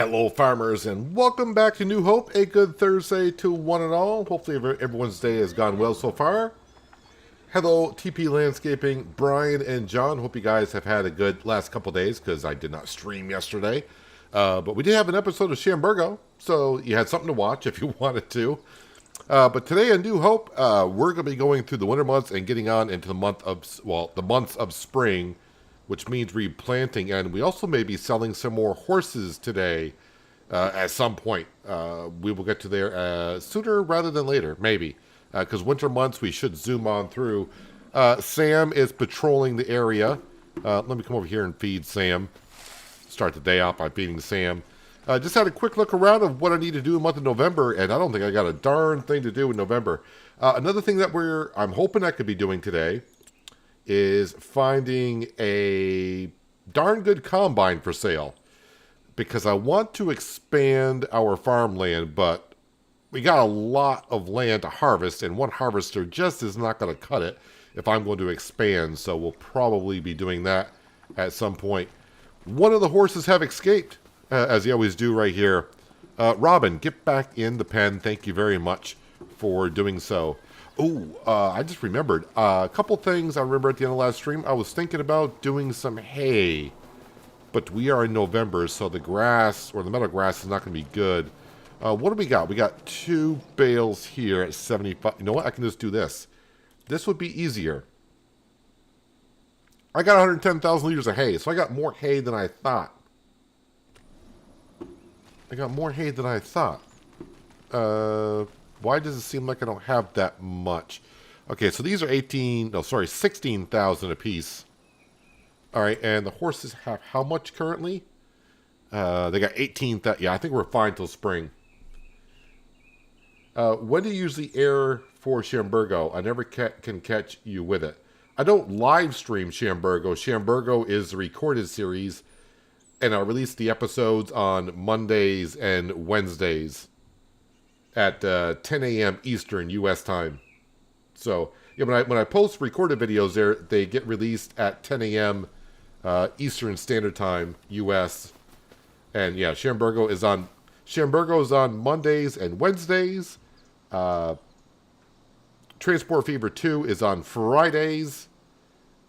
Hello, farmers, and welcome back to New Hope. A good Thursday to one and all. Hopefully, everyone's day has gone well so far. Hello, TP Landscaping, Brian and John. Hope you guys have had a good last couple days because I did not stream yesterday. But we did have an episode of Shamburgo, so you had something to watch if you wanted to. But today on New Hope, we're going to be going through the winter months and getting on into the months of spring, which means replanting, and we also may be selling some more horses today at some point. We will get to there sooner rather than later, maybe, because winter months we should zoom on through. Sam is patrolling the area. Let me come over here and feed Sam. Start the day off by feeding Sam. Just had a quick look around of what I need to do in the month of November, and I don't think I got a darn thing to do in November. Another thing that I'm hoping I could be doing today is finding a darn good combine for sale, because I want to expand our farmland, but we got a lot of land to harvest, and one harvester just is not going to cut it if I'm going to expand, so we'll probably be doing that at some point. One of the horses have escaped, as you always do right here. Robin, get back in the pen. Thank you very much for doing so. I just remembered a couple things I remember at the end of the last stream. I was thinking about doing some hay, but we are in November, so the grass, or the meadow grass, is not going to be good. What do we got? We got 2 bales here at 75. You know what? I can just do this. This would be easier. I got 110,000 liters of hay, so I got more hay than I thought. Why does it seem like I don't have that much? Okay, so these are 16,000 apiece. All right, and the horses have how much currently? They got 18,000. Yeah, I think we're fine till spring. When do you usually air for Shamburgo? I never can catch you with it. I don't live stream Shamburgo. Shamburgo is the recorded series, and I release the episodes on Mondays and Wednesdays at 10 a.m. Eastern U.S. time. So yeah, when I post recorded videos there, they get released at 10 a.m. Eastern Standard Time U.S. And yeah, Shamburgo is on Mondays and Wednesdays. Transport Fever 2 is on Fridays,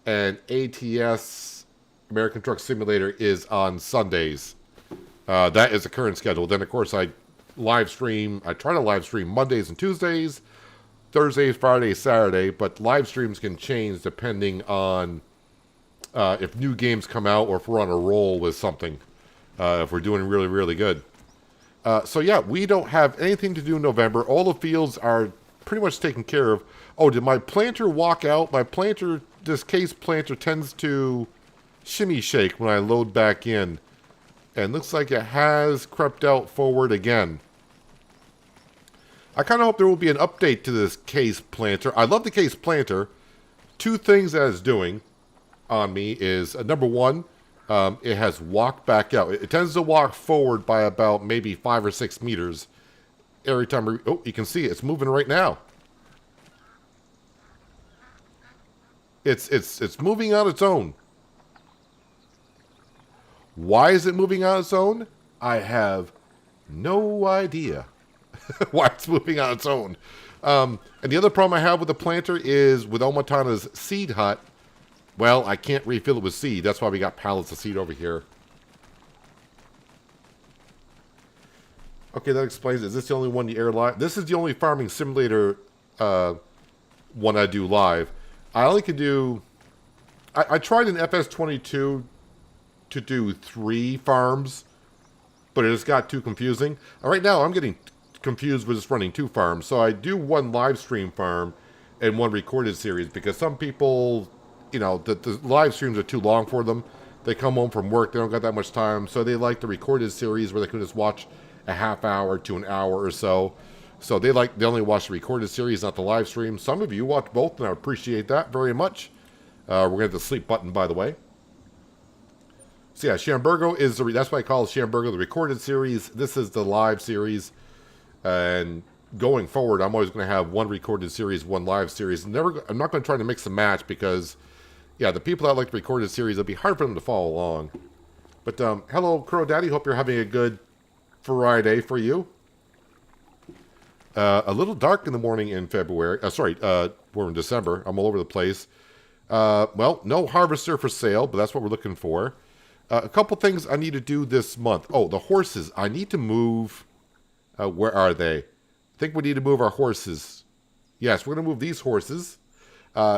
and ATS American Truck Simulator is on Sundays. That is the current schedule. Then of course I try to live stream Mondays and Tuesdays, Thursdays, Fridays, Saturday, but live streams can change depending on if new games come out or if we're on a roll with something, if we're doing really, really good. So yeah, we don't have anything to do in November. All the fields are pretty much taken care of. Oh, did my planter walk out? This case planter tends to shimmy shake when I load back in. And looks like it has crept out forward again. I kind of hope there will be an update to this case planter. I love the case planter. 2 things that it's doing on me is, number one, it has walked back out. It tends to walk forward by about maybe 5 or 6 meters every time. You can see it's moving right now. It's moving on its own. Why is it moving on its own? I have no idea why it's moving on its own. And the other problem I have with the planter is with Omatana's seed hut, well, I can't refill it with seed. That's why we got pallets of seed over here. Okay, that explains it. Is this the only one you air live? This is the only farming simulator one I do live. I only can do... I tried an FS22 to do 3 farms, but it just got too confusing. Right now, I'm getting confused with just running 2 farms. So I do 1 live stream farm and 1 recorded series, because some people, the live streams are too long for them. They come home from work, they don't got that much time, so they like the recorded series where they can just watch a half hour to an hour or so. So they only watch the recorded series, not the live stream. Some of you watch both, and I appreciate that very much. We're going to have the sleep button, by the way. So yeah, Shamburgo is that's why I call Shamburgo the recorded series. This is the live series. And going forward, I'm always going to have 1 recorded series, 1 live series. I'm not going to try to mix and match, because, yeah, the people that like the recorded series, it'll be hard for them to follow along. But hello, Crow Daddy. Hope you're having a good Friday for you. A little dark in the morning in February. We're in December. I'm all over the place. Well, no harvester for sale, but that's what we're looking for. A couple things I need to do this month. Oh, the horses. I need to move. Where are they? I think we need to move our horses. Yes, we're going to move these horses.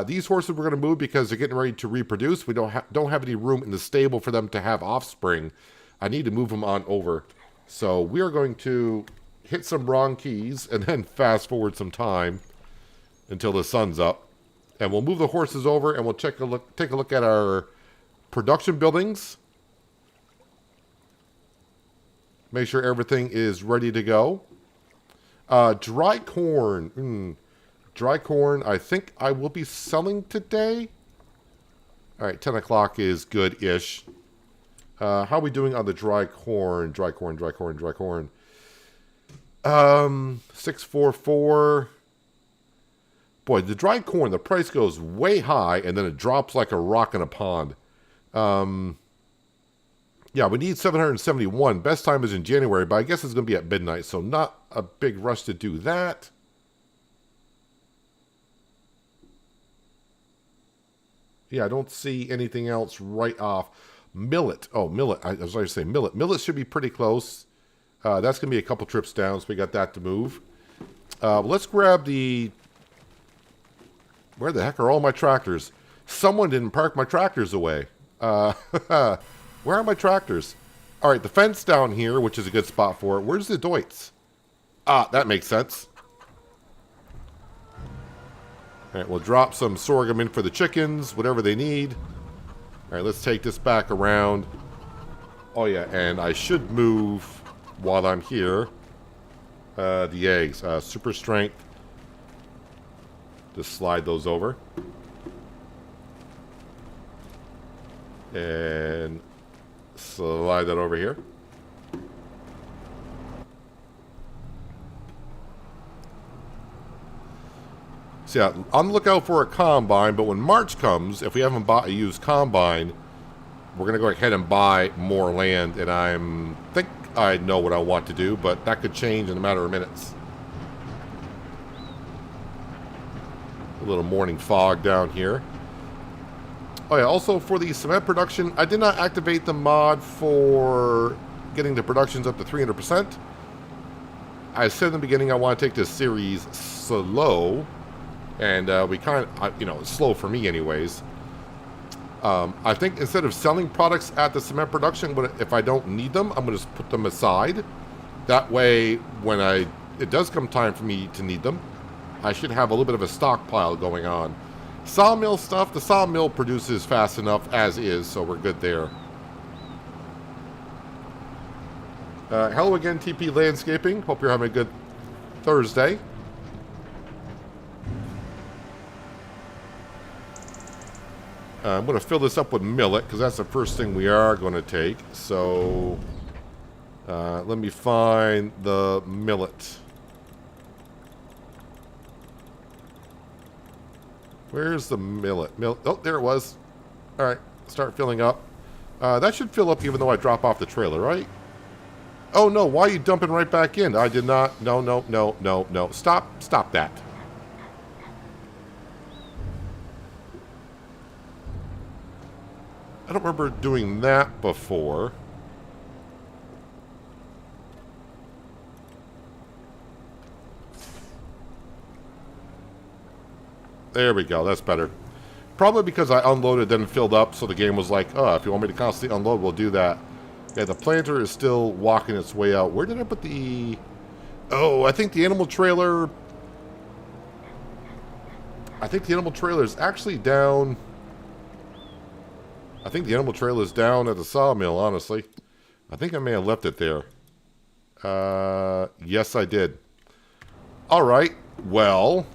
These horses we're going to move because they're getting ready to reproduce. We don't have any room in the stable for them to have offspring. I need to move them on over. So we are going to hit some wrong keys and then fast forward some time until the sun's up. And we'll move the horses over and we'll take a look at our production buildings. Make sure everything is ready to go. Dry corn. Dry corn, I think I will be selling today. All right, 10 o'clock is good-ish. How are we doing on the dry corn? Dry corn. 644. Boy, the dry corn, the price goes way high, and then it drops like a rock in a pond. Yeah, we need 771. Best time is in January, but I guess it's going to be at midnight, so not a big rush to do that. Yeah, I don't see anything else right off. Millet. Oh, millet. I was going to say millet. Millet should be pretty close. That's going to be a couple trips down, so we got that to move. Let's grab the... Where the heck are all my tractors? Someone didn't park my tractors away. Where are my tractors? All right, the fence down here, which is a good spot for it. Where's the Deutz? Ah, that makes sense. All right, we'll drop some sorghum in for the chickens, whatever they need. All right, let's take this back around. Oh, yeah, and I should move, while I'm here, the eggs. Super strength. Just slide those over. And slide that over here. So yeah, on the lookout for a combine, but when March comes, if we haven't bought a used combine, we're going to go ahead and buy more land, and I think I know what I want to do, but that could change in a matter of minutes. A little morning fog down here. Oh yeah, also for the cement production, I did not activate the mod for getting the productions up to 300%. I said in the beginning I want to take this series slow, and we kind of, it's slow for me anyways. I think instead of selling products at the cement production, if I don't need them, I'm going to just put them aside. That way, when it does come time for me to need them, I should have a little bit of a stockpile going on. Sawmill stuff, the sawmill produces fast enough as is, so we're good there. Hello again, TP Landscaping. Hope you're having a good Thursday. I'm going to fill this up with millet, because that's the first thing we are going to take. So, let me find the millet. Where's the millet? Oh, there it was. All right, start filling up. That should fill up even though I drop off the trailer, right? Oh, no, why are you dumping right back in? I did not. No. Stop that. I don't remember doing that before. There we go. That's better. Probably because I unloaded then filled up, so the game was like, oh, if you want me to constantly unload, we'll do that. Yeah, the planter is still walking its way out. Where did I put the... Oh, I think the animal trailer... I think the animal trailer is actually down... I think the animal trailer is down at the sawmill, honestly. I think I may have left it there. Yes, I did. All right. Well...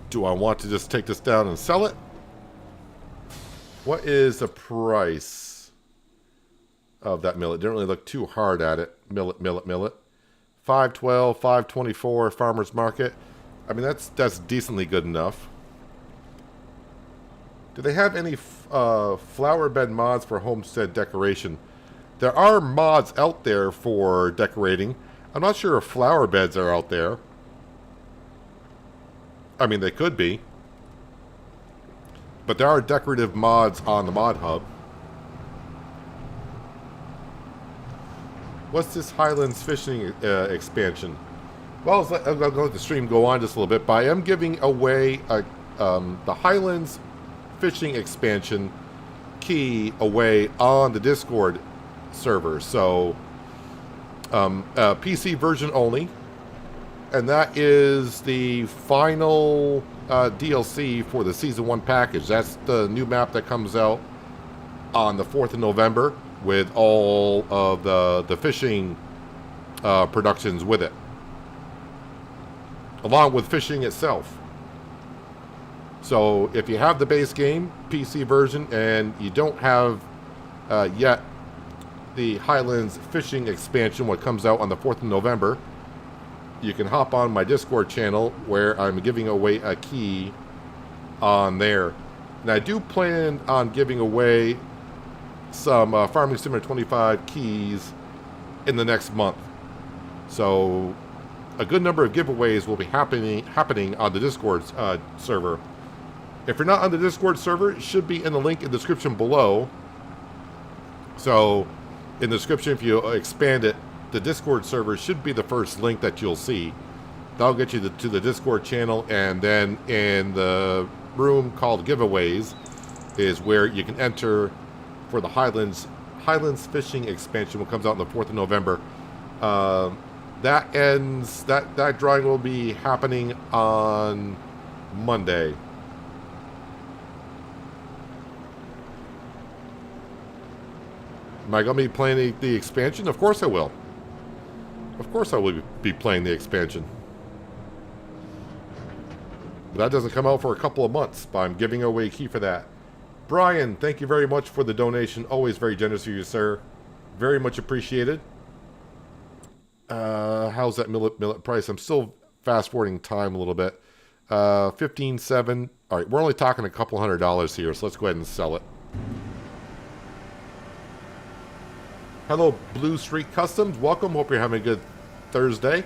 Do I want to just take this down and sell it? What is the price of that millet? Didn't really look too hard at it. Millet. 512, 524, farmer's market. I mean, that's decently good enough. Do they have any flower bed mods for homestead decoration? There are mods out there for decorating. I'm not sure if flower beds are out there. I mean, they could be. But there are decorative mods on the mod hub. What's this Highlands fishing expansion? Well, I'm going to let the stream go on just a little bit, but I am giving away the Highlands fishing expansion key away on the Discord server. So, PC version only. And that is the final DLC for the Season 1 package. That's the new map that comes out on the 4th of November with all of the fishing productions with it. Along with fishing itself. So if you have the base game, PC version, and you don't have yet the Highlands fishing expansion, what comes out on the 4th of November, you can hop on my Discord channel where I'm giving away a key on there. And I do plan on giving away some Farming Simulator 25 keys in the next month. So a good number of giveaways will be happening on the Discord server. If you're not on the Discord server, it should be in the link in the description below. So in the description, if you expand it, the Discord server should be the first link that you'll see. That'll get you to the Discord channel, and then in the room called giveaways is where you can enter for the Highlands fishing expansion, which comes out on the 4th of November. That drawing will be happening on Monday. Am I going to be playing the expansion? Of course I will. Of course I will be playing the expansion. But that doesn't come out for a couple of months, but I'm giving away a key for that. Brian, thank you very much for the donation. Always very generous of you, sir. Very much appreciated. How's that millet price? I'm still fast-forwarding time a little bit. 15.7. All right, we're only talking a couple $100 here, so let's go ahead and sell it. Hello, Blue Street Customs. Welcome. Hope you're having a good Thursday.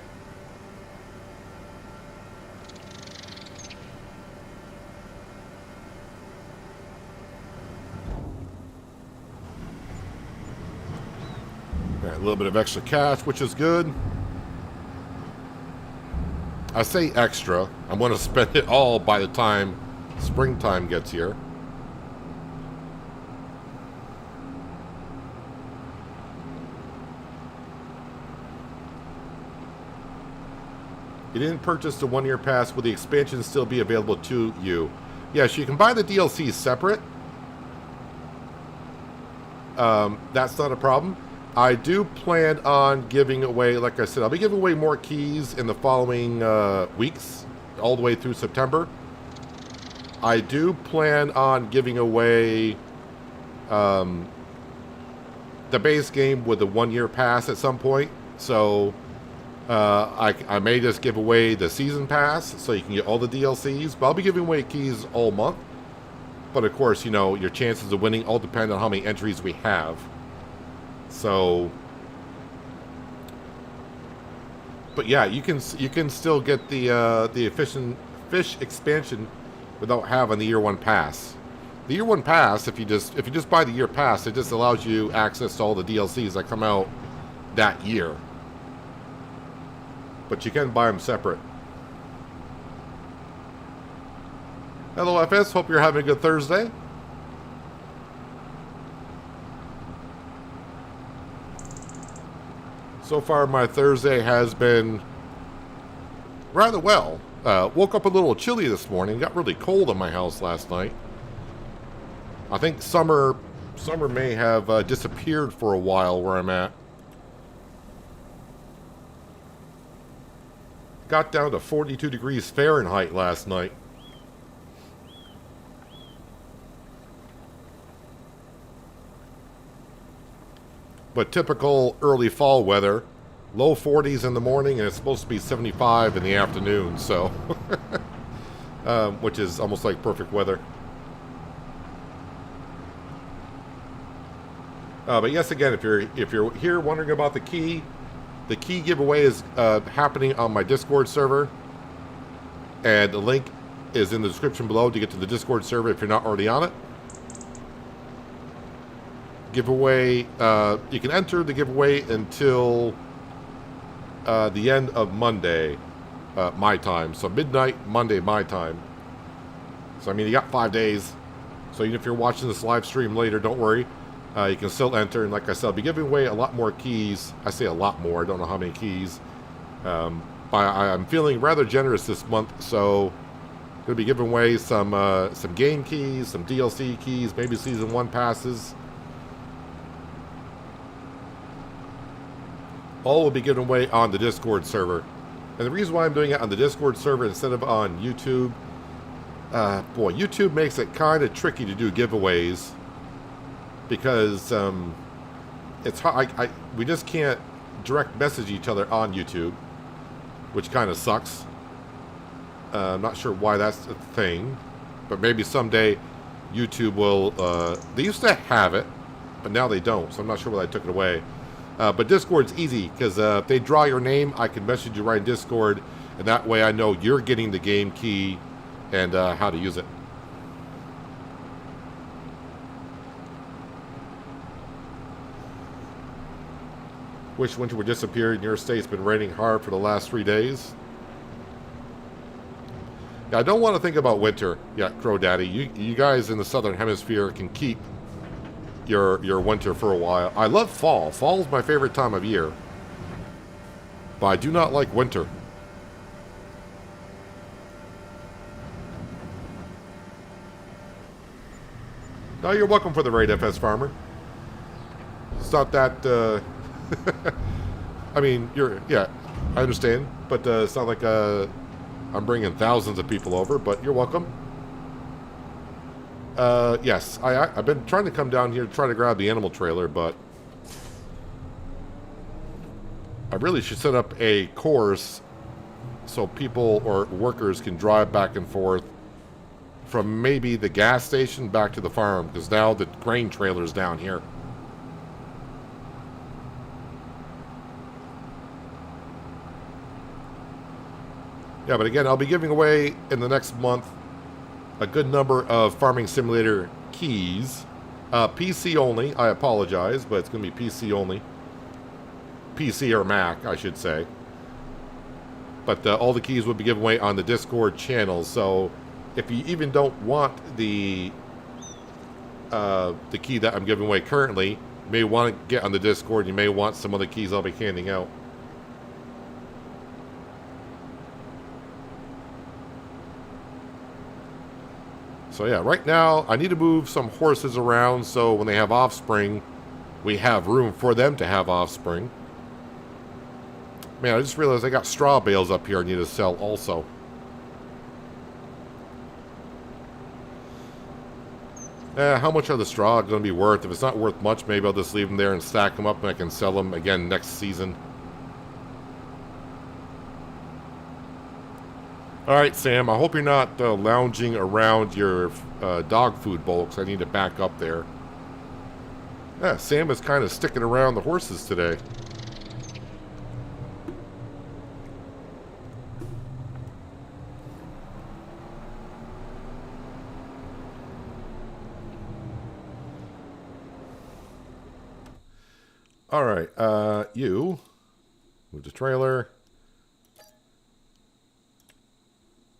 Got a little bit of extra cash, which is good. I say extra. I'm going to spend it all by the time springtime gets here. You didn't purchase the one-year pass. Will the expansion still be available to you? Yes, you can buy the DLC separate. That's not a problem. I do plan on giving away, like I said, I'll be giving away more keys in the following weeks, all the way through September. I do plan on giving away the base game with the one-year pass at some point. So I may just give away the season pass so you can get all the DLCs, but I'll be giving away keys all month. But of course, you know, your chances of winning all depend on how many entries we have. So, but yeah, you can still get the efficient fish expansion without having the year one pass. The year one pass, if you just buy the year pass, it just allows you access to all the DLCs that come out that year. But you can buy them separate. Hello, FS. Hope you're having a good Thursday. So far, my Thursday has been rather well. Woke up a little chilly this morning. Got really cold in my house last night. I think summer may have disappeared for a while where I'm at. Got down to 42 degrees Fahrenheit last night. But typical early fall weather. low 40s in the morning, and it's supposed to be 75 in the afternoon. So, which is almost like perfect weather. But yes, again, if you're here wondering about the key giveaway is happening on my Discord server, and the link is in the description below to get to the Discord server if you're not already on it. Giveaway, you can enter the giveaway until the end of Monday, my time. So midnight Monday, my time. So I mean, you got 5 days. So even if you're watching this live stream later, don't worry. You can still enter, and like I said, I'll be giving away a lot more keys. I say a lot more. I don't know how many keys. I'm feeling rather generous this month, so I'm going to be giving away some game keys, some DLC keys, maybe Season 1 passes. All will be given away on the Discord server. And the reason why I'm doing it on the Discord server instead of on YouTube, boy, YouTube makes it kind of tricky to do giveaways. Because it's hard. We just can't direct message each other on YouTube, which kind of sucks. I'm not sure why that's a thing, but maybe someday YouTube will. They used to have it, but now they don't. So I'm not sure why they took it away. But Discord's easy because if they draw your name, I can message you right in Discord, and that way I know you're getting the game key and how to use it. Wish winter would disappear in your state. It's been raining hard for the last 3 days. Yeah, I don't want to think about winter. Yeah, Crow Daddy. You guys in the southern hemisphere can keep your winter for a while. I love fall. Fall is my favorite time of year. But I do not like winter. No, you're welcome for the raid, FS Farmer. It's not that... I mean, yeah, I understand, but it's not like I'm bringing thousands of people over, but you're welcome. Yes, I've been trying to come down here to try to grab the animal trailer, but I really should set up a course so people or workers can drive back and forth from maybe the gas station back to the farm, because now the grain trailer's down here. Yeah, but again, I'll be giving away in the next month a good number of Farming Simulator keys. PC only, I apologize, but it's going to be PC only. PC or Mac, I should say. But all the keys will be given away on the Discord channel, so if you even don't want the key that I'm giving away currently, you may want to get on the Discord. You may want some other keys I'll be handing out. So yeah, right now I need to move some horses around so when they have offspring, we have room for them to have offspring. Man, I just realized I got straw bales up here I need to sell also. How much are the straw going to be worth? If it's not worth much, maybe I'll just leave them there and stack them up and I can sell them again next season. Alright, Sam, I hope you're not lounging around your dog food bowl, because I need to back up there. Yeah, Sam is kind of sticking around the horses today. Alright, you move the trailer.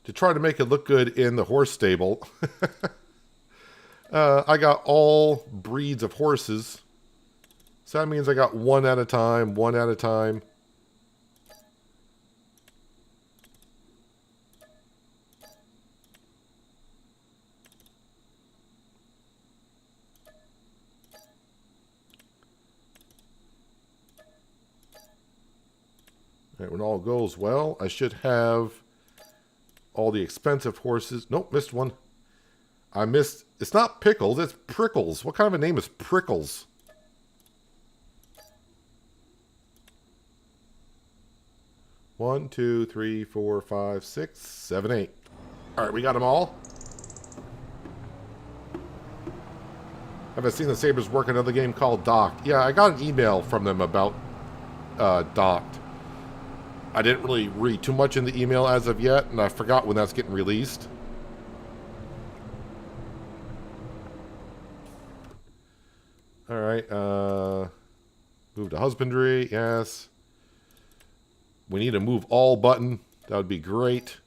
To try to make it look good in the horse stable. I got all breeds of horses. So that means I got one at a time, one at a time. Right, when all goes well, I should have all the expensive horses. Nope, missed one. I missed. It's not Pickles, it's Prickles. What kind of a name is Prickles? 1, 2, 3, 4, 5, 6, 7, 8. All right, we got them all. I've seen the Sabres work another game called Docked. Yeah, I got an email from them about Docked. I didn't really read too much in the email as of yet, and I forgot when that's getting released. All right, move to husbandry, yes. We need a move all button. That would be great.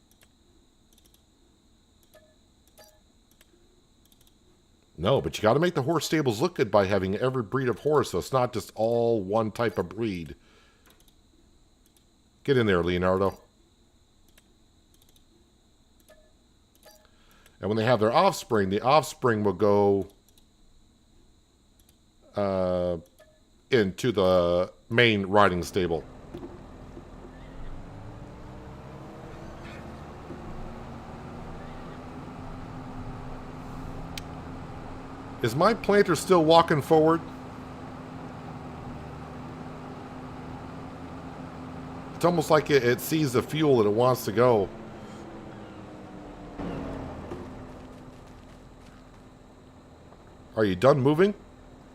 No, but you got to make the horse stables look good by having every breed of horse, so it's not just all one type of breed. Get in there, Leonardo. And when they have their offspring, the offspring will go into the main riding stable. Is my planter still walking forward? It's almost like it sees the fuel that it wants to go. Are you done moving?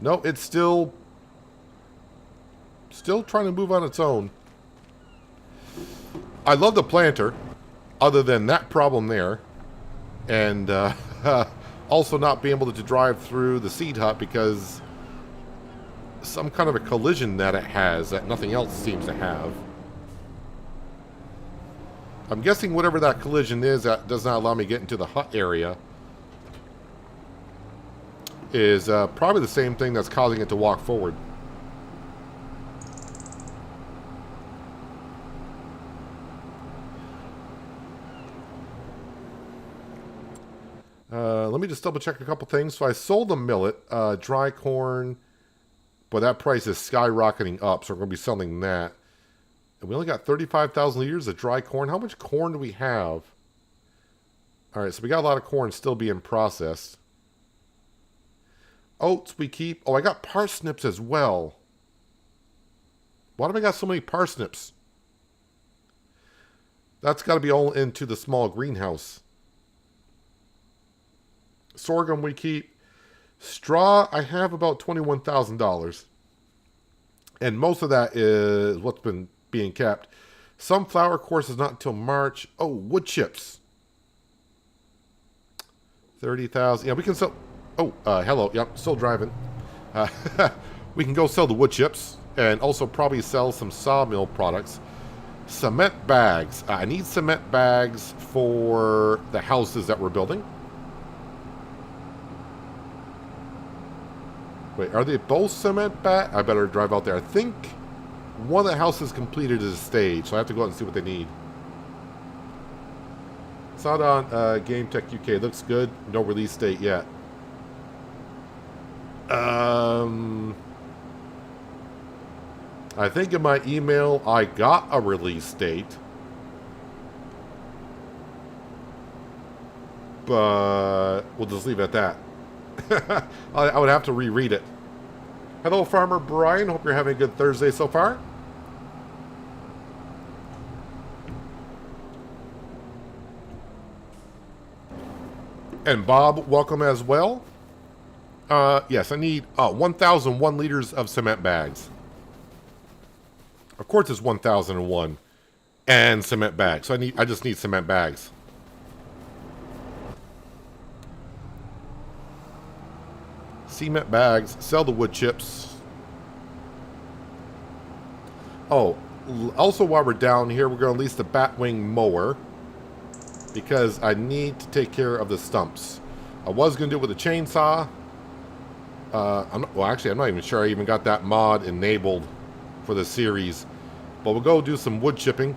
No, it's still trying to move on its own. I love the planter, other than that problem there. And also not being able to drive through the seed hut because some kind of a collision that it has that nothing else seems to have. I'm guessing whatever that collision is that does not allow me to get into the hut area is probably the same thing that's causing it to walk forward. Let me just double check a couple things. So I sold the millet, dry corn, but that price is skyrocketing up, so we're going to be selling that. And we only got 35,000 liters of dry corn. How much corn do we have? All right, so we got a lot of corn still being processed. Oats we keep. Oh, I got parsnips as well. Why do I got so many parsnips? That's got to be all into the small greenhouse. Sorghum we keep. Straw, I have about $21,000. And most of that is what's been being kept. Sunflower, of course, is not until March. Oh, wood chips. 30,000. Yeah, we can sell... Oh, hello. Yep, still driving. We can go sell the wood chips and also probably sell some sawmill products. Cement bags. I need cement bags for the houses that we're building. Wait, are they both cement bags? I better drive out there. I think one of the houses completed as a stage, so I have to go out and see what they need. Saw it on Game Tech UK. Looks good. No release date yet. I think in my email I got a release date. But we'll just leave it at that. I would have to reread it. Hello, Farmer Brian. Hope you're having a good Thursday so far. And Bob, welcome as well. Yes, I need 1,001 liters of cement bags. Of course, it's 1,001 and cement bags. So I just need cement bags. Cement bags. Sell the wood chips. Oh, also while we're down here, we're going to lease the Batwing mower because I need to take care of the stumps. I was going to do it with a chainsaw. I'm not even sure I even got that mod enabled for the series. But we'll go do some wood chipping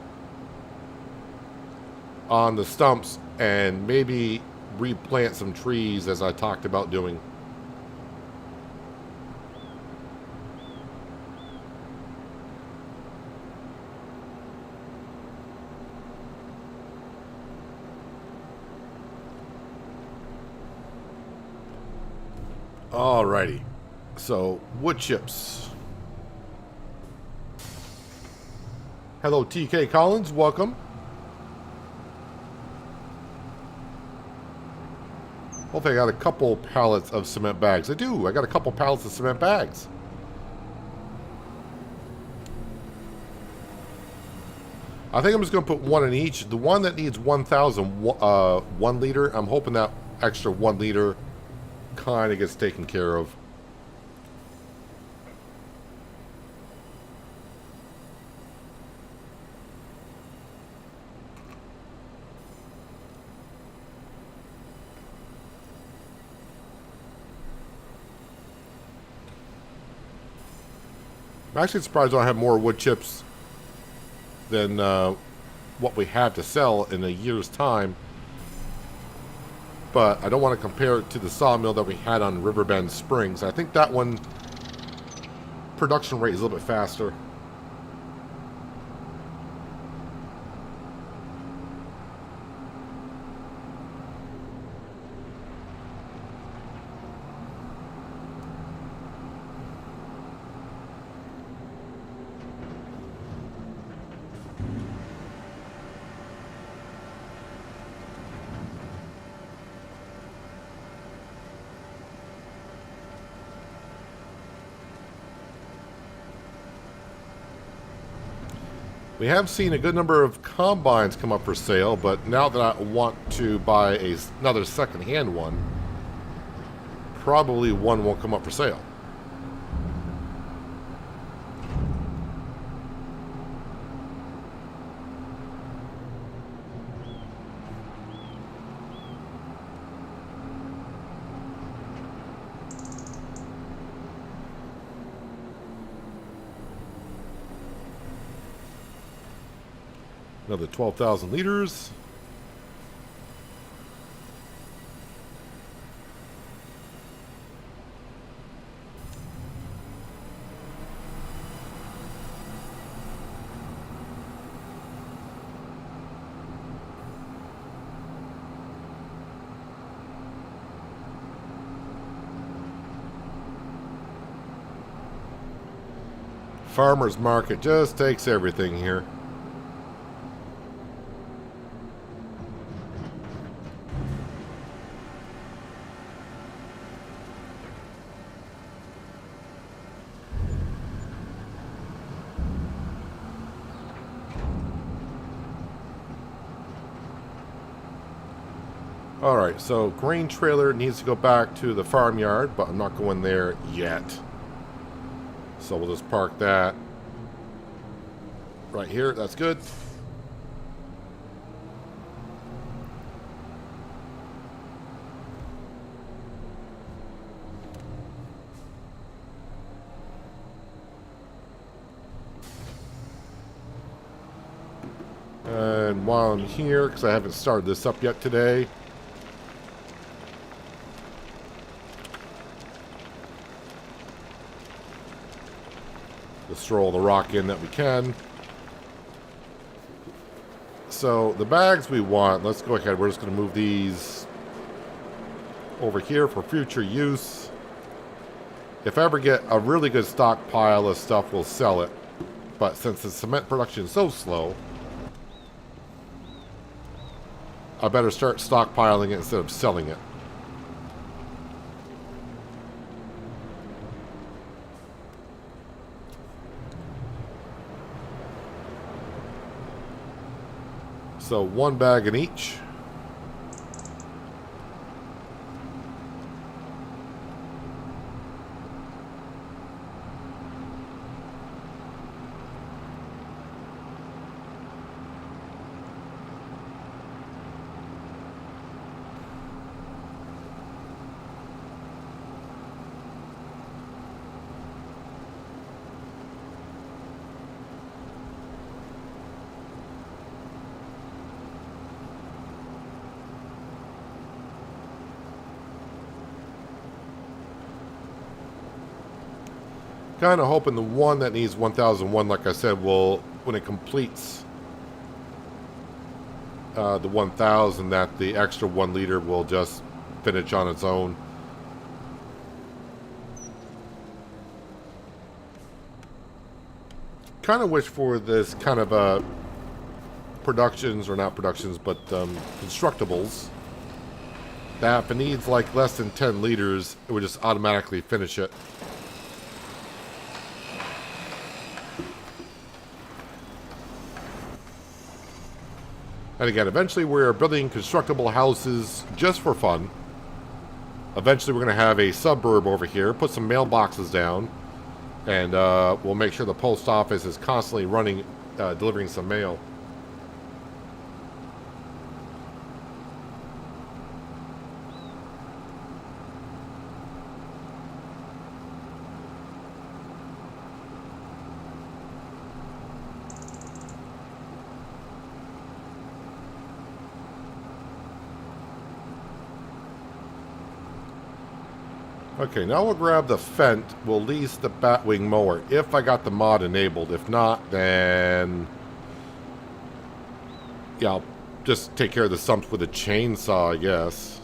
on the stumps and maybe replant some trees as I talked about doing. Alrighty, so wood chips. Hello, TK Collins. Welcome. Hopefully I got a couple pallets of cement bags. I do. I got a couple pallets of cement bags. I think I'm just going to put one in each. The one that needs 1,000 1 liter, I'm hoping that extra 1 liter kind of gets taken care of. I'm actually surprised I don't have more wood chips than what we have to sell in a year's time. But I don't want to compare it to the sawmill that we had on Riverbend Springs. I think that one production rate is a little bit faster. We have seen a good number of combines come up for sale, but now that I want to buy another second-hand one, probably one won't come up for sale. Another 12,000 liters. Farmer's market just takes everything here. Alright, so grain trailer needs to go back to the farmyard, but I'm not going there yet. So we'll just park that right here. That's good. And while I'm here, because I haven't started this up yet today, let's throw all the rock in that we can. So the bags we want, let's go ahead. We're just going to move these over here for future use. If I ever get a really good stockpile of stuff, we'll sell it. But since the cement production is so slow, I better start stockpiling it instead of selling it. So one bag in each. Kind of hoping the one that needs 1001, like I said, will, when it completes the 1000, that the extra 1 liter will just finish on its own. kind of wish for this kind of productions, or not productions, but constructibles, that if it needs like less than 10 liters, it would just automatically finish it. And again, eventually we're building constructible houses just for fun. Eventually we're going to have a suburb over here, put some mailboxes down, and we'll make sure the post office is constantly running, delivering some mail. Okay, now we'll grab the Fent. We'll lease the Batwing mower if I got the mod enabled. If not, then yeah, I'll just take care of the sumps with a chainsaw, I guess.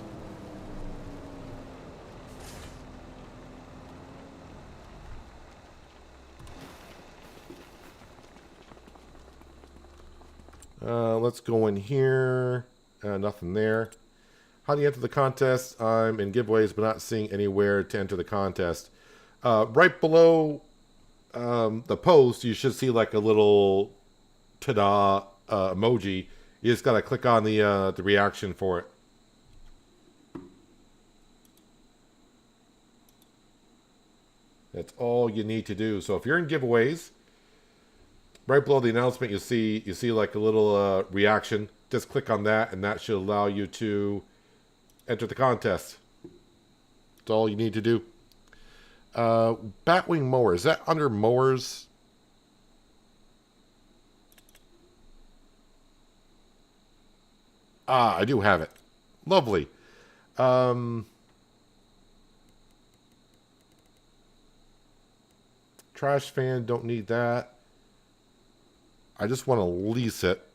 Let's go in here. Nothing there. How do you enter the contest? I'm in giveaways, but not seeing anywhere to enter the contest. Right below the post, you should see like a little ta-da emoji. You just gotta click on the reaction for it. That's all you need to do. So if you're in giveaways, right below the announcement, you see like a little reaction. Just click on that, and that should allow you to enter the contest. That's all you need to do. Batwing mower. Is that under mowers? Ah, I do have it. Lovely. Trash fan, don't need that. I just want to lease it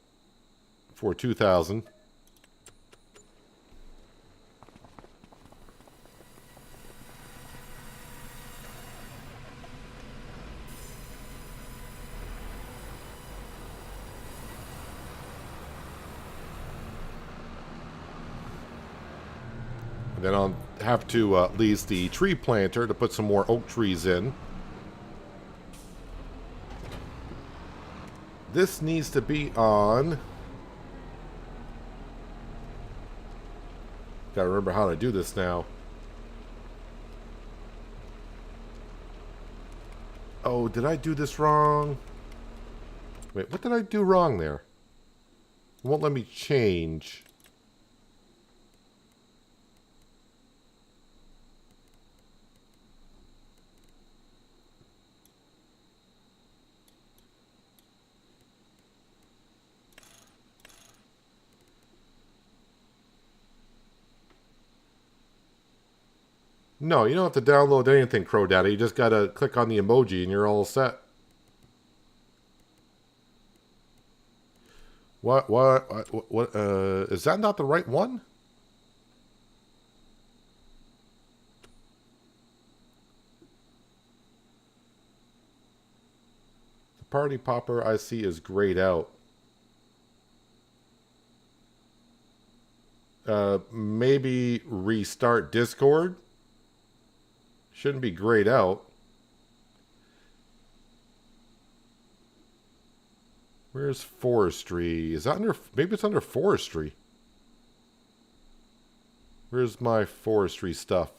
for 2,000. Then I'll have to lease the tree planter to put some more oak trees in. This needs to be on... Gotta remember how to do this now. Oh, did I do this wrong? Wait, what did I do wrong there? It won't let me change. No, you don't have to download anything, Crow Daddy. You just gotta click on the emoji and you're all set. What, is that not the right one? The party popper I see is grayed out. Maybe restart Discord? Shouldn't be grayed out. Where's forestry? Is that under... Maybe it's under forestry. Where's my forestry stuff?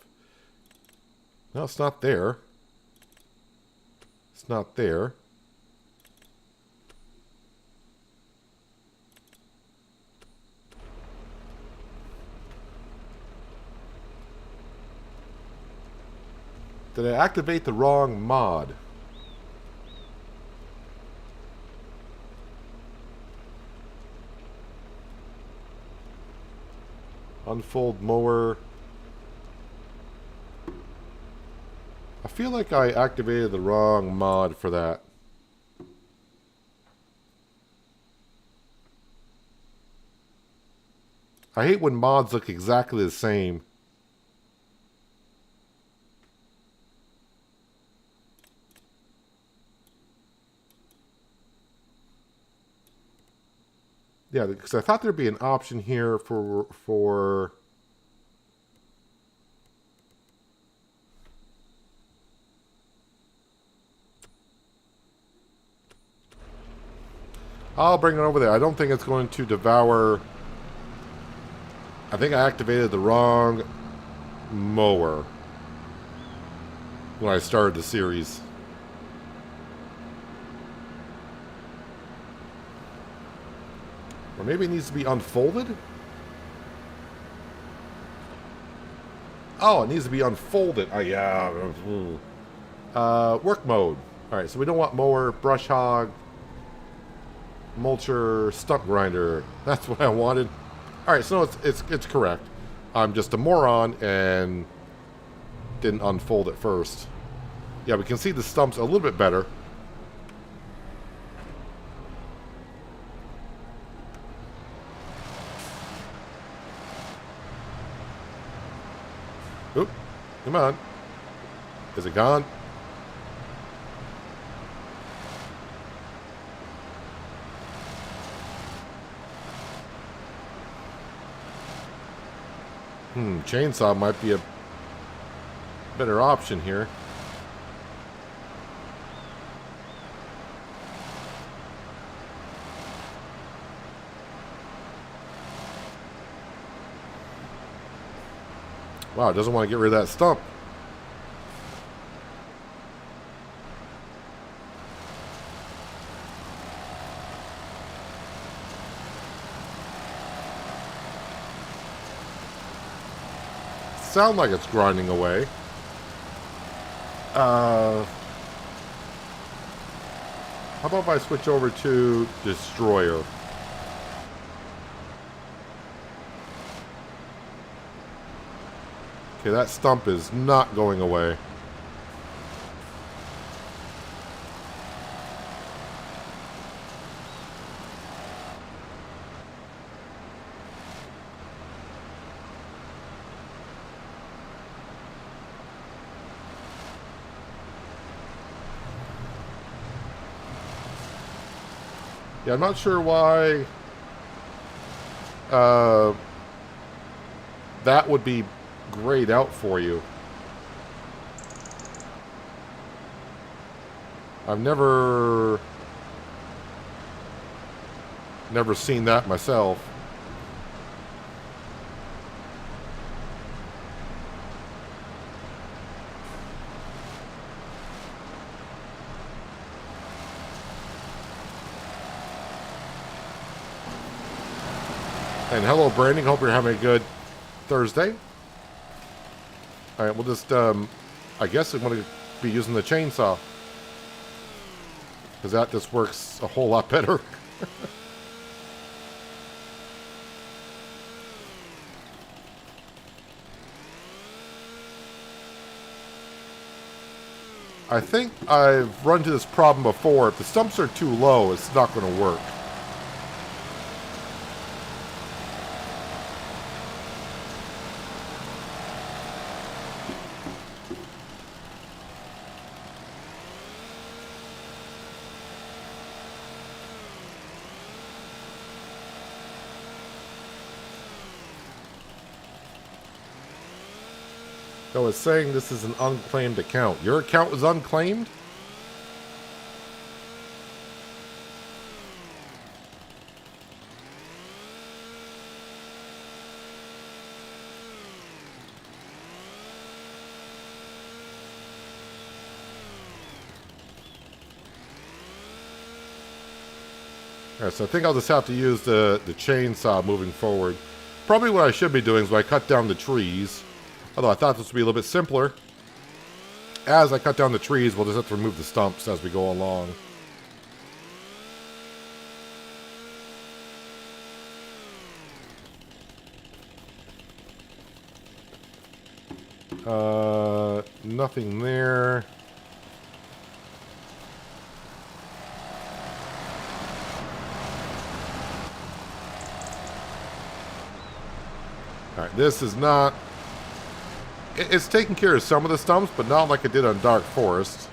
No, it's not there. It's not there. Did I activate the wrong mod? Unfold mower. I feel like I activated the wrong mod for that. I hate when mods look exactly the same. Yeah, because I thought there'd be an option here for I'll bring it over there. I don't think it's going to devour. I think I activated the wrong mower when I started the series. Or maybe it needs to be unfolded? Oh, it needs to be unfolded. Oh, yeah. Work mode. Alright, so we don't want mower, brush hog, mulcher, stump grinder. That's what I wanted. Alright, so it's correct. I'm just a moron and didn't unfold it first. Yeah, we can see the stumps a little bit better. Oop, come on. Is it gone? Chainsaw might be a better option here. Wow, it doesn't want to get rid of that stump. Sound like it's grinding away. How about if I switch over to Destroyer? Okay, that stump is not going away. Yeah, I'm not sure why that would be grayed out for you. I've never seen that myself. And hello, Brandon. Hope you're having a good Thursday. All right, we'll just, I guess I'm going to be using the chainsaw. Because that just works a whole lot better. I think I've run into this problem before. If the stumps are too low, it's not going to work. So it's saying this is an unclaimed account. Your account was unclaimed? Alright, so I think I'll just have to use the chainsaw moving forward. Probably what I should be doing is when I cut down the trees. Although I thought this would be a little bit simpler. As I cut down the trees, we'll just have to remove the stumps as we go along. Nothing there. Alright, this is not... It's taking care of some of the stumps, but not like it did on Dark Forest.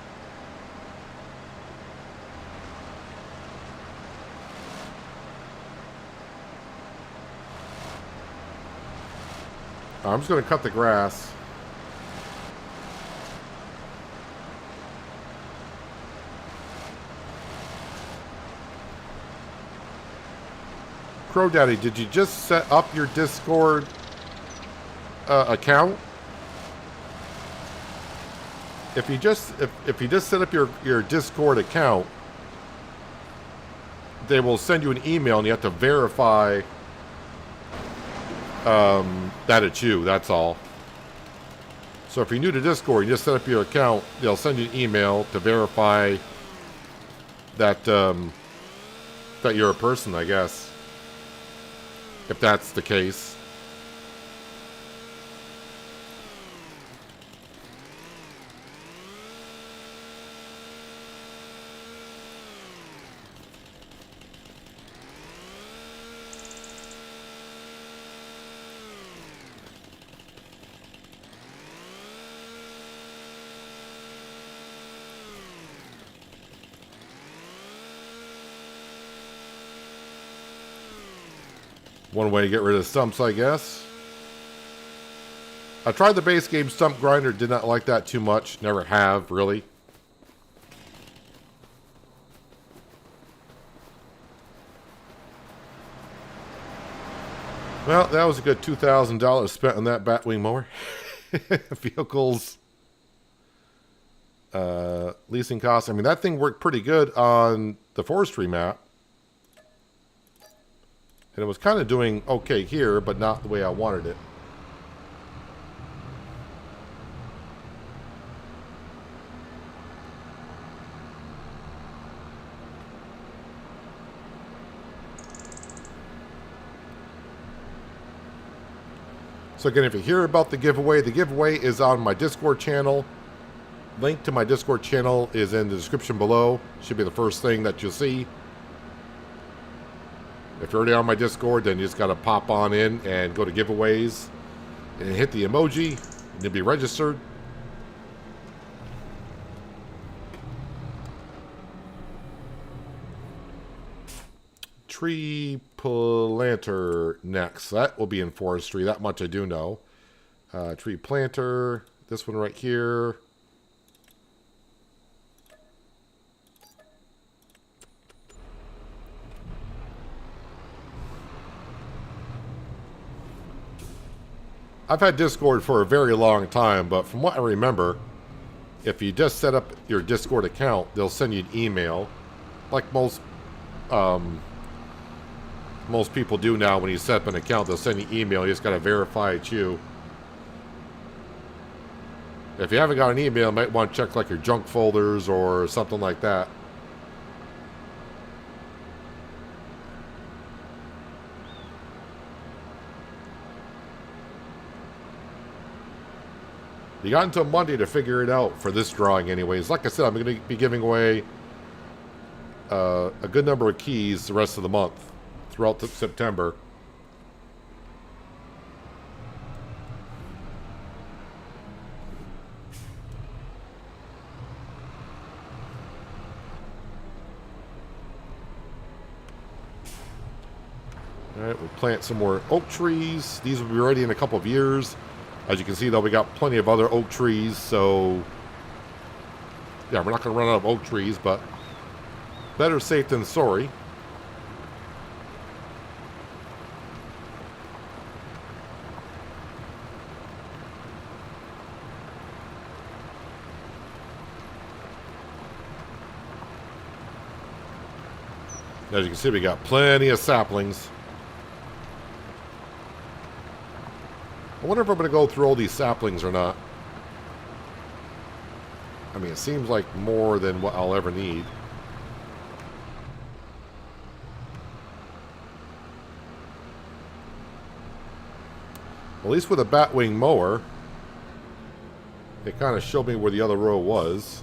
I'm just going to cut the grass. Crow Daddy, did you just set up your Discord account? If you just set up your Discord account, they will send you an email and you have to verify that it's you. That's all. So if you're new to Discord, you just set up your account. They'll send you an email to verify that that you're a person, I guess. If that's the case. One way to get rid of stumps, I guess. I tried the base game Stump Grinder, did not like that too much. Never have, really. Well, that was a good $2,000 spent on that Batwing mower. Vehicles. Leasing costs. I mean, that thing worked pretty good on the forestry map. And it was kind of doing okay here, but not the way I wanted it. So again, if you hear about the giveaway is on my Discord channel. Link to my Discord channel is in the description below. Should be the first thing that you'll see. If you're already on my Discord, then you just got to pop on in and go to giveaways and hit the emoji and you'll be registered. Tree planter next. That will be in forestry. That much I do know. Tree planter. This one right here. I've had Discord for a very long time, but from what I remember, if you just set up your Discord account, they'll send you an email, like most people do now. When you set up an account, they'll send you an email. You just got to verify it's you. If you haven't got an email, you might want to check like your junk folders or something like that. You got until Monday to figure it out for this drawing anyways. Like I said, I'm going to be giving away a good number of keys the rest of the month, throughout September. Alright, we'll plant some more oak trees. These will be ready in a couple of years. As you can see, though, we got plenty of other oak trees, so yeah, we're not going to run out of oak trees, but better safe than sorry. As you can see, we got plenty of saplings. I wonder if I'm going to go through all these saplings or not. I mean, it seems like more than what I'll ever need. At least with a Batwing mower, it kind of showed me where the other row was.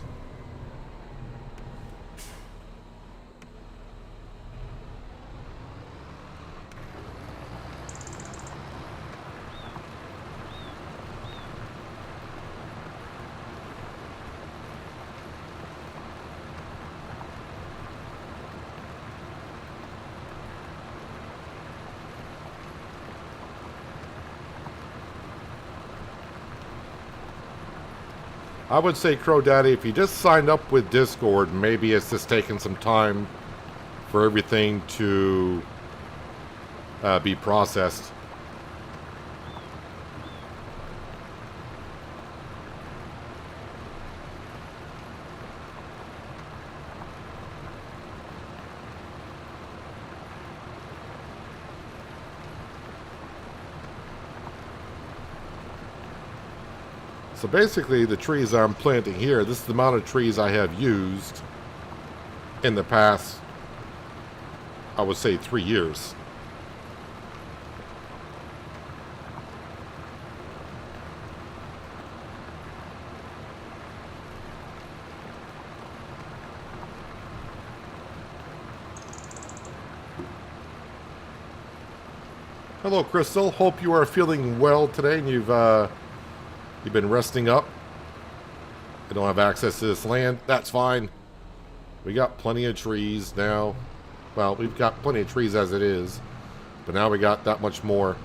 I would say, Crow Daddy, if you just signed up with Discord, maybe it's just taking some time for everything to be processed. So basically, the trees I'm planting here, this is the amount of trees I have used in the past, I would say, 3 years. Hello, Crystal. Hope you are feeling well today and you've been resting up. You don't have access to this land. That's fine. We got plenty of trees now. Well, we've got plenty of trees as it is, but now we got that much more.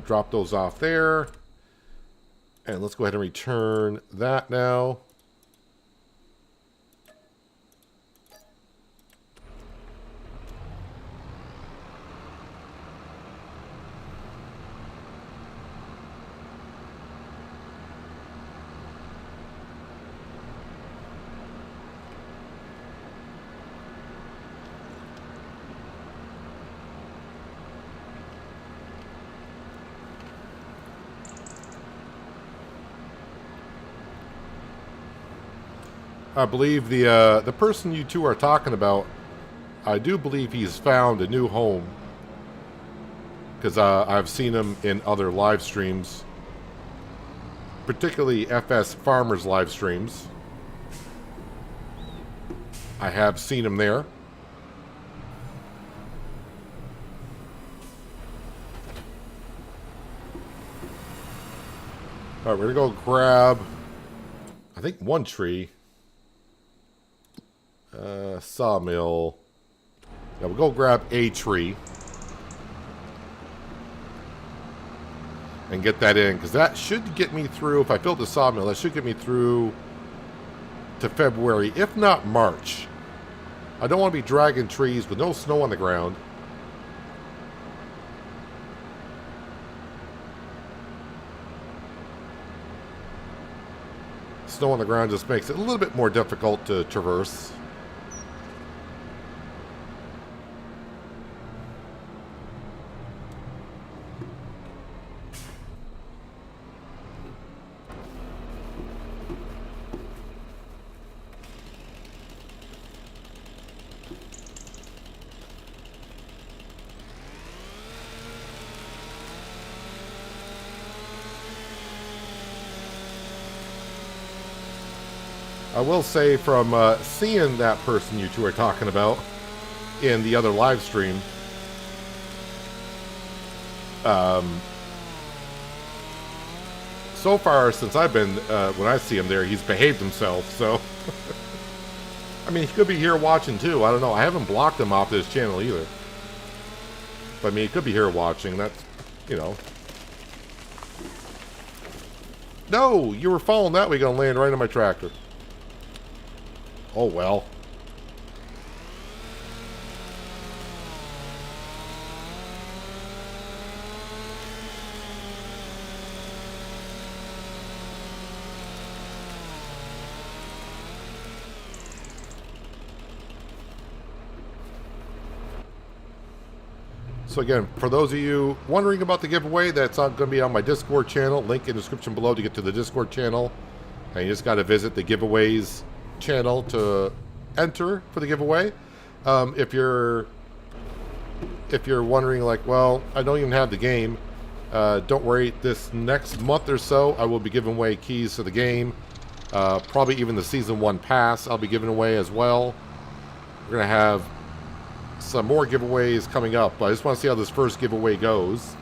Drop those off there. And let's go ahead and return that now. I believe the person you two are talking about, I do believe he's found a new home. Because I've seen him in other live streams. Particularly FS Farmers live streams. I have seen him there. Alright, we're going to go grab, I think, one tree. Sawmill. Yeah, we'll go grab a tree. And get that in, because that should get me through, if I build the sawmill, that should get me through to February, if not March. I don't want to be dragging trees with no snow on the ground. Snow on the ground just makes it a little bit more difficult to traverse. I will say from seeing that person you two are talking about in the other live stream, so far since I've been, when I see him there, he's behaved himself, so. I mean, he could be here watching too, I don't know. I haven't blocked him off this channel either. But I mean, he could be here watching, that's, you know. No, you were following that way, gonna land right on my tractor. Oh, well. So again, for those of you wondering about the giveaway, that's going to be on my Discord channel. Link in the description below to get to the Discord channel. And you just got to visit the giveaways channel to enter for the giveaway. If you're wondering, like, well, I don't even have the game, don't worry. This next month or so, I will be giving away keys to the game. Probably even the Season 1 pass I'll be giving away as well. We're going to have some more giveaways coming up, but I just want to see how this first giveaway goes.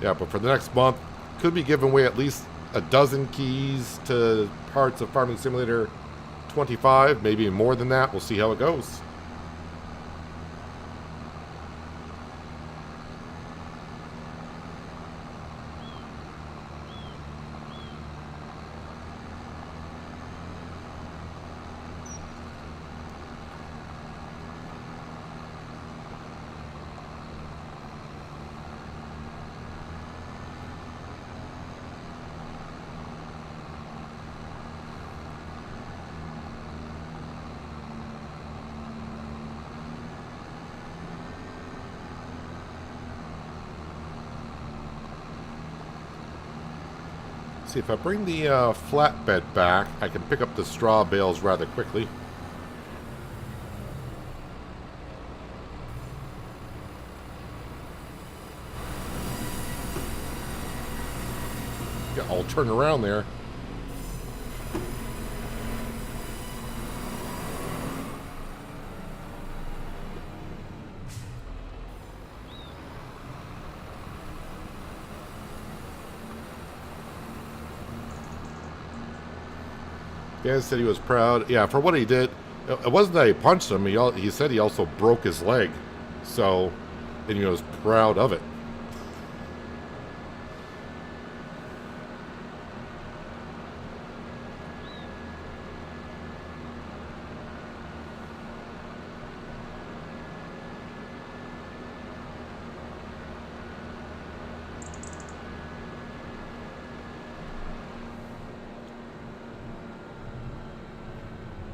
Yeah, but for the next month, could be giving away at least a dozen keys to parts of Farming Simulator 25, maybe more than that. We'll see how it goes. See, if I bring the flatbed back, I can pick up the straw bales rather quickly. Yeah, I'll turn around there. Dan said he was proud. Yeah, for what he did. It wasn't that he punched him. He said he also broke his leg. So, and he was proud of it.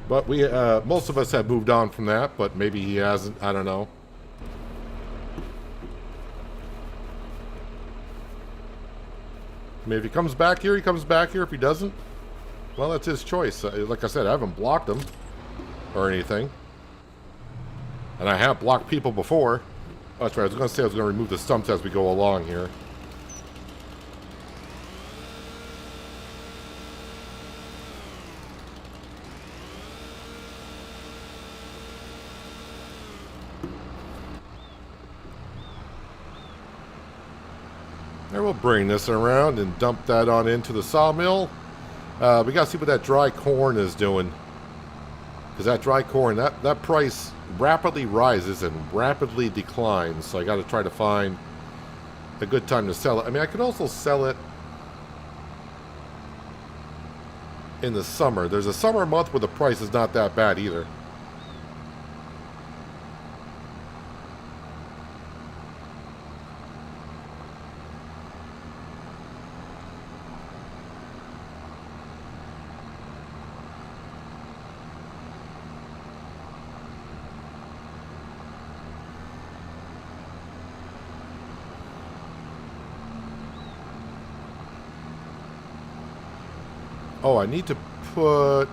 But we, most of us have moved on from that, but maybe he hasn't. I don't know. I mean, if he comes back here, he comes back here. If he doesn't, well, that's his choice. Like I said, I haven't blocked him or anything. And I have blocked people before. Oh, that's right. I was going to say I was going to remove the stumps as we go along here. And we'll bring this around and dump that on into the sawmill. We got to see what that dry corn is doing. Because that dry corn, that price rapidly rises and rapidly declines. So I got to try to find a good time to sell it. I mean, I could also sell it in the summer. There's a summer month where the price is not that bad either. Oh, I need to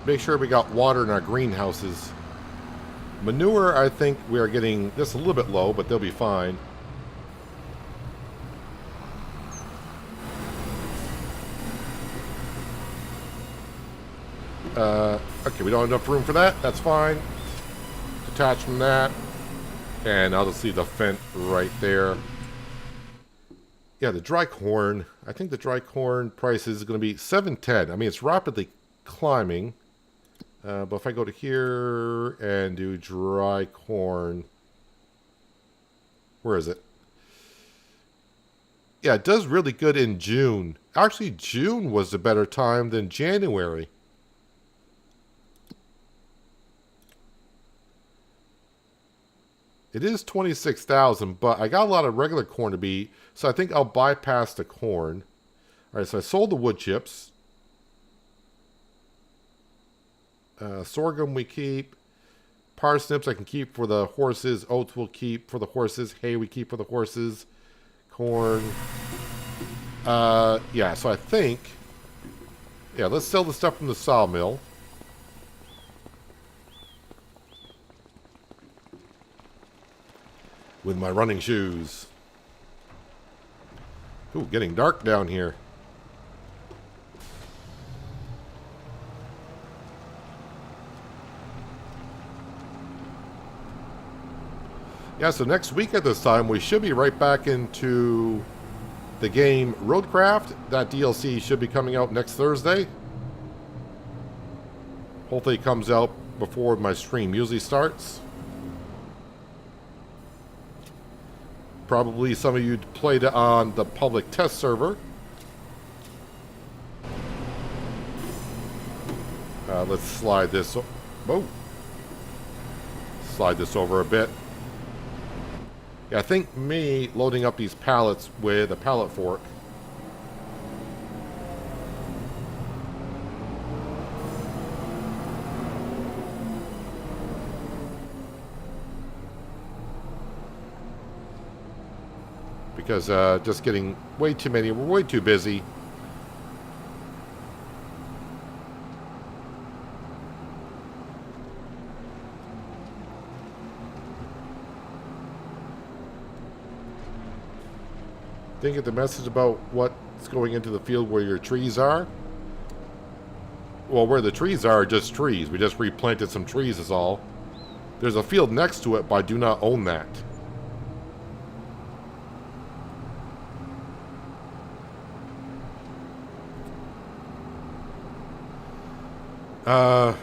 make sure we got water in our greenhouses. Manure, I think we are getting this a little bit low, but they'll be fine. Okay, we don't have enough room for that. That's fine. Detach from that. And I'll just leave the fence right there. Yeah, the dry corn. I think the dry corn price is going to be $7.10. I mean, it's rapidly climbing. But if I go to here and do dry corn, where is it? Yeah, it does really good in June. Actually, June was a better time than January. It is 26,000, but I got a lot of regular corn to beat, so I think I'll bypass the corn. All right, so I sold the wood chips. Sorghum we keep. Parsnips I can keep for the horses. Oats we'll keep for the horses. Hay we keep for the horses. Corn. Yeah, so I think... Yeah, let's sell the stuff from the sawmill. With my running shoes. Ooh, getting dark down here. Yeah, so next week at this time, we should be right back into the game Roadcraft. That DLC should be coming out next Thursday. Hopefully it comes out before my stream usually starts. Probably some of you played it on the public test server. Let's slide this. Whoa. Slide this over a bit. Yeah, I think me loading up these pallets with a pallet fork. Because just getting way too many, we're way too busy. Didn't get the message about what's going into the field where your trees are? Well, where the trees are just trees. We just replanted some trees is all. There's a field next to it, but I do not own that. I'm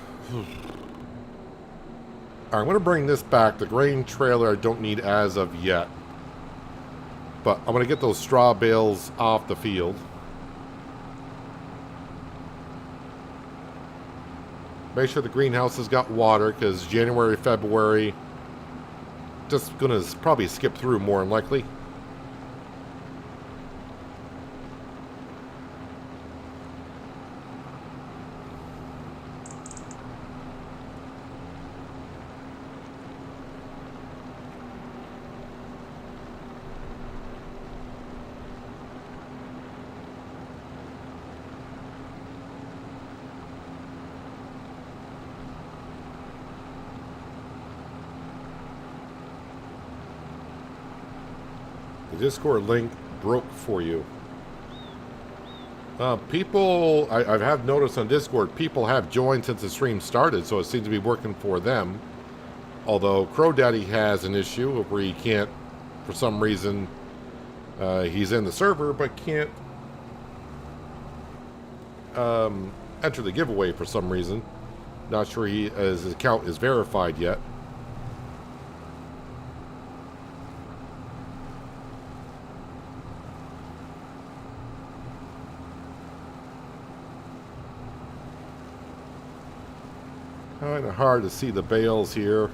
going to bring this back. The grain trailer I don't need as of yet. But I'm going to get those straw bales off the field. Make sure the greenhouse has got water, because January, February, just going to probably skip through more than likely. Discord link broke for you. People, I have noticed on Discord, people have joined since the stream started, so it seems to be working for them. Although CrowDaddy has an issue where he can't, for some reason, he's in the server, but can't enter the giveaway for some reason. Not sure his account is verified yet. Kind of hard to see the bales here.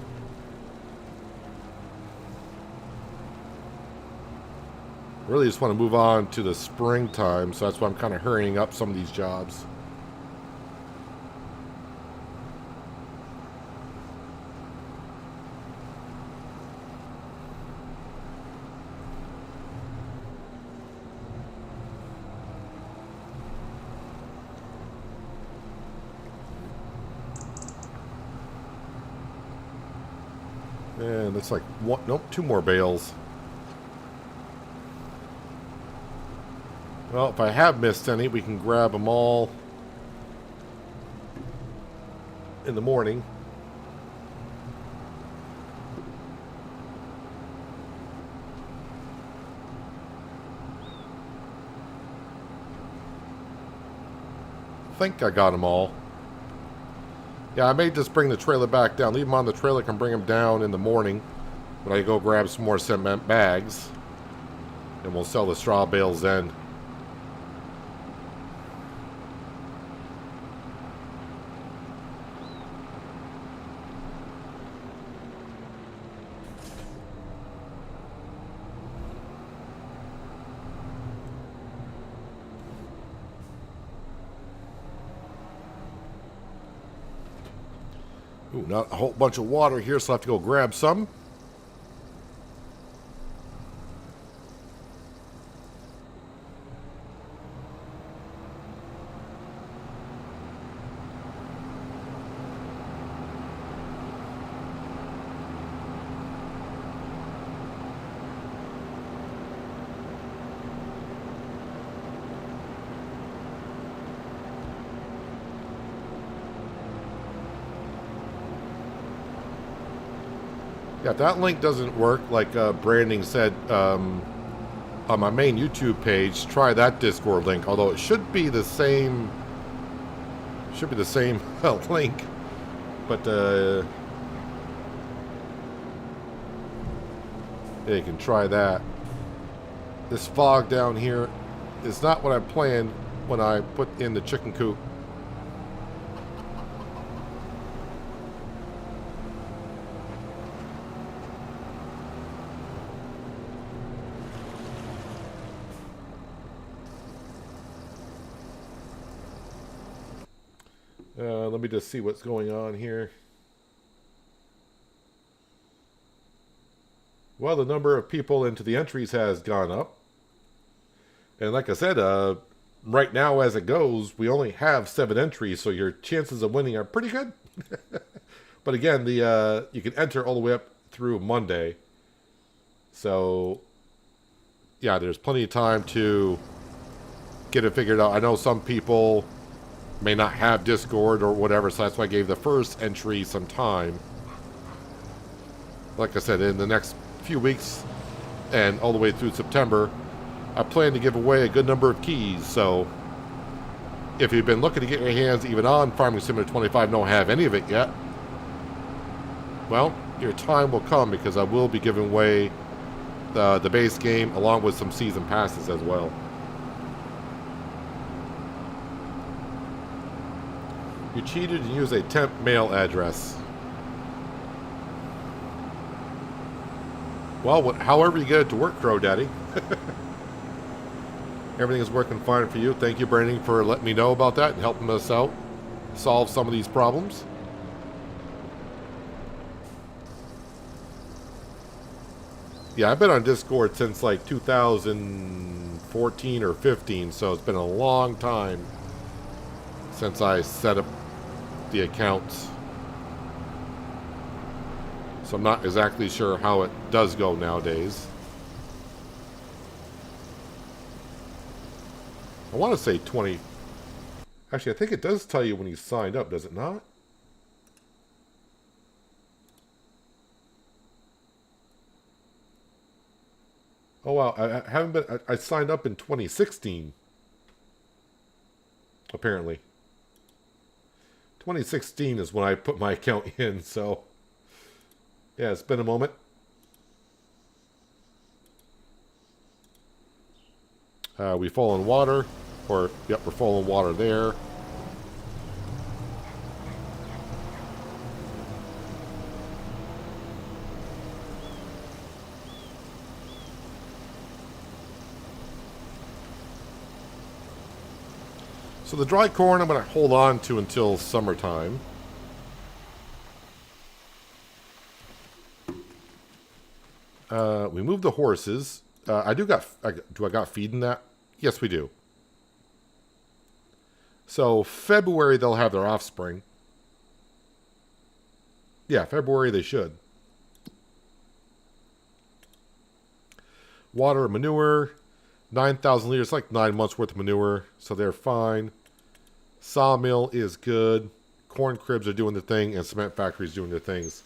Really just want to move on to the springtime, so that's why I'm kind of hurrying up some of these jobs. And looks like one, nope, 2 more bales. Well, if I have missed any, we can grab them all in the morning. I think I got them all. Yeah, I may just bring the trailer back down. Leave them on the trailer, can bring them down in the morning when I go grab some more cement bags. And we'll sell the straw bales then. Ooh, not a whole bunch of water here, so I'll have to go grab some. Yeah, if that link doesn't work, like Branding said on my main YouTube page, try that Discord link. Although it should be the same, link, but yeah, you can try that. This fog down here is not what I planned when I put in the chicken coop. Let me just see what's going on here. Well, the number of people into the entries has gone up. And like I said, right now as it goes, we only have 7 entries, so your chances of winning are pretty good. But again, you can enter all the way up through Monday. So, yeah, there's plenty of time to get it figured out. I know some people may not have Discord or whatever, so that's why I gave the first entry some time. Like I said, in the next few weeks and all the way through September, I plan to give away a good number of keys. So if you've been looking to get your hands even on Farming Simulator 25 and don't have any of it yet, well, your time will come, because I will be giving away the base game along with some season passes as well. You cheated and used a temp mail address. Well, however you get it to work, Crow Daddy. Everything is working fine for you. Thank you, Brandon, for letting me know about that and helping us out solve some of these problems. Yeah, I've been on Discord since like 2014 or 15, so it's been a long time since I set up the accounts. So I'm not exactly sure how it does go nowadays. I want to say 20. Actually, I think it does tell you when you signed up, does it not? Oh wow, I haven't been. I signed up in 2016. Apparently, 2016 is when I put my account in. So, yeah, it's been a moment. We fall in water, or yep, we're falling water there. So the dry corn I'm going to hold on to until summertime. We moved the horses. Do I got feed in that? Yes, we do. So February they'll have their offspring. Yeah, February they should. Water, manure, 9,000 liters, like 9 months worth of manure, so they're fine. Sawmill is good. Corn cribs are doing their thing, and cement factories doing their things.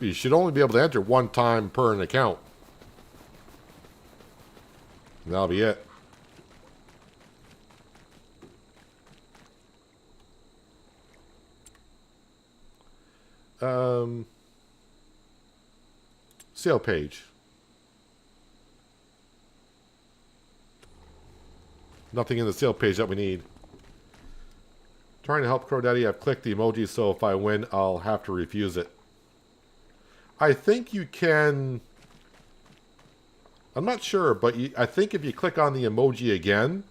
You should only be able to enter one time per an account. And that'll be it. Sale page. Nothing in the sale page that we need. Trying to help Crow Daddy. I've clicked the emoji, so if I win, I'll have to refuse it. I think you can... I'm not sure, but I think if you click on the emoji again,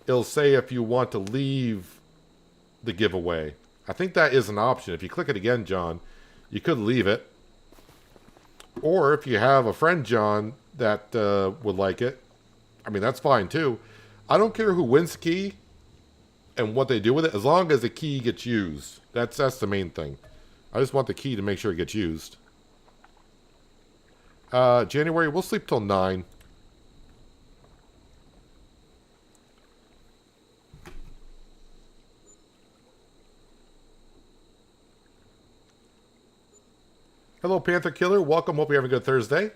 it'll say if you want to leave the giveaway. I think that is an option. If you click it again, John, you could leave it. Or if you have a friend, John, that would like it, I mean, that's fine too. I don't care who wins the key and what they do with it, as long as the key gets used. That's the main thing. I just want the key to make sure it gets used. January, we'll sleep till 9. Hello, Panther Killer. Welcome. Hope you're having a good Thursday.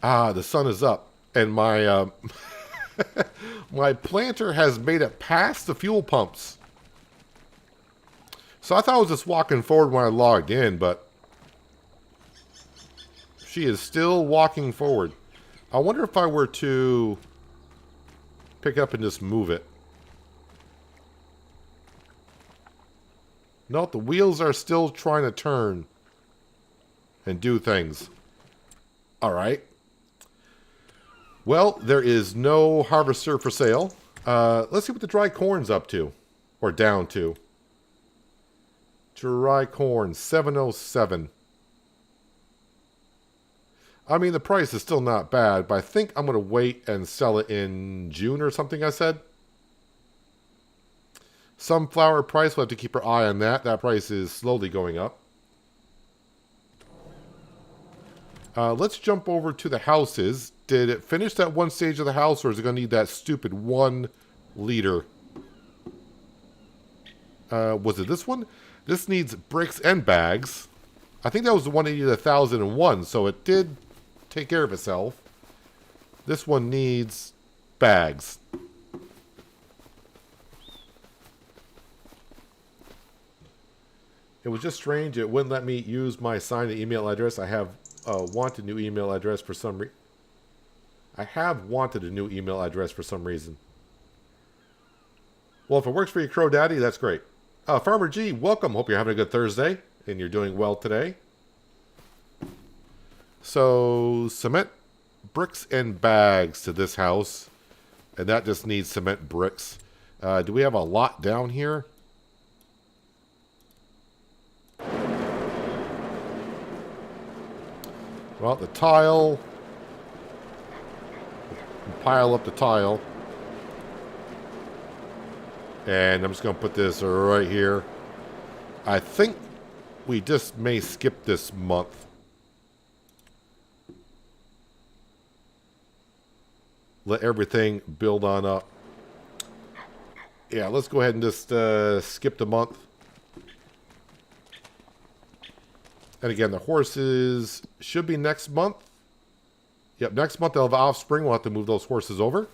The sun is up, and my my planter has made it past the fuel pumps. So I thought I was just walking forward when I logged in, but she is still walking forward. I wonder if I were to pick up and just move it. No, the wheels are still trying to turn and do things. All right. Well, there is no harvester for sale. Let's see what the dry corn's up to. Or down to. Dry corn, 707. I mean, the price is still not bad, but I think I'm going to wait and sell it in June or something, I said. Sunflower price, we'll have to keep our eye on that. That price is slowly going up. Let's jump over to the houses. Did it finish that one stage of the house, or is it going to need that stupid 1 liter? Was it this one? This needs bricks and bags. I think that was the one that needed 1,001, so it did take care of itself. This one needs bags. It was just strange. It wouldn't let me use my signed email address. I have wanted a new email address for some reason. I have wanted a new email address for some reason. Well, if it works for you, Crow Daddy, that's great. Farmer G, welcome. Hope you're having a good Thursday and you're doing well today. So, cement, bricks, and bags to this house. And that just needs cement bricks. Do we have a lot down here? Well, the tile. Pile up the tile. And I'm just going to put this right here. I think we just may skip this month. Let everything build on up. Yeah, let's go ahead and just skip the month. And again, the horses should be next month. Yep, next month they'll have offspring. We'll have to move those horses over.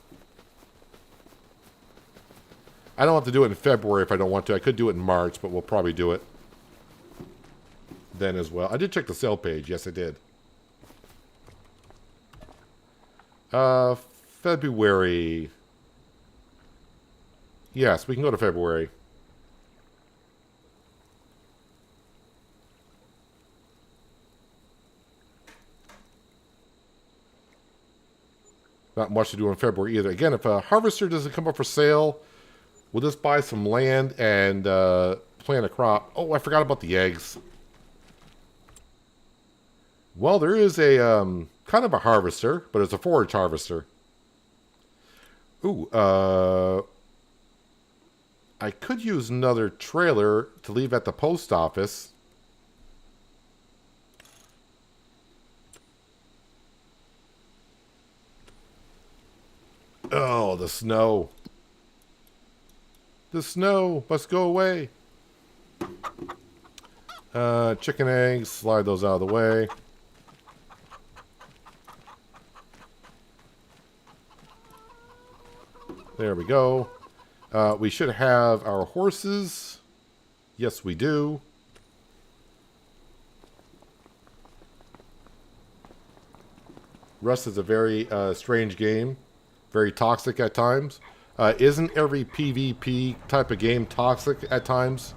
I don't have to do it in February if I don't want to. I could do it in March, but we'll probably do it then as well. I did check the sale page. Yes, I did. February. Yes, we can go to February. Not much to do in February either. Again, if a harvester doesn't come up for sale, we'll just buy some land and plant a crop. Oh, I forgot about the eggs. Well, there is a kind of a harvester, but it's a forage harvester. Ooh, I could use another trailer to leave at the post office. Oh, the snow. The snow must go away. Chicken eggs, slide those out of the way. There we go. We should have our horses. Yes, we do. Rust is a very strange game. Very toxic at times. Isn't every PvP type of game toxic at times?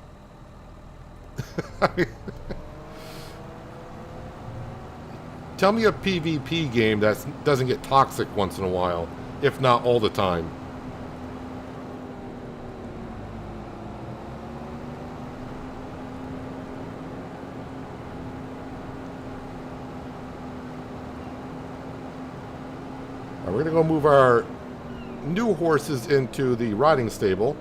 Tell me a PvP game that doesn't get toxic once in a while, if not all the time. We're going to go move our new horses into the riding stable.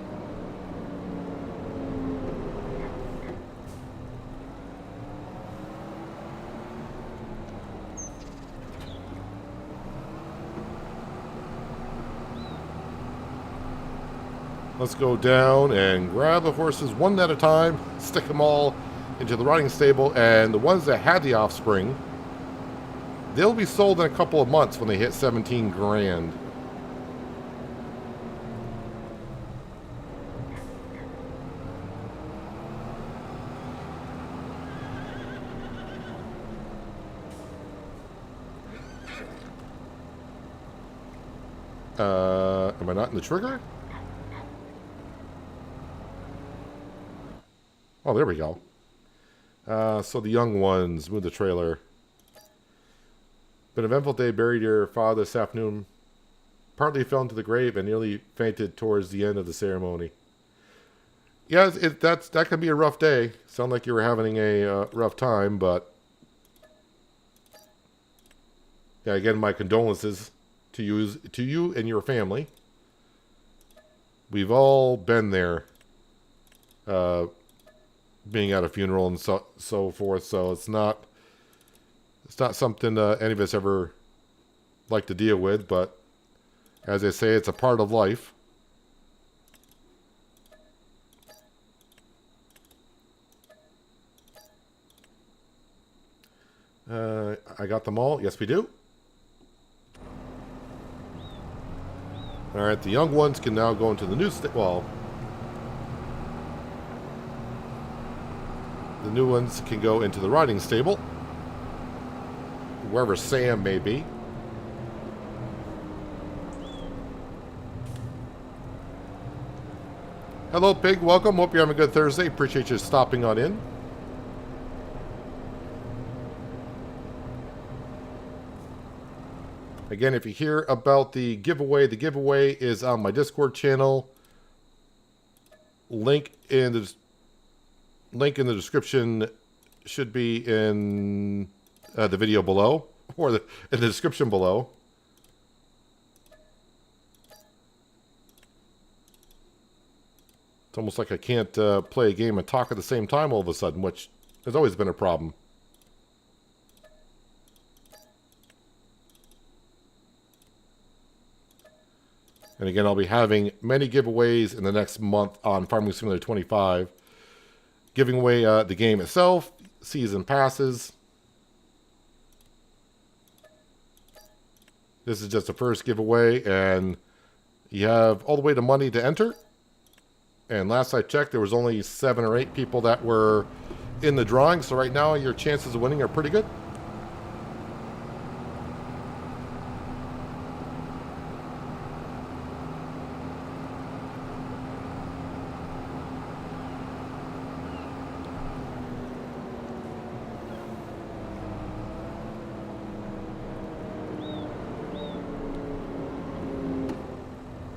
Let's go down and grab the horses one at a time, stick them all into the riding stable, and the ones that had the offspring, they'll be sold in a couple of months when they hit 17 grand. Am I not in the trigger? Oh, there we go. So the young ones, move the trailer. Been an eventful day. Buried your father this afternoon. Partly fell into the grave and nearly fainted towards the end of the ceremony. Yeah, that could be a rough day. Sound like you were having a rough time, but Yeah, again, my condolences to you and your family. We've all been there, being at a funeral and so forth. So it's not something any of us ever like to deal with. But as they say, it's a part of life. I got them all. Yes, we do. All right, the young ones can now go into the new well, the new ones can go into the riding stable, wherever Sam may be. Hello, Pig. Welcome. Hope you're having a good Thursday. Appreciate you stopping on in. Again, if you hear about the giveaway is on my Discord channel. Link in the description should be in the video below, or in the description below. It's almost like I can't play a game and talk at the same time all of a sudden, which has always been a problem. And again, I'll be having many giveaways in the next month on Farming Simulator 25. Giving away the game itself, season passes. This is just the first giveaway, and you have all the way to money to enter. And last I checked, there was only 7 or 8 people that were in the drawing. So right now, your chances of winning are pretty good.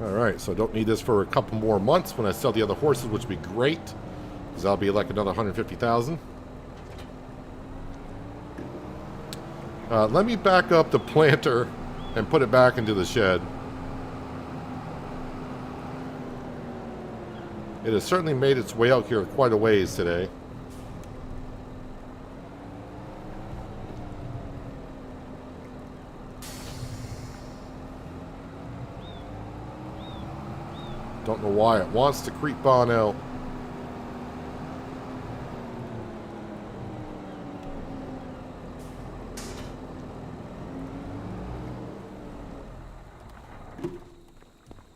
Alright, so I don't need this for a couple more months when I sell the other horses, which would be great, because that'll be like another 150,000. Let me back up the planter and put it back into the shed. It has certainly made its way out here quite a ways today. Don't know why it wants to creep on out.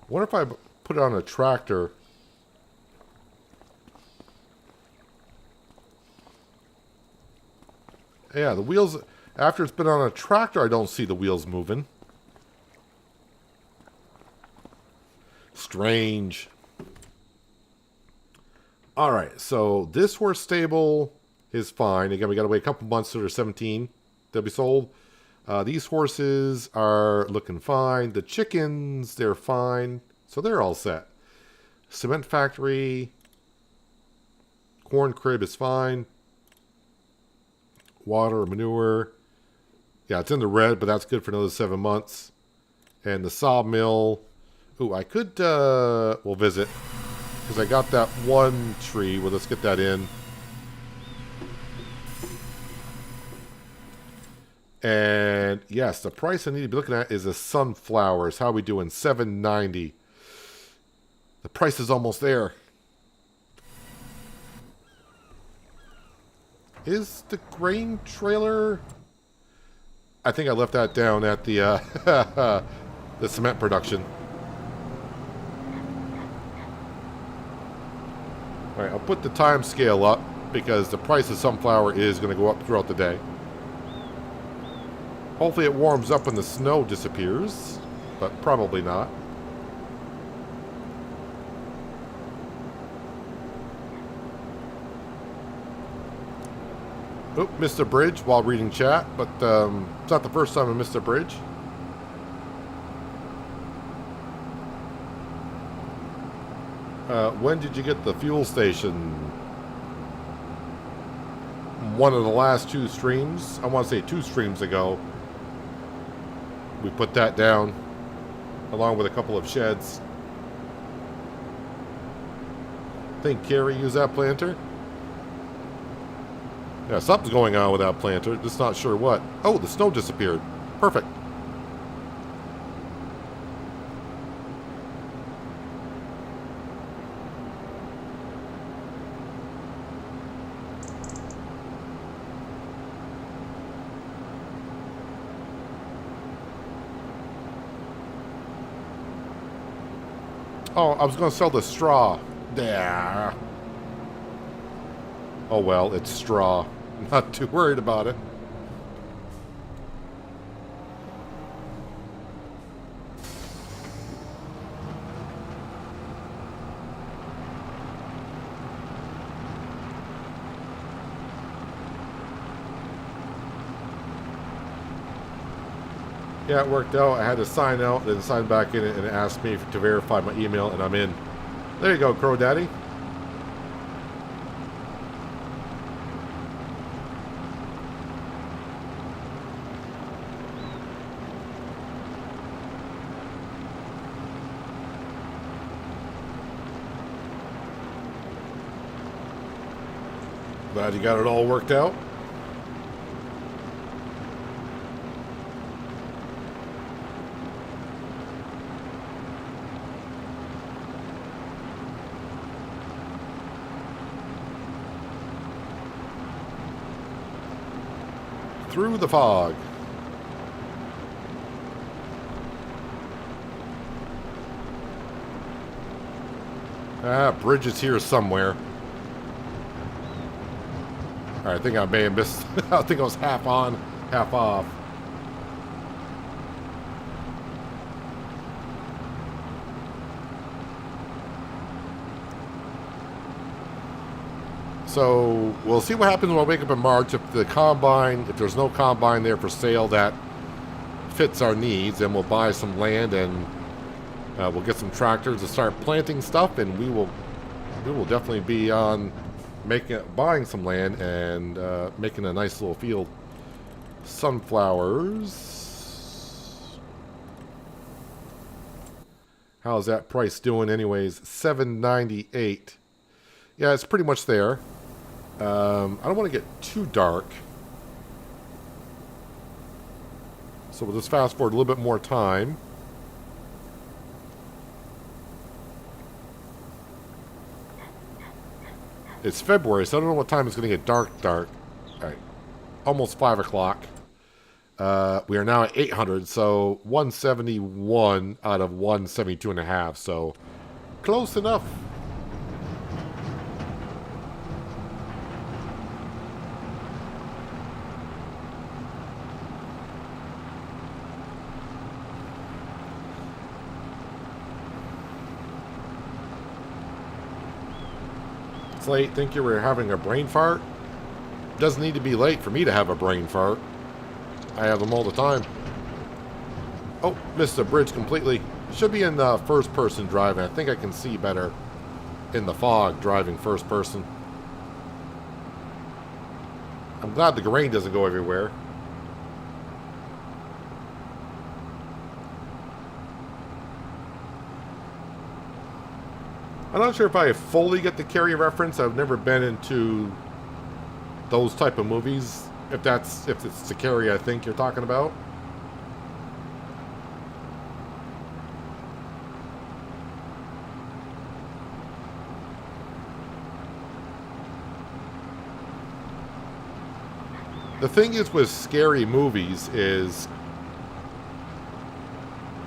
What if I put it on a tractor? Yeah, the wheels, after it's been on a tractor, I don't see the wheels moving. Strange. Alright, so this horse stable is fine. Again, we got to wait a couple months till they're 17. They'll be sold. These horses are looking fine. The chickens, they're fine. So they're all set. Cement factory. Corn crib is fine. Water, manure. Yeah, it's in the red, but that's good for another 7 months. And the sawmill. Ooh, I could, we'll visit. Because I got that one tree. Well, let's get that in. And, yes, the price I need to be looking at is the sunflowers. How are we doing? $7.90. The price is almost there. Is the grain trailer... I think I left that down at the, the cement production. Alright, I'll put the time scale up because the price of sunflower is going to go up throughout the day. Hopefully it warms up when the snow disappears, but probably not. Oh, missed a bridge while reading chat, but it's not the first time I missed a bridge. When did you get the fuel station? One of the last 2 streams. I want to say 2 streams ago. We put that down along with a couple of sheds. Think Carrie used that planter? Yeah, something's going on with that planter. Just not sure what. Oh, the snow disappeared. Perfect. Oh, I was going to sell the straw. Yeah. Oh well, it's straw. Not too worried about it. Yeah, it worked out. I had to sign out, then sign back in and it asked me to verify my email, and I'm in. There you go, Crow Daddy. Glad you got it all worked out. Through the fog. Bridge is here somewhere. I think I may have missed. I think I was half on, half off. So we'll see what happens when I wake up in March. If there's no combine there for sale that fits our needs, then we'll buy some land and we'll get some tractors to start planting stuff, and we will definitely be on buying some land and making a nice little field. Sunflowers. How's that price doing anyways? $7.98. Yeah, it's pretty much there. I don't want to get too dark, so we'll just fast forward a little bit more time. It's February, so I don't know what time it's going to get dark. All right, almost 5 o'clock. We are now at 800, so 171 out of 172 and a half, so close enough. Late. Think you were having a brain fart? Doesn't need to be late for me to have a brain fart. I have them all the time. Oh, missed the bridge completely. Should be in the first person driving. I think I can see better in the fog driving first person. I'm glad the grain doesn't go everywhere. I'm not sure if I fully get the Carrie reference. I've never been into those type of movies. If it's the Carrie I think you're talking about. The thing is with scary movies is,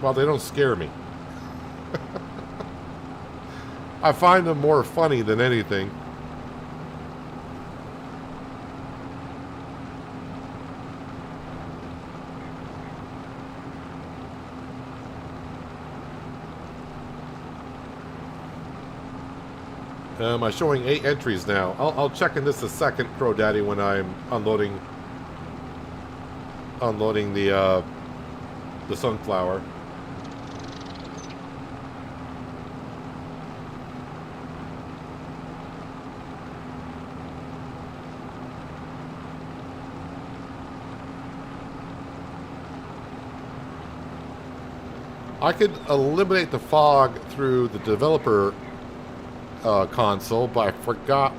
well, they don't scare me. I find them more funny than anything. I'm showing 8 entries now. I'll check in this a second, Crow Daddy, when I'm unloading the sunflower. I could eliminate the fog through the developer console, but I forgot.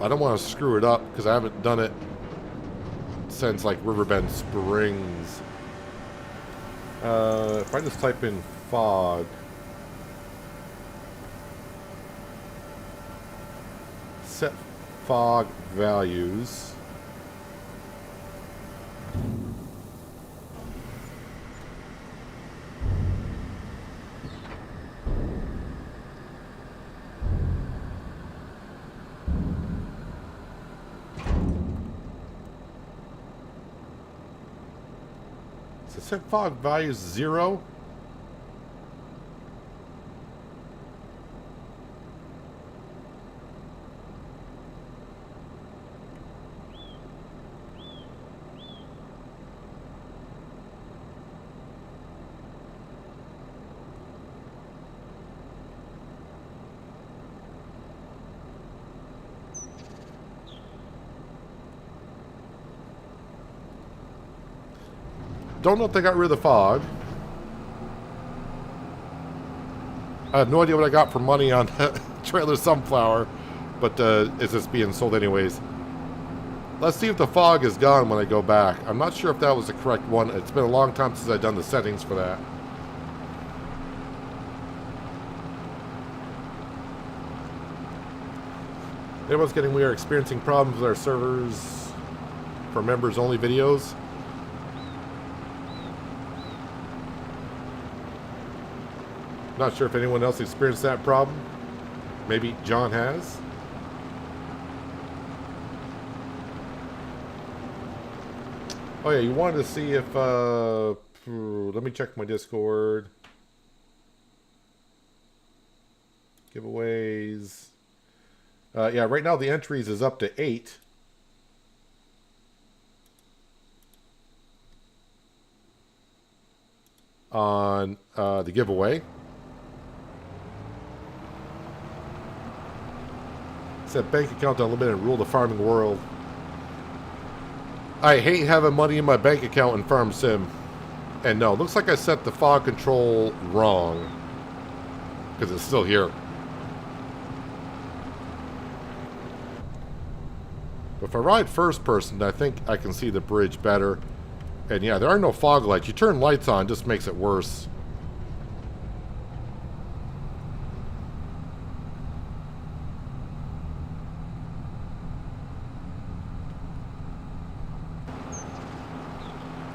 I don't want to screw it up because I haven't done it since like Riverbend Springs. If I just type in fog, set fog values. So set fog values 0. Don't know if they got rid of the fog. I have no idea what I got for money on Trailer Sunflower, but it's just being sold anyways. Let's see if the fog is gone when I go back. I'm not sure if that was the correct one. It's been a long time since I've done the settings for that. Everyone's getting, we are experiencing problems with our servers for members only videos. Not sure if anyone else experienced that problem. Maybe John has. Oh yeah, you wanted to see if, let me check my Discord. Giveaways. Yeah, right now the entries is up to 8. On the giveaway. Set bank account unlimited, rule the farming world. I hate having money in my bank account in Farm Sim. And no, looks like I set the fog control wrong. Because it's still here. But if I ride first person, I think I can see the bridge better. And yeah, there are no fog lights. You turn lights on, just makes it worse.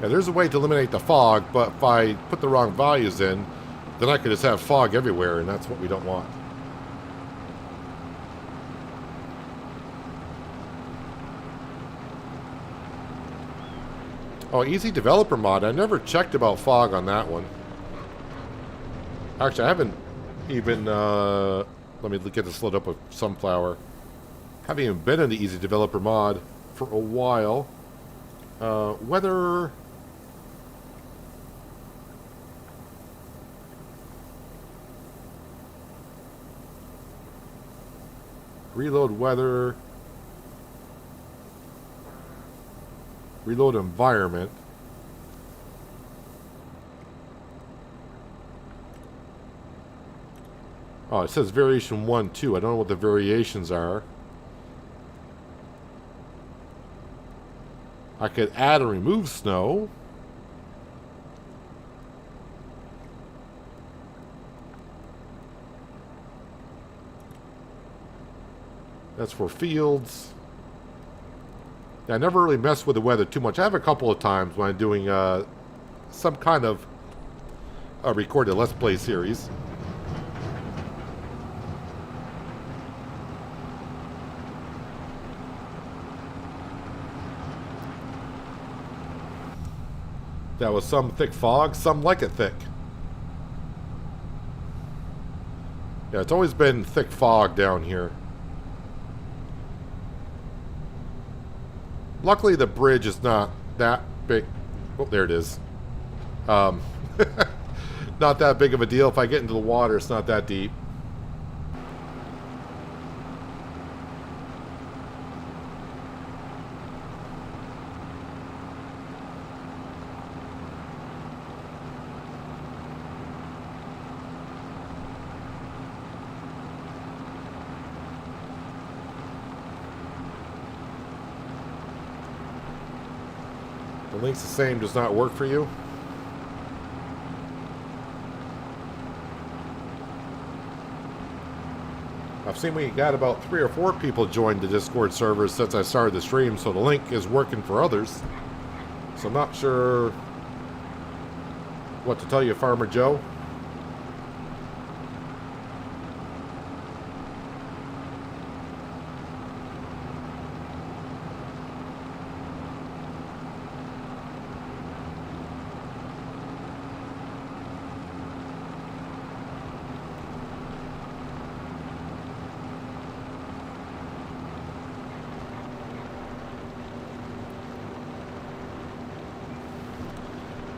Yeah, there's a way to eliminate the fog, but if I put the wrong values in, then I could just have fog everywhere, and that's what we don't want. Oh, easy developer mod. I never checked about fog on that one. Actually, I haven't even, let me get this loaded up with Sunflower. Haven't even been in the easy developer mod for a while. Weather... Reload weather. Reload environment. Oh, it says variation 1, 2. I don't know what the variations are. I could add and remove snow. That's for fields. I never really mess with the weather too much. I have a couple of times when I'm doing some kind of recorded Let's Play series. That was some thick fog, some like it thick. Yeah, it's always been thick fog down here. Luckily, the bridge is not that big. Oh, there it is. Not that big of a deal. If I get into the water, it's not that deep. The link's the same, does not work for you. I've seen we got about 3 or 4 people joined the Discord server since I started the stream, so the link is working for others. So I'm not sure what to tell you, Farmer Joe.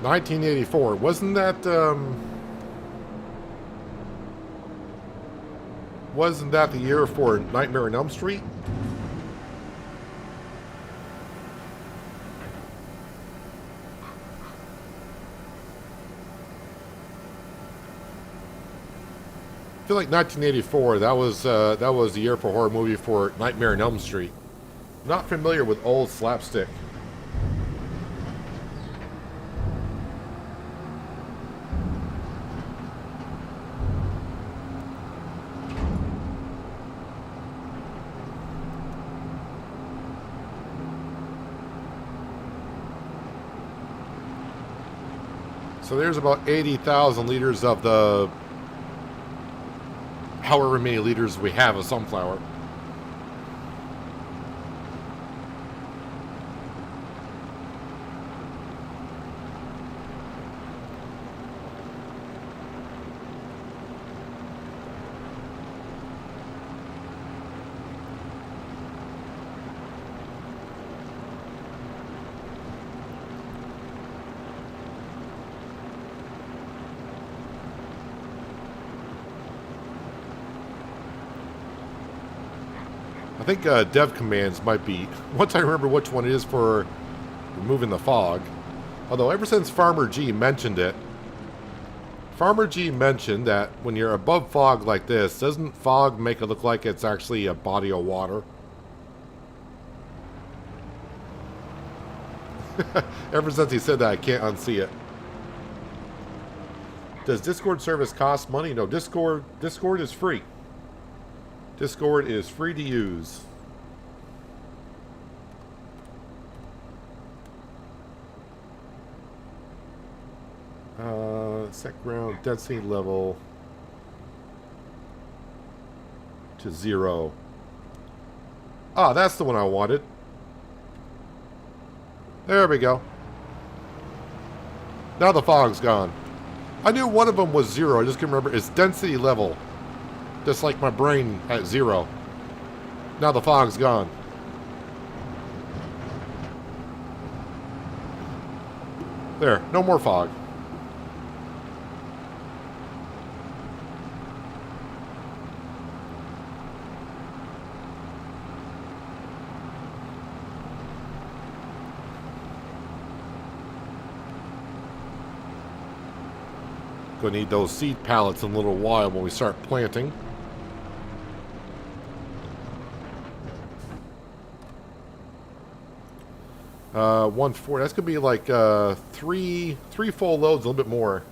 $1984. Wasn't that the year for Nightmare on Elm Street? I feel like 1984. That was the year for horror movie for Nightmare on Elm Street. Not familiar with old slapstick. So there's about 80,000 liters of the however many liters we have of sunflower. I think dev commands might be, once I remember which one it is for removing the fog. Although ever since Farmer G mentioned it, Farmer G mentioned that when you're above fog like this, doesn't fog make it look like it's actually a body of water? Ever since he said that, I can't unsee it. Does Discord service cost money? No, Discord is free. Discord is free to use. Set ground density level to 0. Ah, that's the one I wanted. There we go. Now the fog's gone. I knew one of them was 0. I just can't remember. It's density level. Just like my brain at 0. Now the fog's gone. There, no more fog. Gonna need those seed pallets in a little while when we start planting. One four. That's gonna be like three full loads, a little bit more.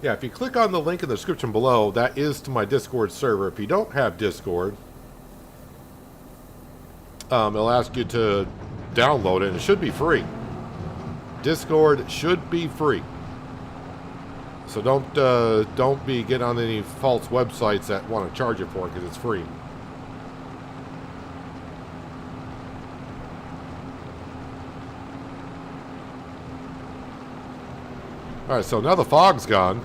Yeah, if you click on the link in the description below, that is to my Discord server. If you don't have Discord, it'll ask you to download it, and it should be free. Discord should be free. So don't be getting on any false websites that want to charge you for it, because it's free. Alright, so now the fog's gone,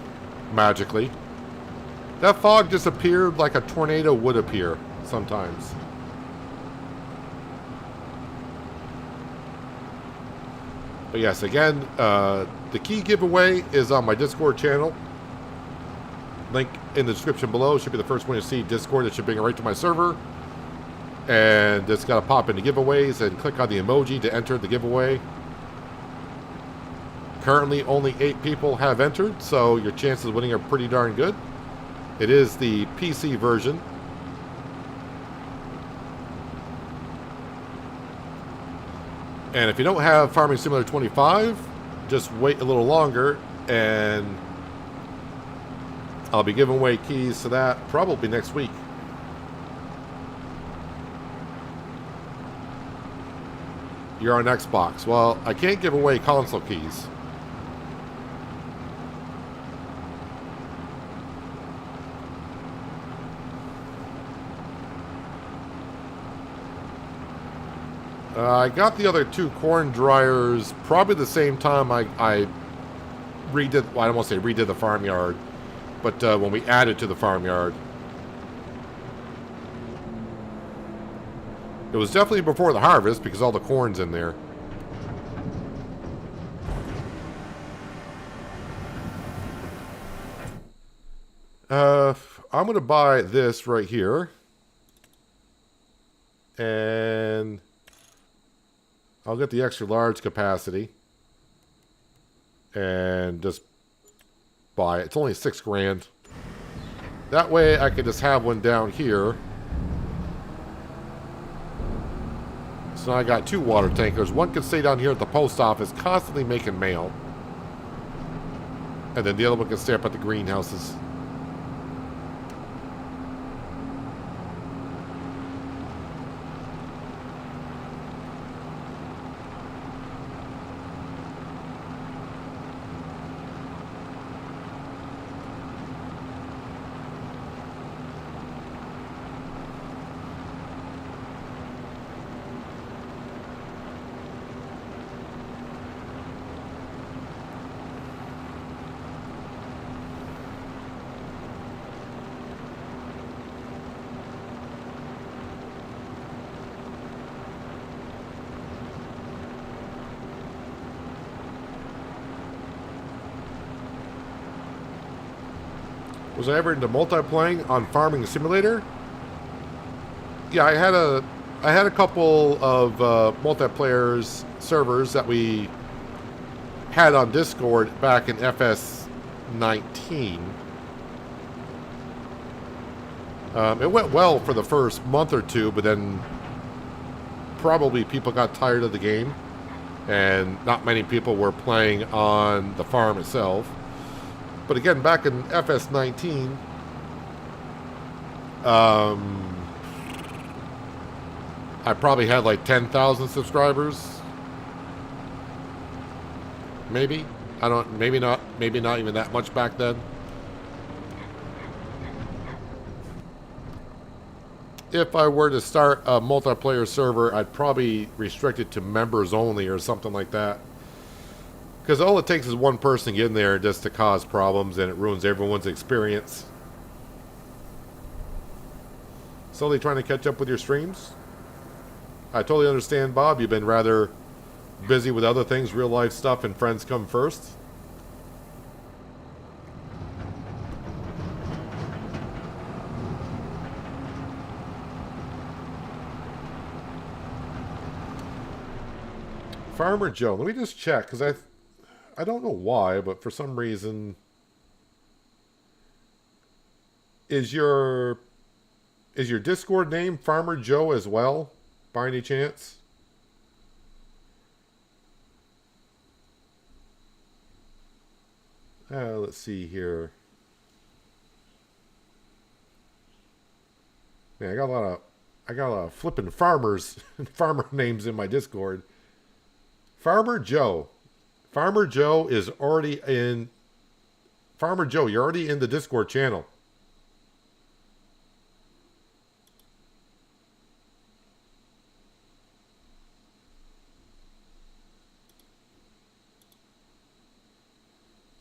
magically. That fog disappeared like a tornado would appear sometimes. But yes, again, the key giveaway is on my Discord channel. Link in the description below. Should be the first one you see. Discord. It should bring it right to my server. And it's got to pop into giveaways and click on the emoji to enter the giveaway. Currently, only 8 people have entered, so your chances of winning are pretty darn good. It is the PC version. And if you don't have Farming Simulator 25, just wait a little longer, and I'll be giving away keys to that probably next week. You're on Xbox. Well, I can't give away console keys. I got the other 2 corn dryers probably the same time I redid, well, I don't want to say redid the farmyard, but when we added to the farmyard. It was definitely before the harvest because all the corn's in there. I'm going to buy this right here. And I'll get the extra large capacity and just buy it. It's only $6 grand. That way I can just have one down here. So now I got 2 water tankers. One can stay down here at the post office, constantly making mail. And then the other one can stay up at the greenhouses. Was I ever into multiplaying on Farming Simulator? Yeah, I had a couple of multiplayer servers that we had on Discord back in FS19. It went well for the first month or 2, but then probably people got tired of the game, and not many people were playing on the farm itself. But again, back in FS19, I probably had like 10,000 subscribers. Maybe. Maybe not even that much back then. If I were to start a multiplayer server, I'd probably restrict it to members only or something like that. Because all it takes is one person to get in there just to cause problems, and it ruins everyone's experience. Slowly trying to catch up with your streams? I totally understand, Bob. You've been rather busy with other things, real life stuff, and friends come first. Farmer Joe, let me just check, because I don't know why, but for some reason, is your Discord name Farmer Joe as well, by any chance? Let's see here. Man, I got a lot of flipping farmer names in my Discord. Farmer Joe. Farmer Joe is already in... Farmer Joe, you're already in the Discord channel.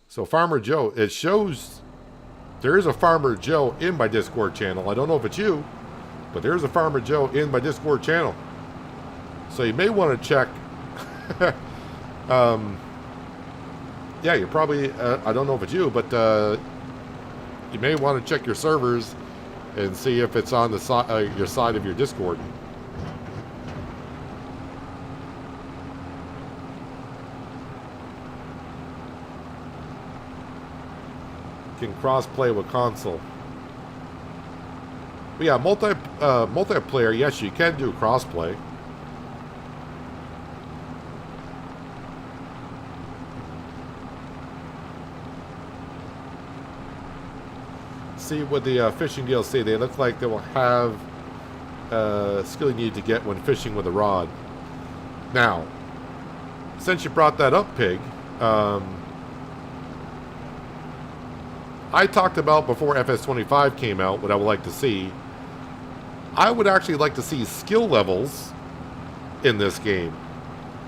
So Farmer Joe, it shows there is a Farmer Joe in my Discord channel. I don't know if it's you, but there's a Farmer Joe in my Discord channel. So you may want to check... yeah, you're probably, I don't know if it's you, but you may want to check your servers and see if it's on the your side of your Discord. can cross-play with console. But yeah, multiplayer, yes, you can do cross-play. See what the fishing deals say. They look like they will have skill you need to get when fishing with a rod. Now, since you brought that up, Pig, I talked about before FS25 came out what I would like to see. I would actually like to see skill levels in this game.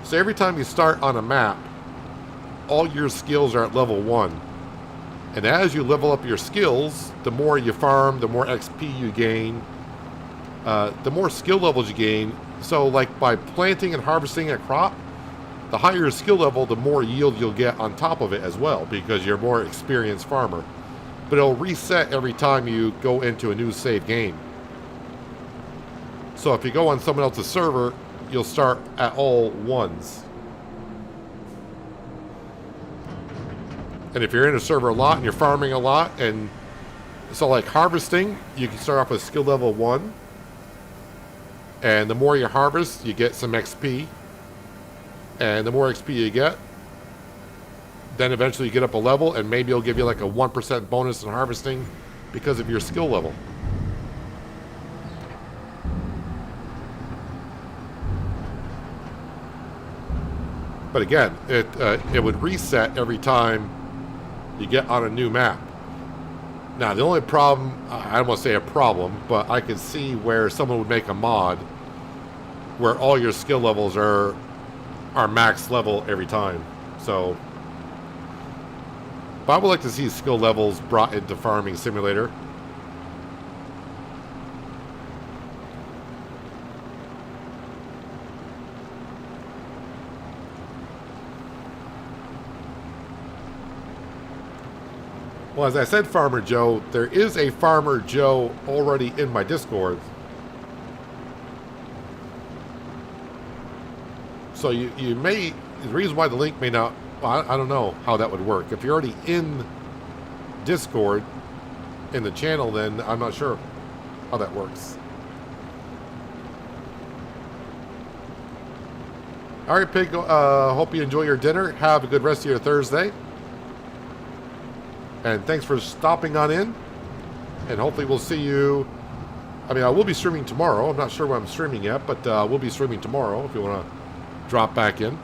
So every time you start on a map, all your skills are at level 1. And as you level up your skills, the more you farm, the more XP you gain, the more skill levels you gain. So like by planting and harvesting a crop, the higher your skill level, the more yield you'll get on top of it as well, because you're a more experienced farmer. But it'll reset every time you go into a new save game. So if you go on someone else's server, you'll start at all 1s. And if you're in a server a lot and you're farming a lot, and so like harvesting, you can start off with skill level 1. And the more you harvest, you get some XP. And the more XP you get, then eventually you get up a level, and maybe it'll give you like a 1% bonus in harvesting because of your skill level. But again, it would reset every time you get on a new map. Now, the only problem, I don't want to say a problem, but I could see where someone would make a mod where all your skill levels are max level every time. So, but I would like to see skill levels brought into Farming Simulator. Well, as I said, Farmer Joe, there is a Farmer Joe already in my Discord. So you may, the reason why the link may not, I don't know how that would work. If you're already in Discord, in the channel, then I'm not sure how that works. All right, Pig, hope you enjoy your dinner. Have a good rest of your Thursday. And thanks for stopping on in. And hopefully we'll see you. I mean, I will be streaming tomorrow. I'm not sure when I'm streaming yet, but we'll be streaming tomorrow if you want to drop back in.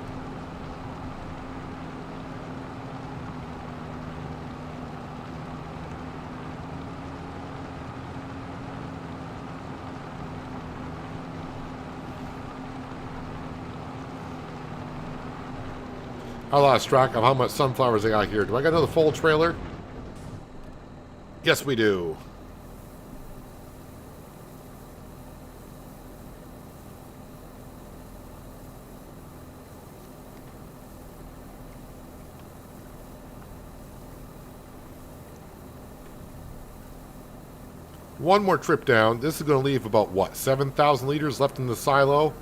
I lost track of how much sunflowers I got here. Do I got another full trailer? Yes, we do. One more trip down. This is going to leave about, what, 7,000 liters left in the silo?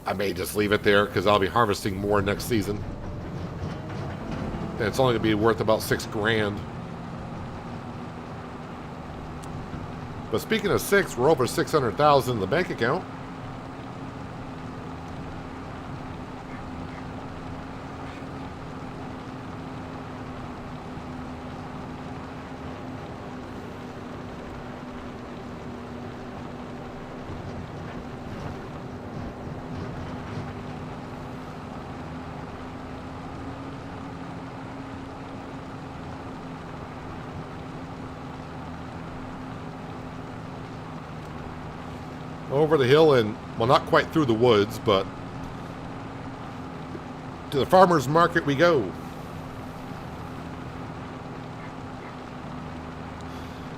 I may just leave it there because I'll be harvesting more next season. And it's only going to be worth about $6,000. But speaking of 6, we're over 600,000 in the bank account. Over the hill and, well, not quite through the woods, but to the farmer's market we go.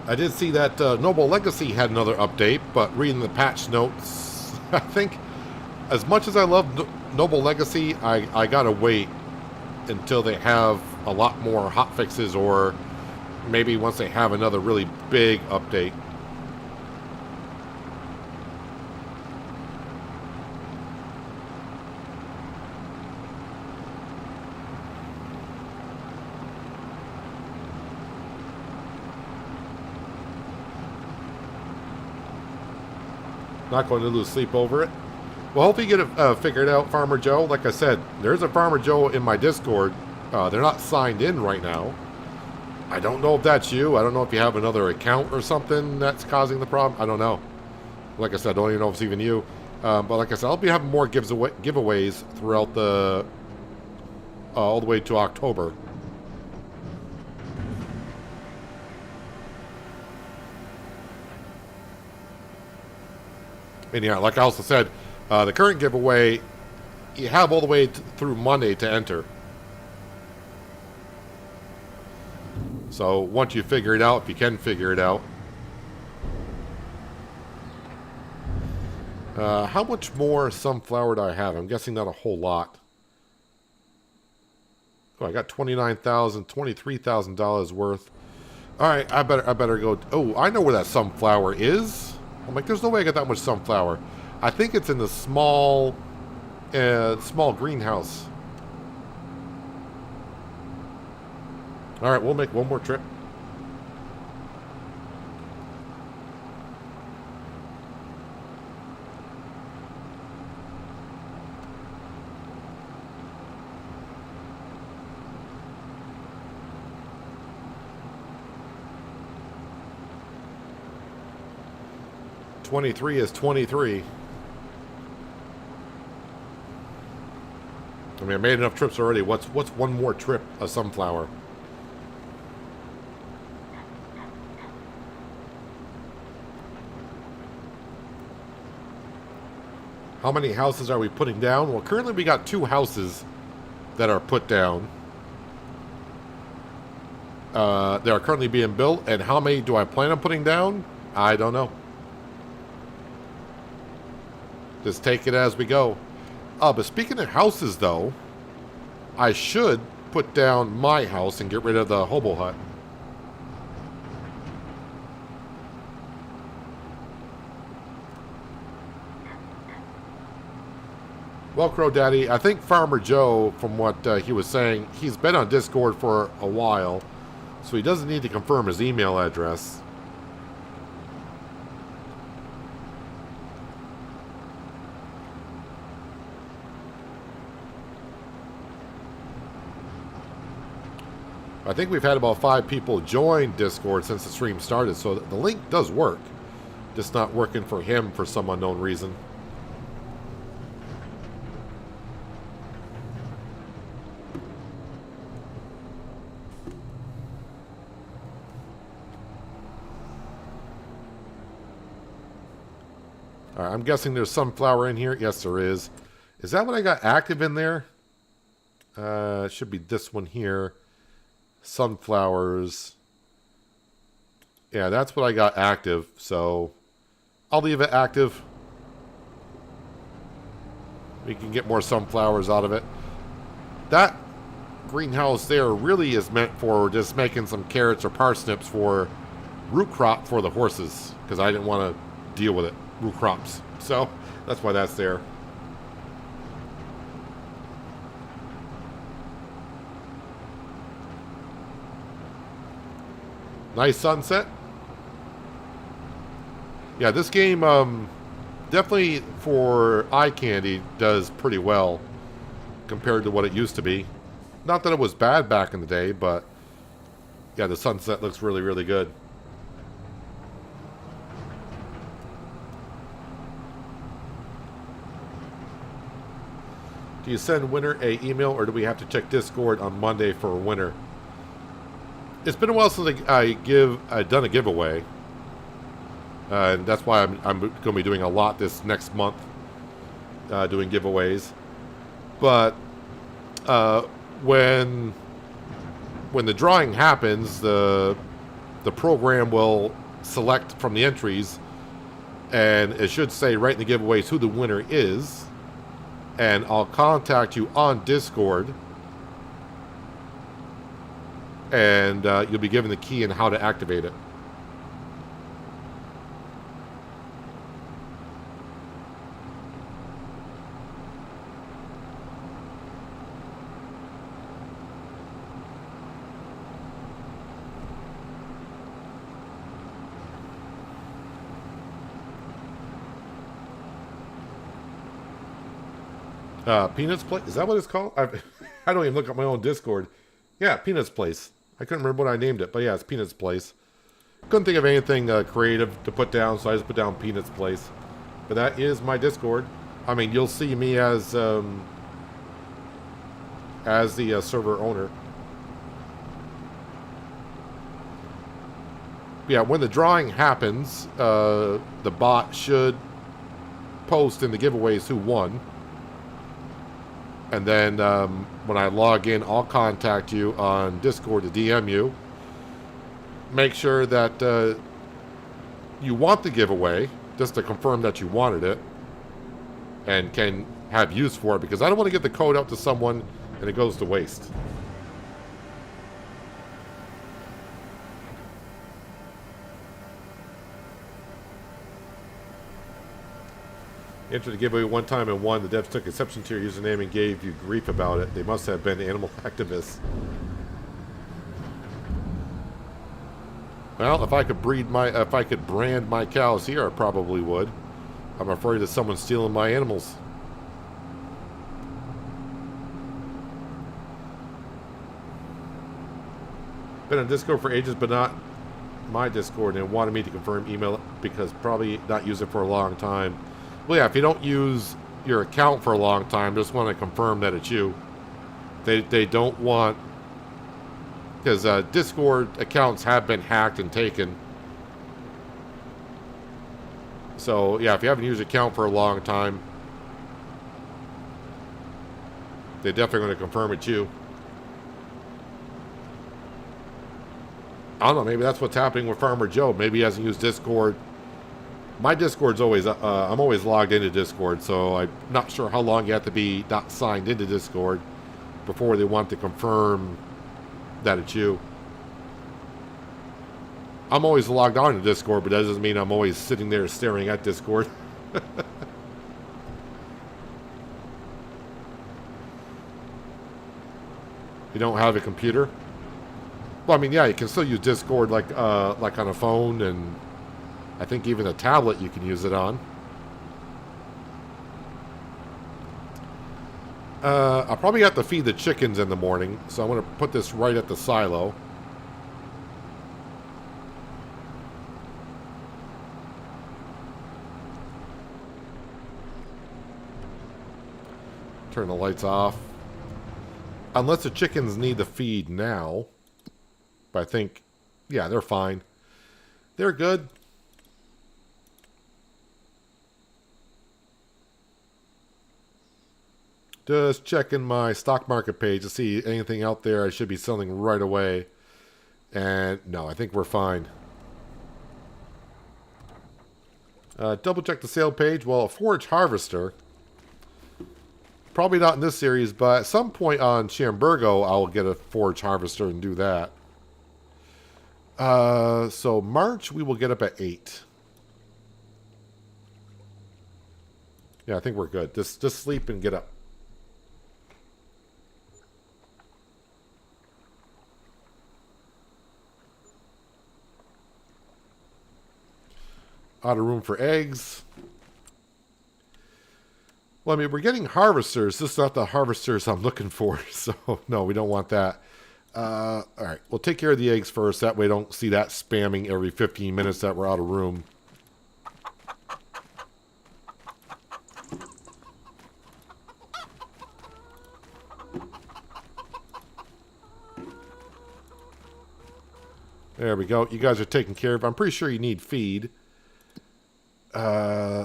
I did see that Noble Legacy had another update, but reading the patch notes, I think as much as I love Noble Legacy, I gotta wait until they have a lot more hotfixes, or maybe once they have another really big update. Not going to lose sleep over it. Well, hopefully you get it figured out, Farmer Joe. Like I said, there's a Farmer Joe in my Discord. They're not signed in right now. I don't know if that's you. I don't know if you have another account or something that's causing the problem. I don't know. Like I said, I don't even know if it's even you. But like I said, I'll be having more giveaways throughout the all the way to October. And yeah, like I also said, the current giveaway, you have all the way through Monday to enter. So once you figure it out, if you can figure it out. How much more sunflower do I have? I'm guessing not a whole lot. Oh, I got $29,000, $23,000 worth. All right, I better go. Oh, I know where that sunflower is. I'm like, there's no way I got that much sunflower. I think it's in the small greenhouse. All right, we'll make one more trip. $23 is $23. I mean, I made enough trips already. What's one more trip of sunflower? How many houses are we putting down? Well, currently we got 2 houses that are put down. They are currently being built. And how many do I plan on putting down? I don't know. Just take it as we go. But speaking of houses, though, I should put down my house and get rid of the hobo hut. Well, Crow Daddy, I think Farmer Joe, from what he was saying, he's been on Discord for a while, so he doesn't need to confirm his email address. I think we've had about 5 people join Discord since the stream started, so the link does work. Just not working for him for some unknown reason. Alright, I'm guessing there's sunflower in here. Yes, there is. Is that what I got active in there? It should be this one here. Sunflowers. Yeah, that's what I got active, so I'll leave it active. We can get more sunflowers out of it. That greenhouse there really is meant for just making some carrots or parsnips for root crop for the horses, because I didn't want to deal with it, root crops. So that's why that's there. Nice sunset. Yeah, this game definitely for eye candy does pretty well compared to what it used to be. Not that it was bad back in the day, but yeah, the sunset looks really, really good. Do you send winner a email, or do we have to check Discord on Monday for a winner? It's been a while since I've done a giveaway, and that's why I'm going to be doing a lot this next month, doing giveaways. But when the drawing happens, the program will select from the entries, and it should say right in the giveaways who the winner is, and I'll contact you on Discord. And you'll be given the key and how to activate it. Peanuts Place? Is that what it's called? I don't even look at my own Discord. Yeah, Peanuts Place. I couldn't remember what I named it, but yeah, it's Peanuts Place. Couldn't think of anything creative to put down, so I just put down Peanuts Place. But that is my Discord. I mean, you'll see me as the server owner. Yeah, when the drawing happens, the bot should post in the giveaways who won. And then when I log in, I'll contact you on Discord to DM you. Make sure that you want the giveaway, just to confirm that you wanted it and can have use for it, because I don't want to get the code out to someone and it goes to waste. Entered the giveaway one time and won. The devs took exception to your username and gave you grief about it. They must have been animal activists. Well, if I could brand my cows here, I probably would. I'm afraid of someone stealing my animals. Been on Discord for ages, but not my Discord, and wanted me to confirm email because probably not use it for a long time. Well, yeah, if you don't use your account for a long time, just want to confirm that it's you. They don't want... Because Discord accounts have been hacked and taken. So, yeah, if you haven't used your account for a long time, they're definitely going to confirm it's you. I don't know, maybe that's what's happening with Farmer Joe. Maybe he hasn't used Discord. My Discord's always, I'm always logged into Discord, so I'm not sure how long you have to be not signed into Discord before they want to confirm that it's you. I'm always logged on to Discord, but that doesn't mean I'm always sitting there staring at Discord. You don't have a computer? Well, I mean, yeah, you can still use Discord like on a phone, and I think even a tablet you can use it on. I'll probably have to feed the chickens in the morning, so I'm going to put this right at the silo. Turn the lights off. Unless the chickens need the feed now. But I think, yeah, they're fine. They're good. Just checking my stock market page to see anything out there I should be selling right away. And no, I think we're fine. Double check the sale page. Well, a forage harvester. Probably not in this series, but at some point on Shamburgo, I'll get a forage harvester and do that. So March, we will get up at 8. Yeah, I think we're good. Just sleep and get up. Out of room for eggs. Well, I mean, we're getting harvesters. This is not the harvesters I'm looking for. So, no, we don't want that. All right, we'll take care of the eggs first. That way I don't see that spamming every 15 minutes that we're out of room. There we go. You guys are taken care of. I'm pretty sure you need feed.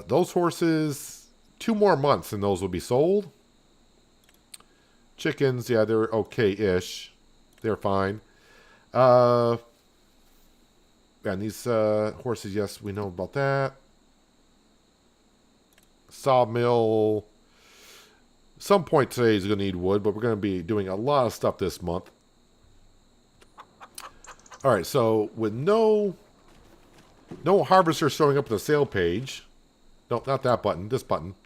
Those horses, 2 more months and those will be sold. Chickens, yeah, they're okay-ish. They're fine. And these horses, yes, we know about that. Sawmill. Some point today is going to need wood, but we're going to be doing a lot of stuff this month. All right, so with no harvester showing up on the sale page. No, not that button. This button.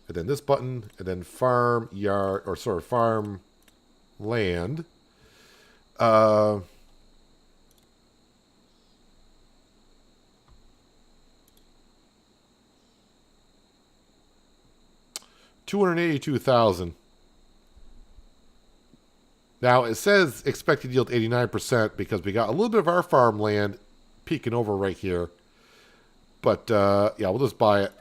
And then this button. And then farm yard, or sorry, farm land. 282,000. Now, it says expected yield 89% because we got a little bit of our farmland peeking over right here. But, yeah, we'll just buy it.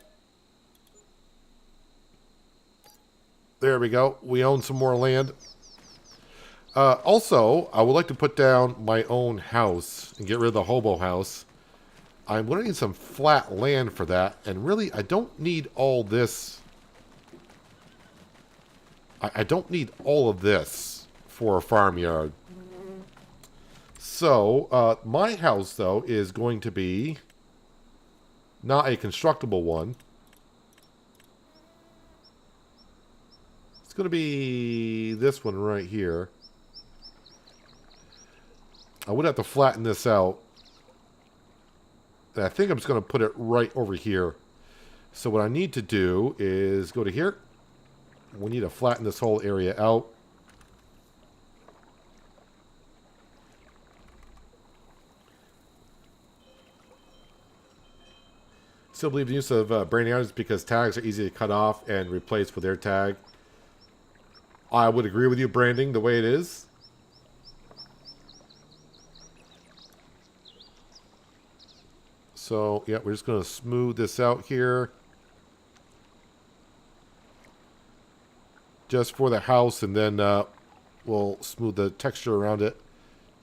There we go. We own some more land. Also, I would like to put down my own house and get rid of the hobo house. I'm going to need some flat land for that. And really, I don't need all this. I don't need all of this for a farmyard. So, my house, though, is going to be not a constructible one. It's going to be this one right here. I would have to flatten this out. And I think I'm just going to put it right over here. So what I need to do is go to here. We need to flatten this whole area out. Still believe the use of branding items because tags are easy to cut off and replace with their tag. I would agree with you, branding the way it is. So, yeah, we're just going to smooth this out here. Just for the house, and then we'll smooth the texture around it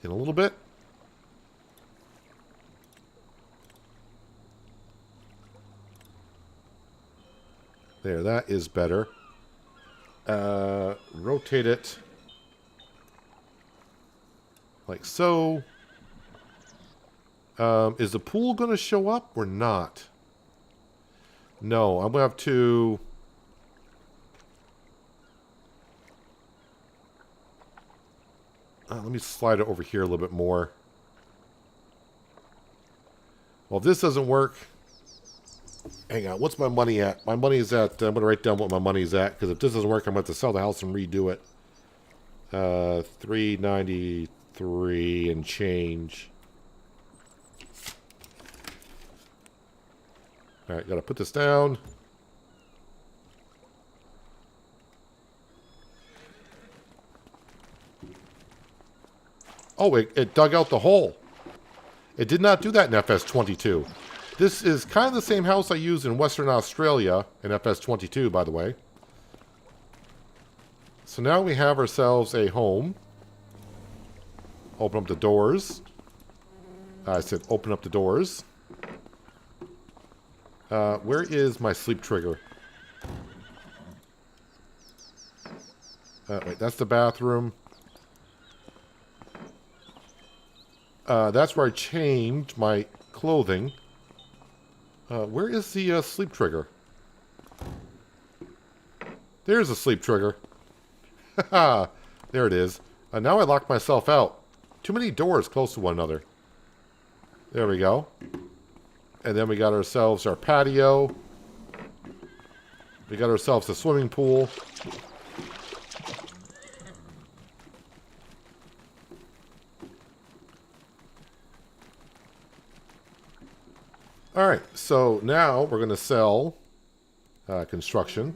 in a little bit. There, that is better. Rotate it like so. Is the pool going to show up or not? No, I'm going to have to... let me slide it over here a little bit more. Well, if this doesn't work... Hang on, what's my money at? My money is at... I'm going to write down what my money is at, because if this doesn't work, I'm going to have to sell the house and redo it. 393 and change. Alright, got to put this down. Oh, it dug out the hole. It did not do that in FS22. This is kind of the same house I used in Western Australia in FS22, by the way. So now we have ourselves a home. Open up the doors. I said open up the doors. Where is my sleep trigger? Wait, that's the bathroom. That's where I changed my clothing. Where is the sleep trigger? There's a sleep trigger. Haha, there it is. Now I locked myself out. Too many doors close to one another. There we go. And then we got ourselves our patio. We got ourselves a swimming pool. Alright, so now we're going to sell construction.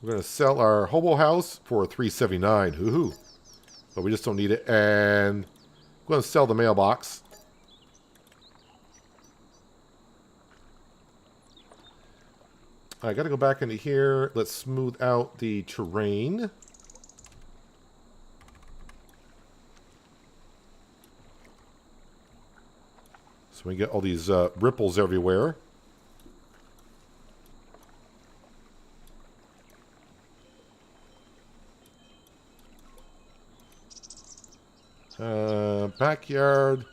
We're going to sell our hobo house for $379. Hoo-hoo. But we just don't need it. And we're going to sell the mailbox. I got to go back into here. Let's smooth out the terrain. So we get all these ripples everywhere. Backyard.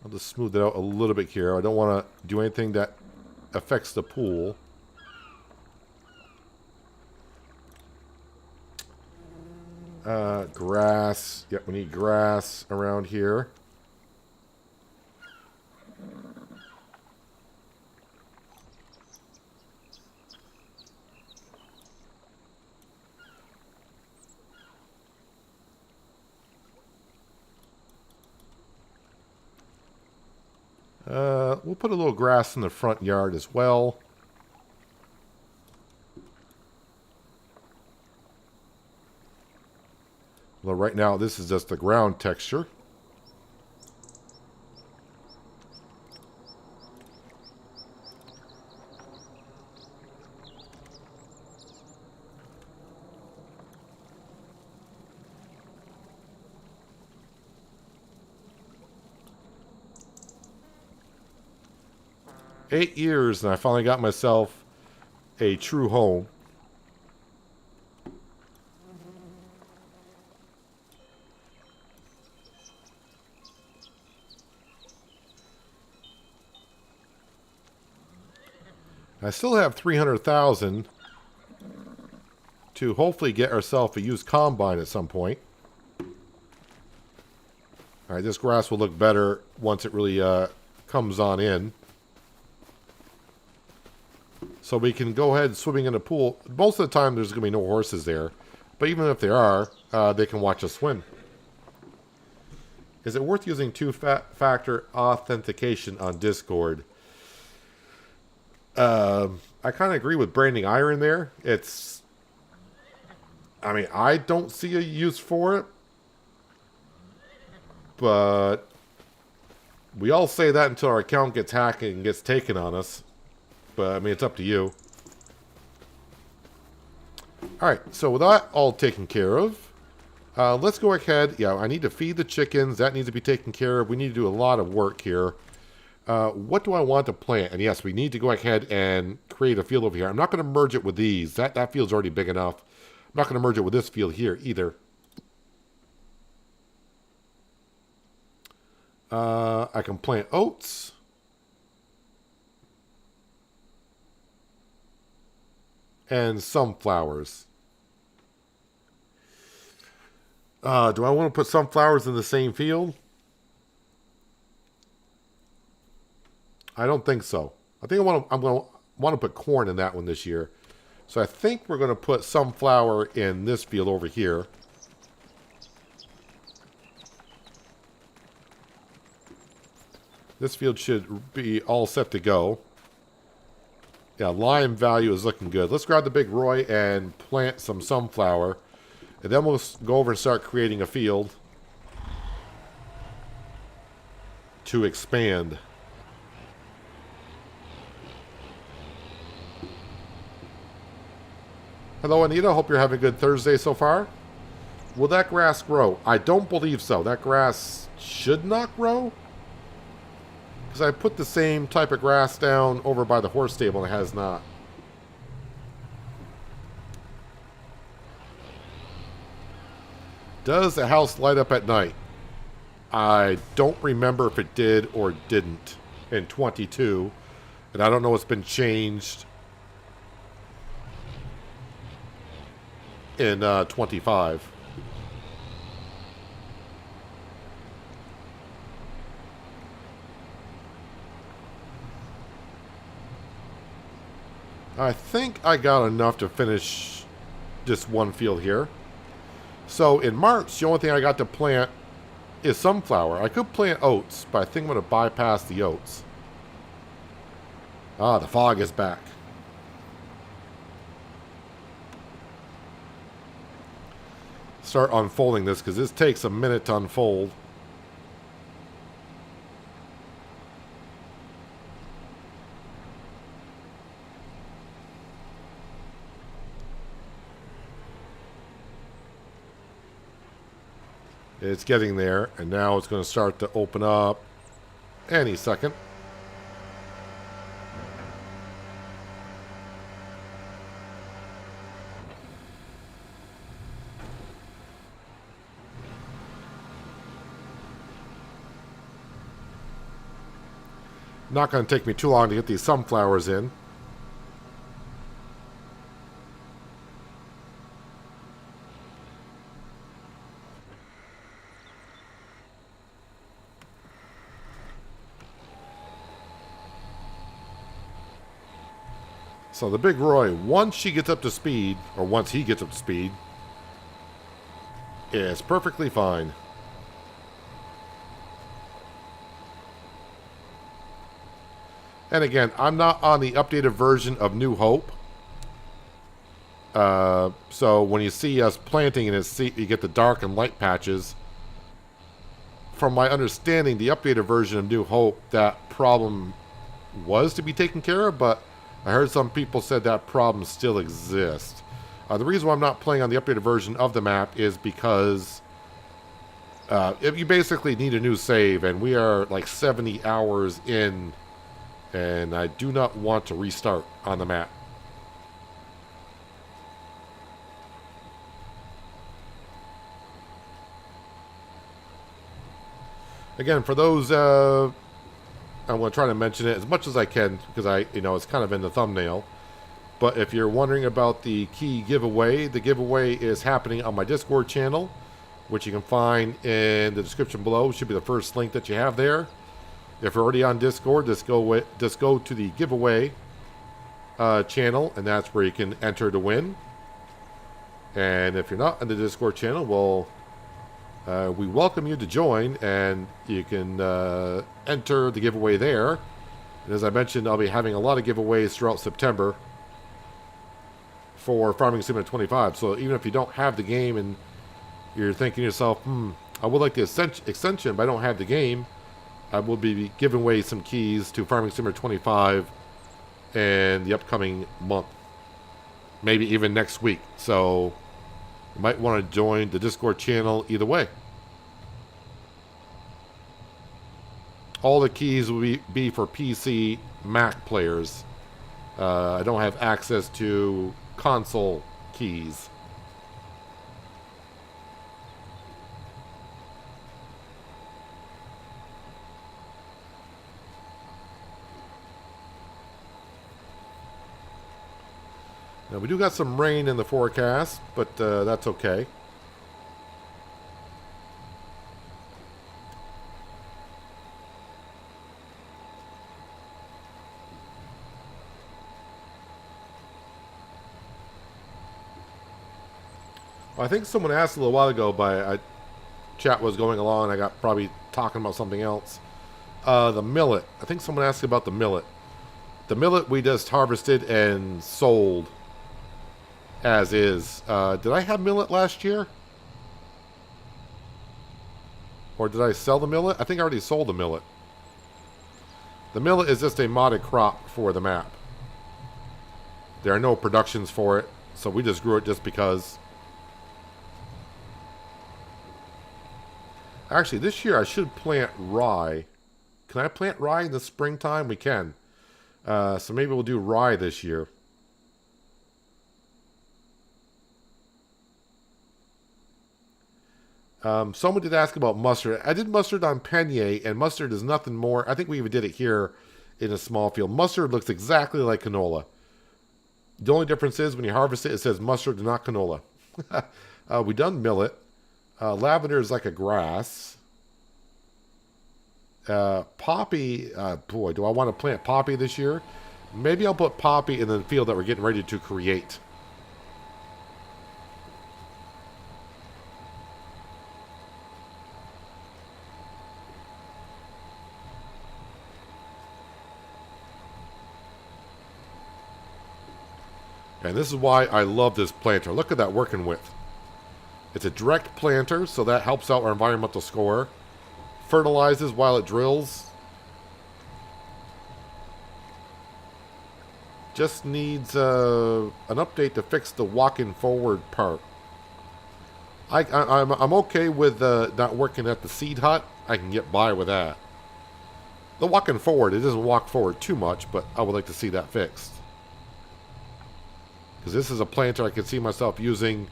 I'll just smooth it out a little bit here. I don't want to do anything that affects the pool. Grass. Yep, we need grass around here. We'll put a little grass in the front yard as well. Well, right now this is just the ground texture. $8 and I finally got myself a true home. I still have 300,000 to hopefully get ourselves a used combine at some point. All right, this grass will look better once it really comes on in. So we can go ahead swimming in a pool. Most of the time there's going to be no horses there. But even if there are, they can watch us swim. Is it worth using two-factor authentication on Discord? I kind of agree with Branding Iron there. I mean, I don't see a use for it. But we all say that until our account gets hacked and gets taken on us. But, I mean, it's up to you. Alright, so with that all taken care of, let's go ahead. Yeah, I need to feed the chickens. That needs to be taken care of. We need to do a lot of work here. What do I want to plant? And yes, we need to go ahead and create a field over here. I'm not going to merge it with these. That field's already big enough. I'm not going to merge it with this field here either. I can plant oats. And sunflowers. Do I want to put sunflowers in the same field? I don't think so. I think I'm going to want to put corn in that one this year. So I think we're going to put sunflower in this field over here. This field should be all set to go. Yeah, lime value is looking good. Let's grab the big Roy and plant some sunflower. And then we'll go over and start creating a field to expand. Hello, Anita. Hope you're having a good Thursday so far. Will that grass grow? I don't believe so. That grass should not grow. Because I put the same type of grass down over by the horse stable and it has not. Does the house light up at night? I don't remember if it did or didn't in 22. And I don't know what's been changed in 25. I think I got enough to finish this one field here. So in March, the only thing I got to plant is sunflower. I could plant oats, but I think I'm going to bypass the oats. Ah, the fog is back. Start unfolding this because this takes a minute to unfold. It's getting there, and now it's going to start to open up any second. Not going to take me too long to get these sunflowers in. So the big Roy, once she gets up to speed, or once he gets up to speed, is perfectly fine. And again, I'm not on the updated version of New Hope. So when you see us planting and you get the dark and light patches. From my understanding, the updated version of New Hope, that problem was to be taken care of, but I heard some people said that problem still exists. The reason why I'm not playing on the updated version of the map is because if you basically need a new save, and we are like 70 hours in, and I do not want to restart on the map. Again, for those, I'm going to try to mention it as much as I can because it's kind of in the thumbnail. But if you're wondering about the key giveaway, the giveaway is happening on my Discord channel, which you can find in the description below. It should be the first link that you have there. If you're already on Discord, just go to the giveaway channel, and that's where you can enter to win. And if you're not on the Discord channel, well, we welcome you to join, and you can enter the giveaway there. And as I mentioned, I'll be having a lot of giveaways throughout September for Farming Simulator 25. So even if you don't have the game and you're thinking to yourself, I would like the extension, but I don't have the game, I will be giving away some keys to Farming Simulator 25 in the upcoming month. Maybe even next week. So you might want to join the Discord channel either way. All the keys will be for PC Mac players. I don't have access to console keys. Now, we do got some rain in the forecast, but that's okay. Well, I think someone asked a little while ago, but chat was going along, and I got probably talking about something else. The millet. I think someone asked about the millet. The millet we just harvested and sold as is. Did I have millet last year? Or did I sell the millet? I think I already sold the millet. The millet is just a modded crop for the map. There are no productions for it, so we just grew it just because. Actually, this year I should plant rye. Can I plant rye in the springtime? We can. So maybe we'll do rye this year. Someone did ask about mustard. I did mustard on Peignay, and mustard is nothing more. I think we even did it here in a small field. Mustard looks exactly like canola. The only difference is when you harvest it, it says mustard and not canola. We done millet. Lavender is like a grass. Poppy, boy, do I want to plant poppy this year? Maybe I'll put poppy in the field that we're getting ready to create. And this is why I love this planter. Look at that working width. It's a direct planter, so that helps out our environmental score. Fertilizes while it drills. Just needs an update to fix the walking forward part. I'm okay with not working at the seed hut. I can get by with that. The walking forward, it doesn't walk forward too much, but I would like to see that fixed. Because this is a planter I can see myself using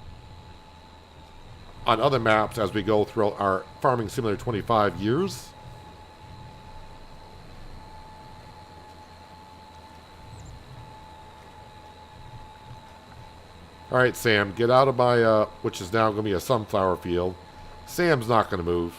on other maps as we go throughout our Farming Simulator 25 years. Alright, Sam, get out of my, which is now going to be a sunflower field. Sam's not going to move.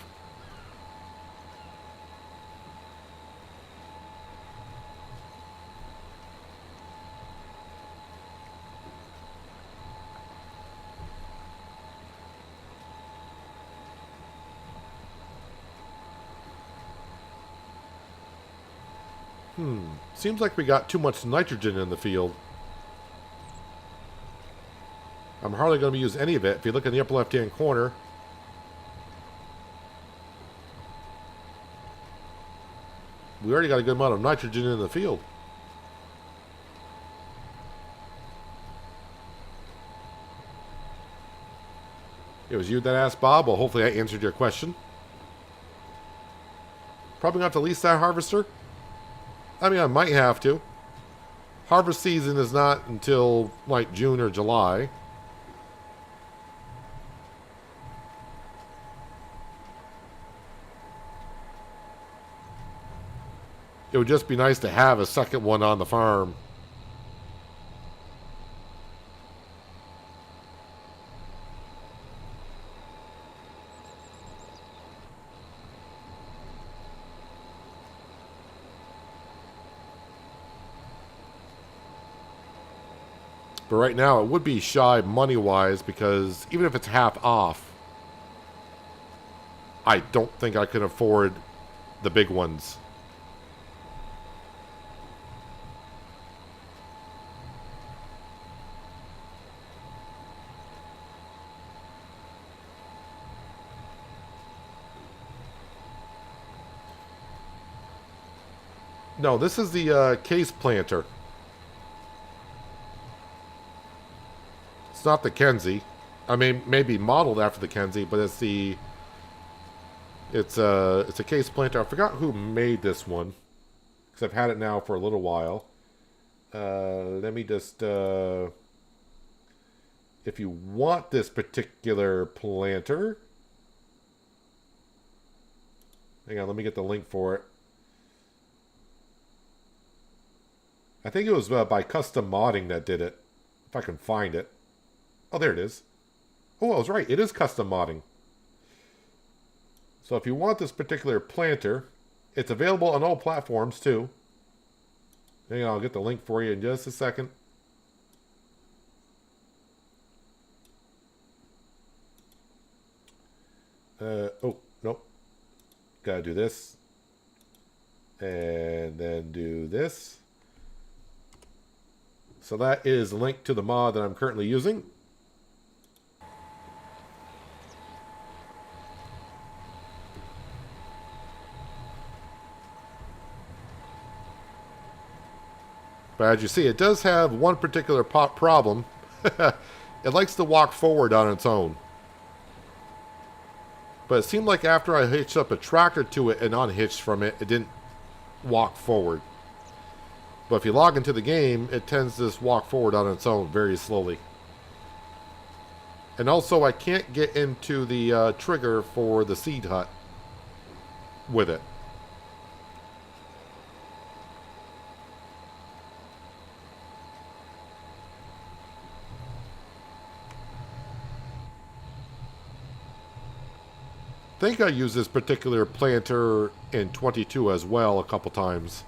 Seems like we got too much nitrogen in the field. I'm hardly going to use any of it. If you look in the upper left-hand corner, we already got a good amount of nitrogen in the field. It was you that asked Bob. Well, hopefully I answered your question. Probably going to have to lease that harvester. I mean, I might have to. Harvest season is not until like June or July. It would just be nice to have a second one on the farm. But right now, it would be shy money-wise because even if it's half off, I don't think I can afford the big ones. No, this is the case planter. It's not the Kenzie. I mean, maybe modeled after the Kenzie, but it's a case planter. I forgot who made this one because I've had it now for a little while. Let me just if you want this particular planter, hang on, let me get the link for it. I think it was by Custom Modding that did it. If I can find it. Oh, there it is. Oh, I was right. It is Custom Modding. So if you want this particular planter, it's available on all platforms too. Hang on, I'll get the link for you in just a second. Oh, nope. Gotta do this. And then do this. So that is a link to the mod that I'm currently using. But as you see, it does have one particular problem. It likes to walk forward on its own. But it seemed like after I hitched up a tractor to it and unhitched from it, it didn't walk forward. But if you log into the game, it tends to just walk forward on its own very slowly. And also, I can't get into the trigger for the seed hut with it. I think I used this particular planter in 22 as well a couple times.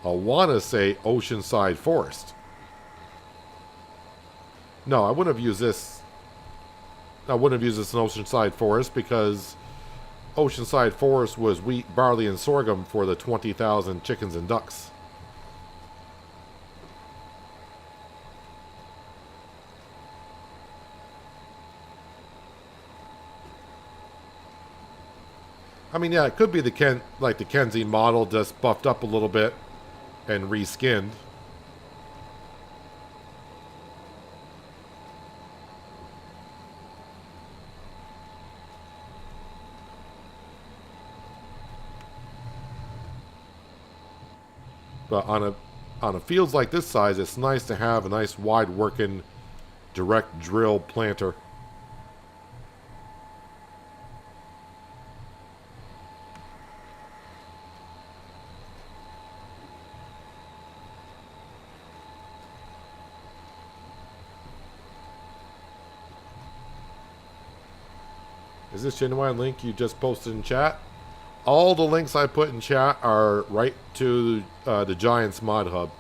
I want to say Oceanside Forest. No, I wouldn't have used this. I wouldn't have used this in Oceanside Forest because Oceanside Forest was wheat, barley, and sorghum for the 20,000 chickens and ducks. I mean, yeah, it could be the Kenzie model just buffed up a little bit and reskinned. But on a fields like this size, it's nice to have a nice wide working direct drill planter. Is this genuine link you just posted in chat? All the links I put in chat are right to the Giants mod hub.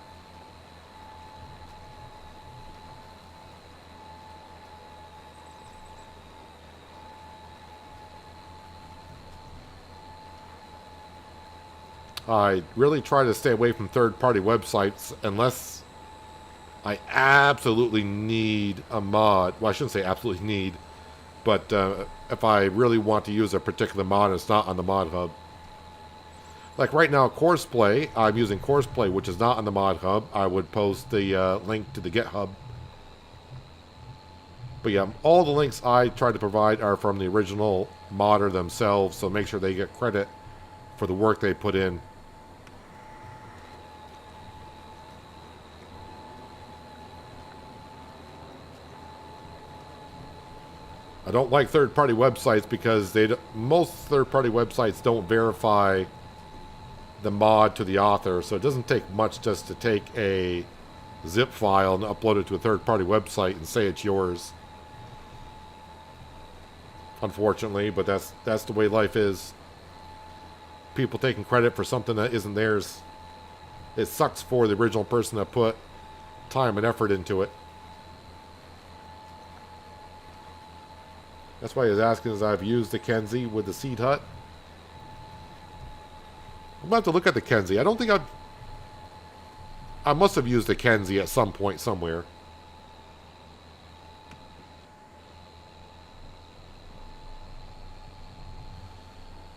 I really try to stay away from third-party websites unless I absolutely need a mod. Well, I shouldn't say absolutely need, but if I really want to use a particular mod and it's not on the mod hub. Like right now, Courseplay, I'm using Courseplay, which is not on the mod hub. I would post the link to the GitHub. But yeah, all the links I try to provide are from the original modder themselves, so make sure they get credit for the work they put in. I don't like third-party websites because most third-party websites don't verify the mod to the author, so it doesn't take much just to take a zip file and upload it to a third-party website and say it's yours. Unfortunately, but that's the way life is. People taking credit for something that isn't theirs. It sucks for the original person that put time and effort into it. That's why he was asking if I've used the Kenzie with the seed hut. I'm about to look at the Kenzie. I don't think I must have used the Kenzie at some point somewhere.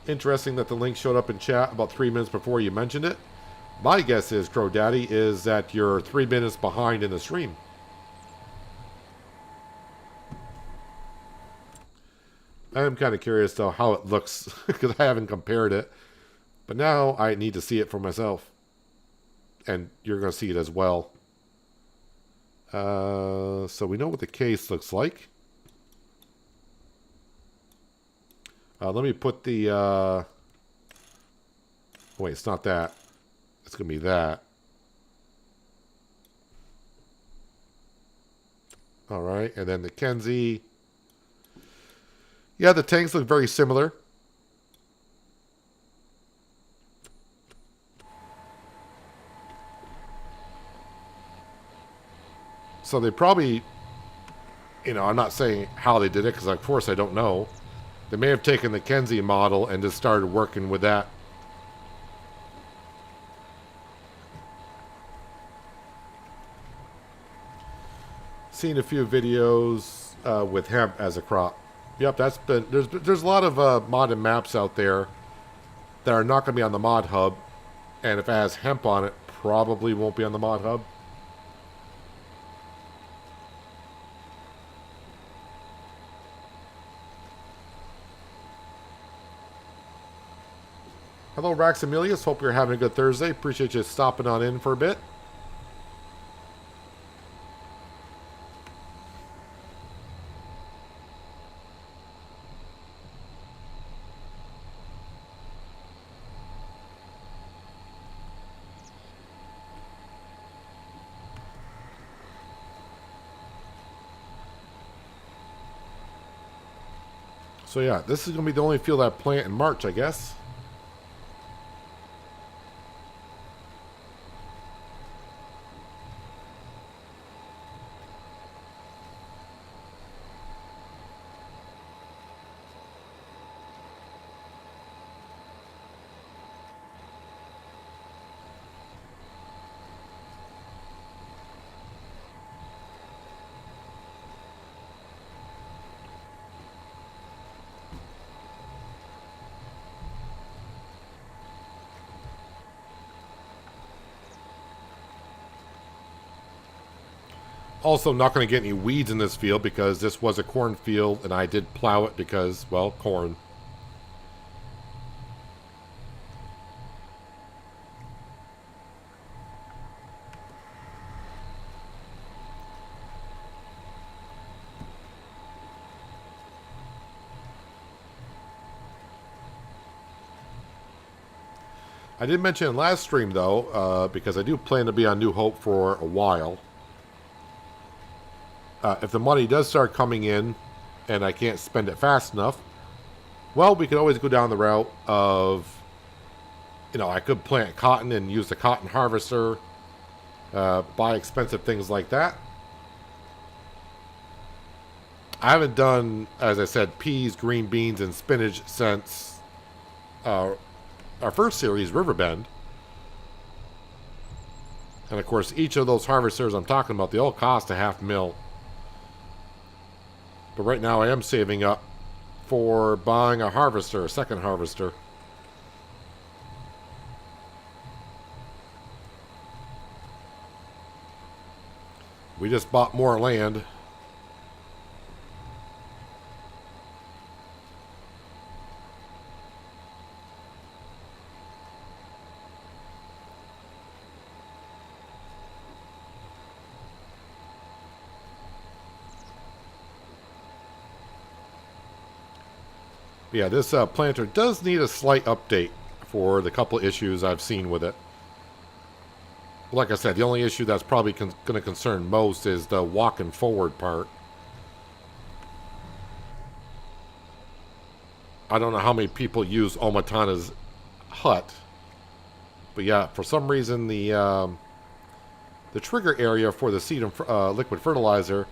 Interesting that the link showed up in chat about 3 minutes before you mentioned it. My guess is, Crow Daddy, is that you're 3 minutes behind in the stream. I am kind of curious, though, how it looks, because I haven't compared it. But now I need to see it for myself. And you're going to see it as well. So we know what the case looks like. Let me put the... wait, it's not that. It's going to be that. Alright, and then the Kenzie. Yeah, the tanks look very similar. So they probably... I'm not saying how they did it, because of course I don't know. They may have taken the Kenzie model and just started working with that. Seen a few videos with hemp as a crop. Yep, that's been... There's a lot of modded maps out there that are not going to be on the mod hub. And if it has hemp on it, probably won't be on the mod hub. Hello, Raxamilius. Hope you're having a good Thursday. Appreciate you stopping on in for a bit. So yeah, this is going to be the only field I plant in March, I guess. Also, not going to get any weeds in this field because this was a cornfield and I did plow it because, well, corn. I did mention in last stream, though, because I do plan to be on New Hope for a while. If the money does start coming in and I can't spend it fast enough, well, we could always go down the route of, I could plant cotton and use the cotton harvester, buy expensive things like that. I haven't done, as I said, peas, green beans, and spinach since our first series, Riverbend. And of course, each of those harvesters I'm talking about, they all cost $500,000. But right now I am saving up for buying a harvester, a second harvester. We just bought more land. Yeah, this planter does need a slight update for the couple issues I've seen with it. Like I said, the only issue that's probably going to concern most is the walking forward part. I don't know how many people use Omatana's hut, but yeah, for some reason the trigger area for the seed and liquid fertilizer,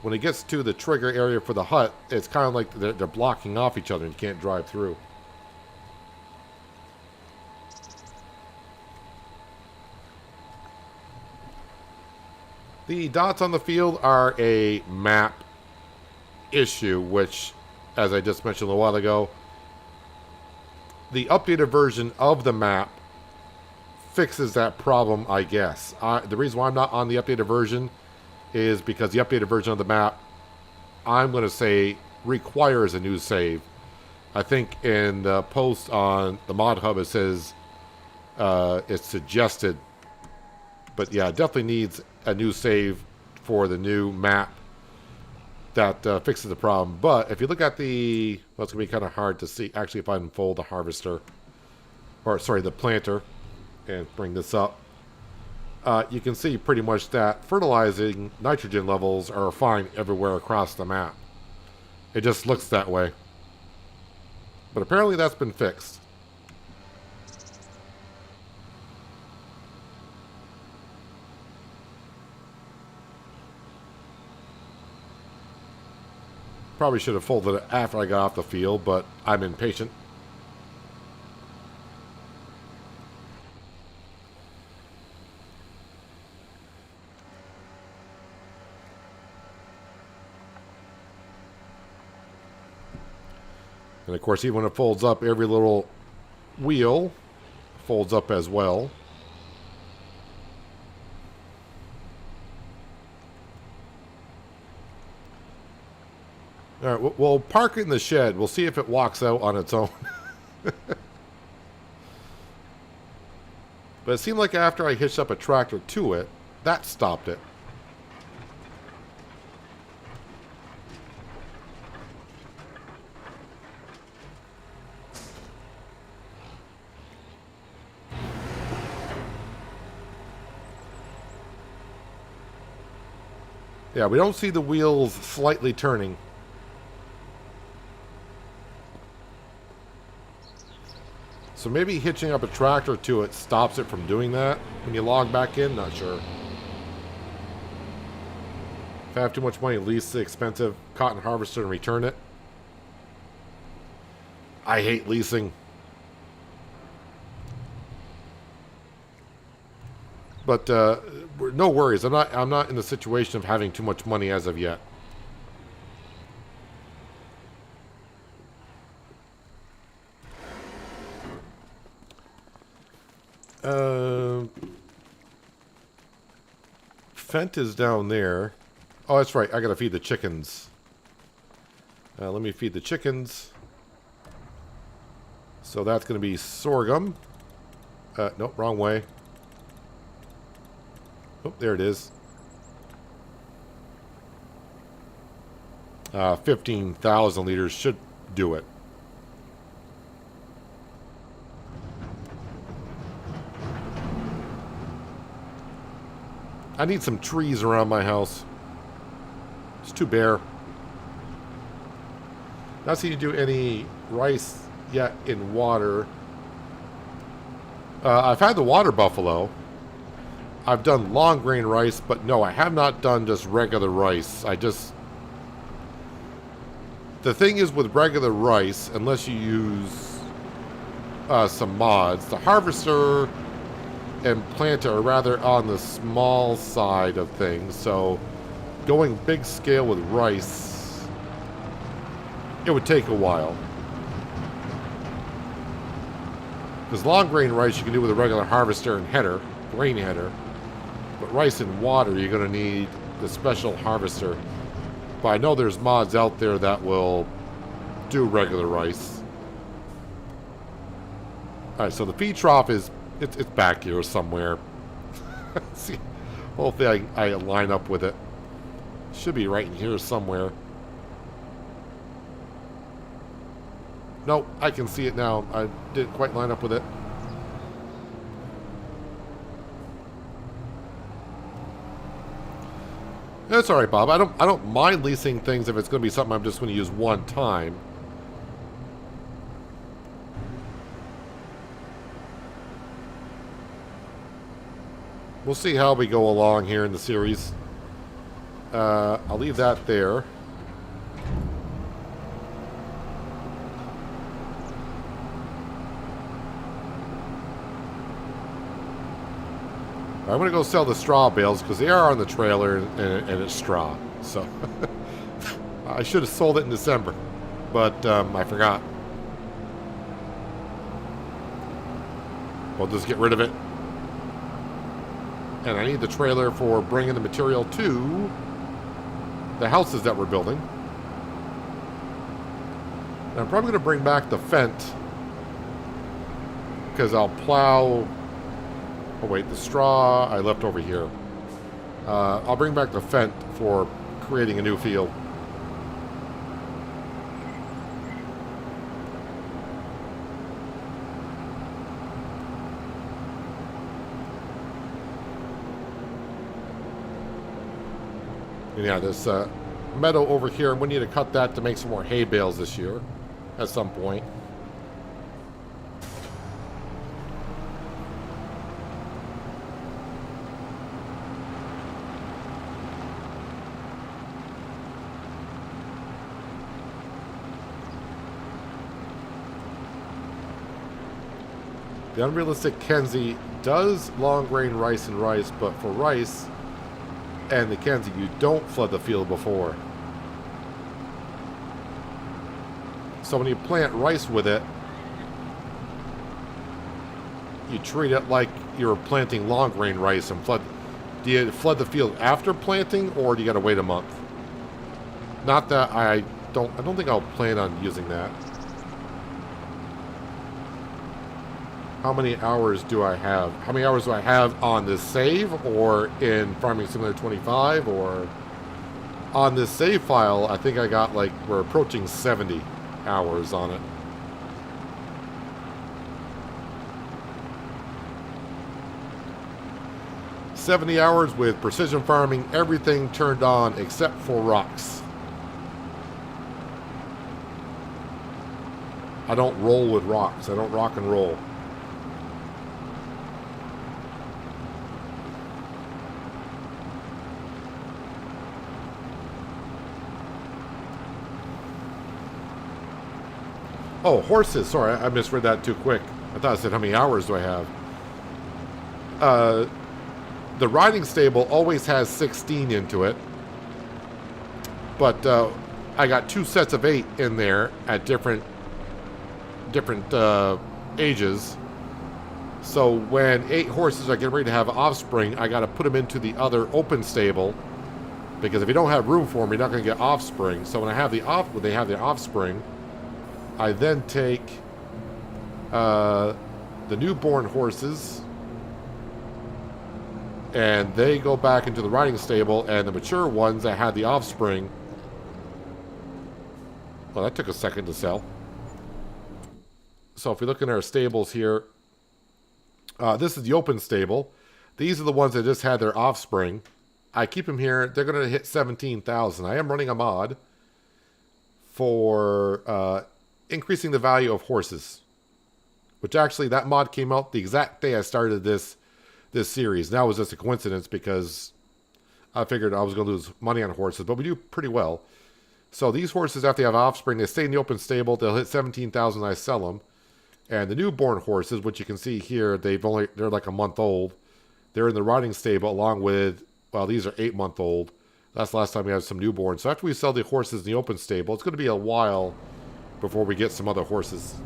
when it gets to the trigger area for the hut, it's kind of like they're blocking off each other and you can't drive through. The dots on the field are a map issue, which, as I just mentioned a while ago, the updated version of the map fixes that problem, I guess. The reason why I'm not on the updated version is because the updated version of the map, I'm going to say, requires a new save. I think in the post on the Mod Hub it says it's suggested. But yeah, it definitely needs a new save for the new map that fixes the problem. But if you look at the... Well, it's going to be kind of hard to see. Actually, if I unfold the harvester, or sorry, the planter, and bring this up, you can see pretty much that fertilizing nitrogen levels are fine everywhere across the map. It just looks that way. But apparently that's been fixed. Probably should have folded it after I got off the field, but I'm impatient. And of course, even when it folds up, every little wheel folds up as well. All right, we'll park it in the shed. We'll see if it walks out on its own. But it seemed like after I hitched up a tractor to it, that stopped it. Yeah, we don't see the wheels slightly turning. So maybe hitching up a tractor to it stops it from doing that when you log back in? Not sure. If I have too much money, lease the expensive cotton harvester and return it. I hate leasing. But no worries. I'm not in the situation of having too much money as of yet. Fent is down there. Oh, that's right. I gotta feed the chickens. Let me feed the chickens. So that's gonna be sorghum. Nope, wrong way. Oh, there it is. 15,000 liters should do it. I need some trees around my house. It's too bare. Not seeing you do any rice yet in water. I've had the water buffalo. I've done long grain rice, but no, I have not done just regular rice. The thing is with regular rice, unless you use some mods, the harvester and plant it are rather on the small side of things. So going big scale with rice, it would take a while. Because long grain rice you can do with a regular harvester and header, grain header. But rice and water, you're going to need the special harvester. But I know there's mods out there that will do regular rice. Alright, so the feed trough is, it's back here somewhere. See, hopefully I line up with it. Should be right in here somewhere. Nope, I can see it now. I didn't quite line up with it. That's alright, Bob. I don't mind leasing things if it's going to be something I'm just going to use one time. We'll see how we go along here in the series. I'll leave that there. I'm going to go sell the straw bales because they are on the trailer and it's straw. So I should have sold it in December, but I forgot. We'll just get rid of it. And I need the trailer for bringing the material to the houses that we're building. And I'm probably going to bring back the Fent because I'll plow... Oh wait, the straw I left over here. I'll bring back the Fent for creating a new field. And yeah, this meadow over here, we need to cut that to make some more hay bales this year at some point. The unrealistic Kenzie does long grain rice and rice, but for rice and the Kenzie, you don't flood the field before. So when you plant rice with it, you treat it like you're planting long grain rice and flood. Do you flood the field after planting, or do you got to wait a month? Not that I don't think I'll plan on using that. How many hours do I have? How many hours do I have on this save, or in Farming Simulator 25, or on this save file? I think I got like, we're approaching 70 hours on it. "70 hours with precision farming, everything turned on except for rocks." I don't roll with rocks. I don't rock and roll. Oh, horses. Sorry, I misread that too quick. I thought I said how many hours do I have. The riding stable always has 16 into it. But I got 2 sets of 8 in there at different ages. So when 8 horses are getting ready to have offspring, I got to put them into the other open stable. Because if you don't have room for them, you're not going to get offspring. So when when they have their offspring, I then take the newborn horses and they go back into the riding stable, and the mature ones that had the offspring. Well, that took a second to sell. So if we look in our stables here, this is the open stable. These are the ones that just had their offspring. I keep them here. They're going to hit 17,000. I am running a mod for increasing the value of horses, which actually that mod came out the exact day I started this series. Now it was just a coincidence because I figured I was going to lose money on horses, but we do pretty well. So these horses, after they have offspring, they stay in the open stable. They'll hit 17,000. I sell them. And the newborn horses, which you can see here, they're like a month old. They're in the riding stable along with, well, these are 8-month old. That's the last time we had some newborns. So after we sell the horses in the open stable, it's going to be a while before we get some other horses.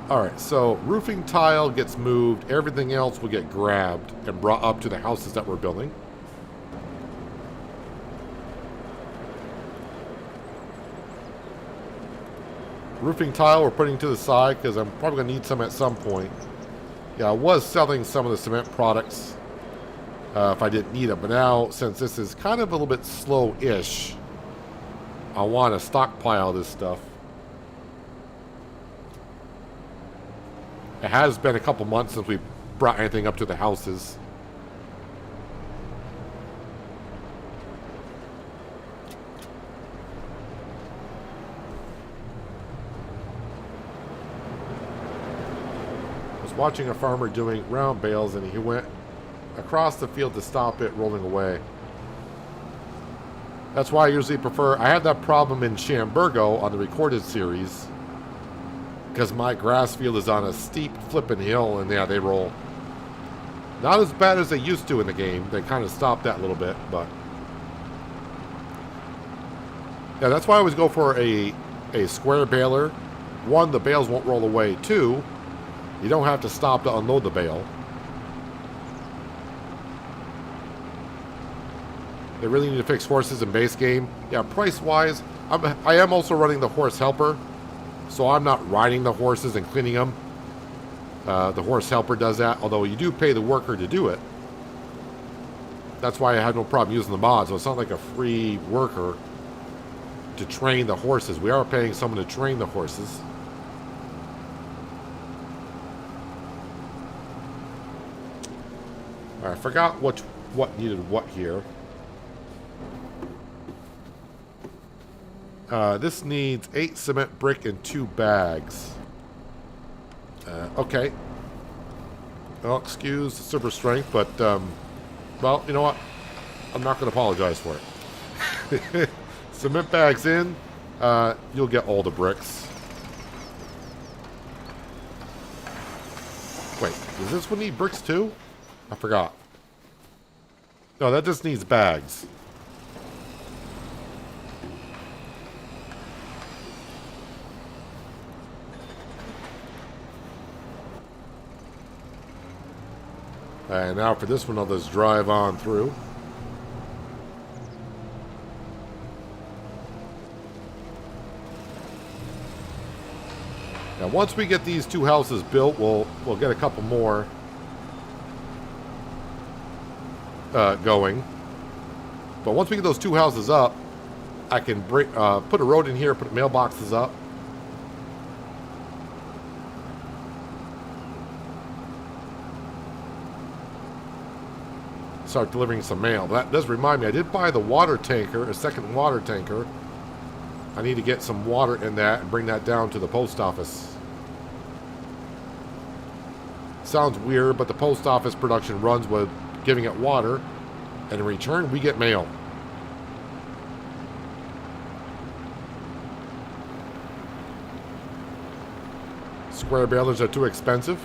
Alright, so roofing tile gets moved. Everything else will get grabbed and brought up to the houses that we're building. Roofing tile we're putting to the side because I'm probably going to need some at some point. Yeah, I was selling some of the cement products if I didn't need them. But now, since this is kind of a little bit slow-ish, I want to stockpile this stuff. It has been a couple months since we brought anything up to the houses. Watching a farmer doing round bales, and he went across the field to stop it rolling away. That's why I usually prefer... I had that problem in Shamburgo on the recorded series because my grass field is on a steep flipping hill, and yeah, they roll. Not as bad as they used to in the game. They kind of stopped that a little bit, but... yeah, that's why I always go for a square baler. One, the bales won't roll away. Two, you don't have to stop to unload the bale. They really need to fix horses in base game. Yeah, price-wise, I am also running the horse helper, so I'm not riding the horses and cleaning them. The horse helper does that, although you do pay the worker to do it. That's why I had no problem using the mod, so it's not like a free worker to train the horses. We are paying someone to train the horses. I forgot what needed what here. This needs 8 cement brick and 2 bags. Okay. Well, excuse the super strength, but, well, you know what? I'm not going to apologize for it. Cement bags in, you'll get all the bricks. Wait, does this one need bricks too? I forgot. No, that just needs bags. And now for this one, I'll just drive on through. Now, once we get these 2 houses built, we'll get a couple more going. But once we get those 2 houses up, I can put a road in here, put mailboxes up. Start delivering some mail. That does remind me, I did buy the water tanker, a second water tanker. I need to get some water in that and bring that down to the post office. Sounds weird, but the post office production runs with giving it water, and in return, we get mail. Square balers are too expensive.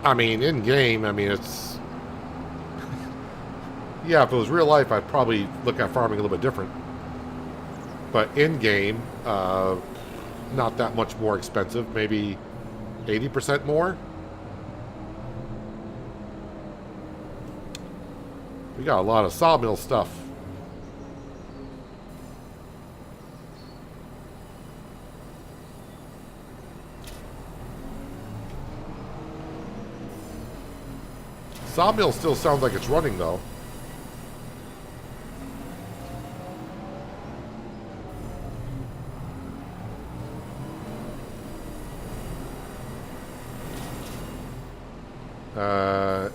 I mean, in-game, I mean, it's... yeah, if it was real life, I'd probably look at farming a little bit different. But in-game, not that much more expensive. Maybe 80% more. We got a lot of sawmill stuff. Sawmill still sounds like it's running, though.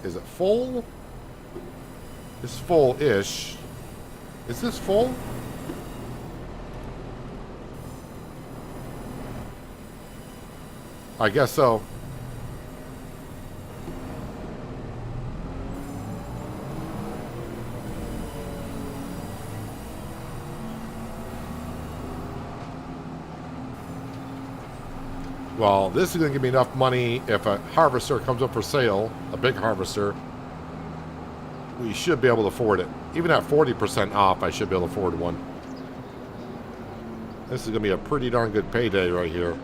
Is it full? It's full-ish. Is this full? I guess so. Well, this is going to give me enough money if a harvester comes up for sale, a big harvester. We should be able to afford it. Even at 40% off, I should be able to afford one. This is going to be a pretty darn good payday right here.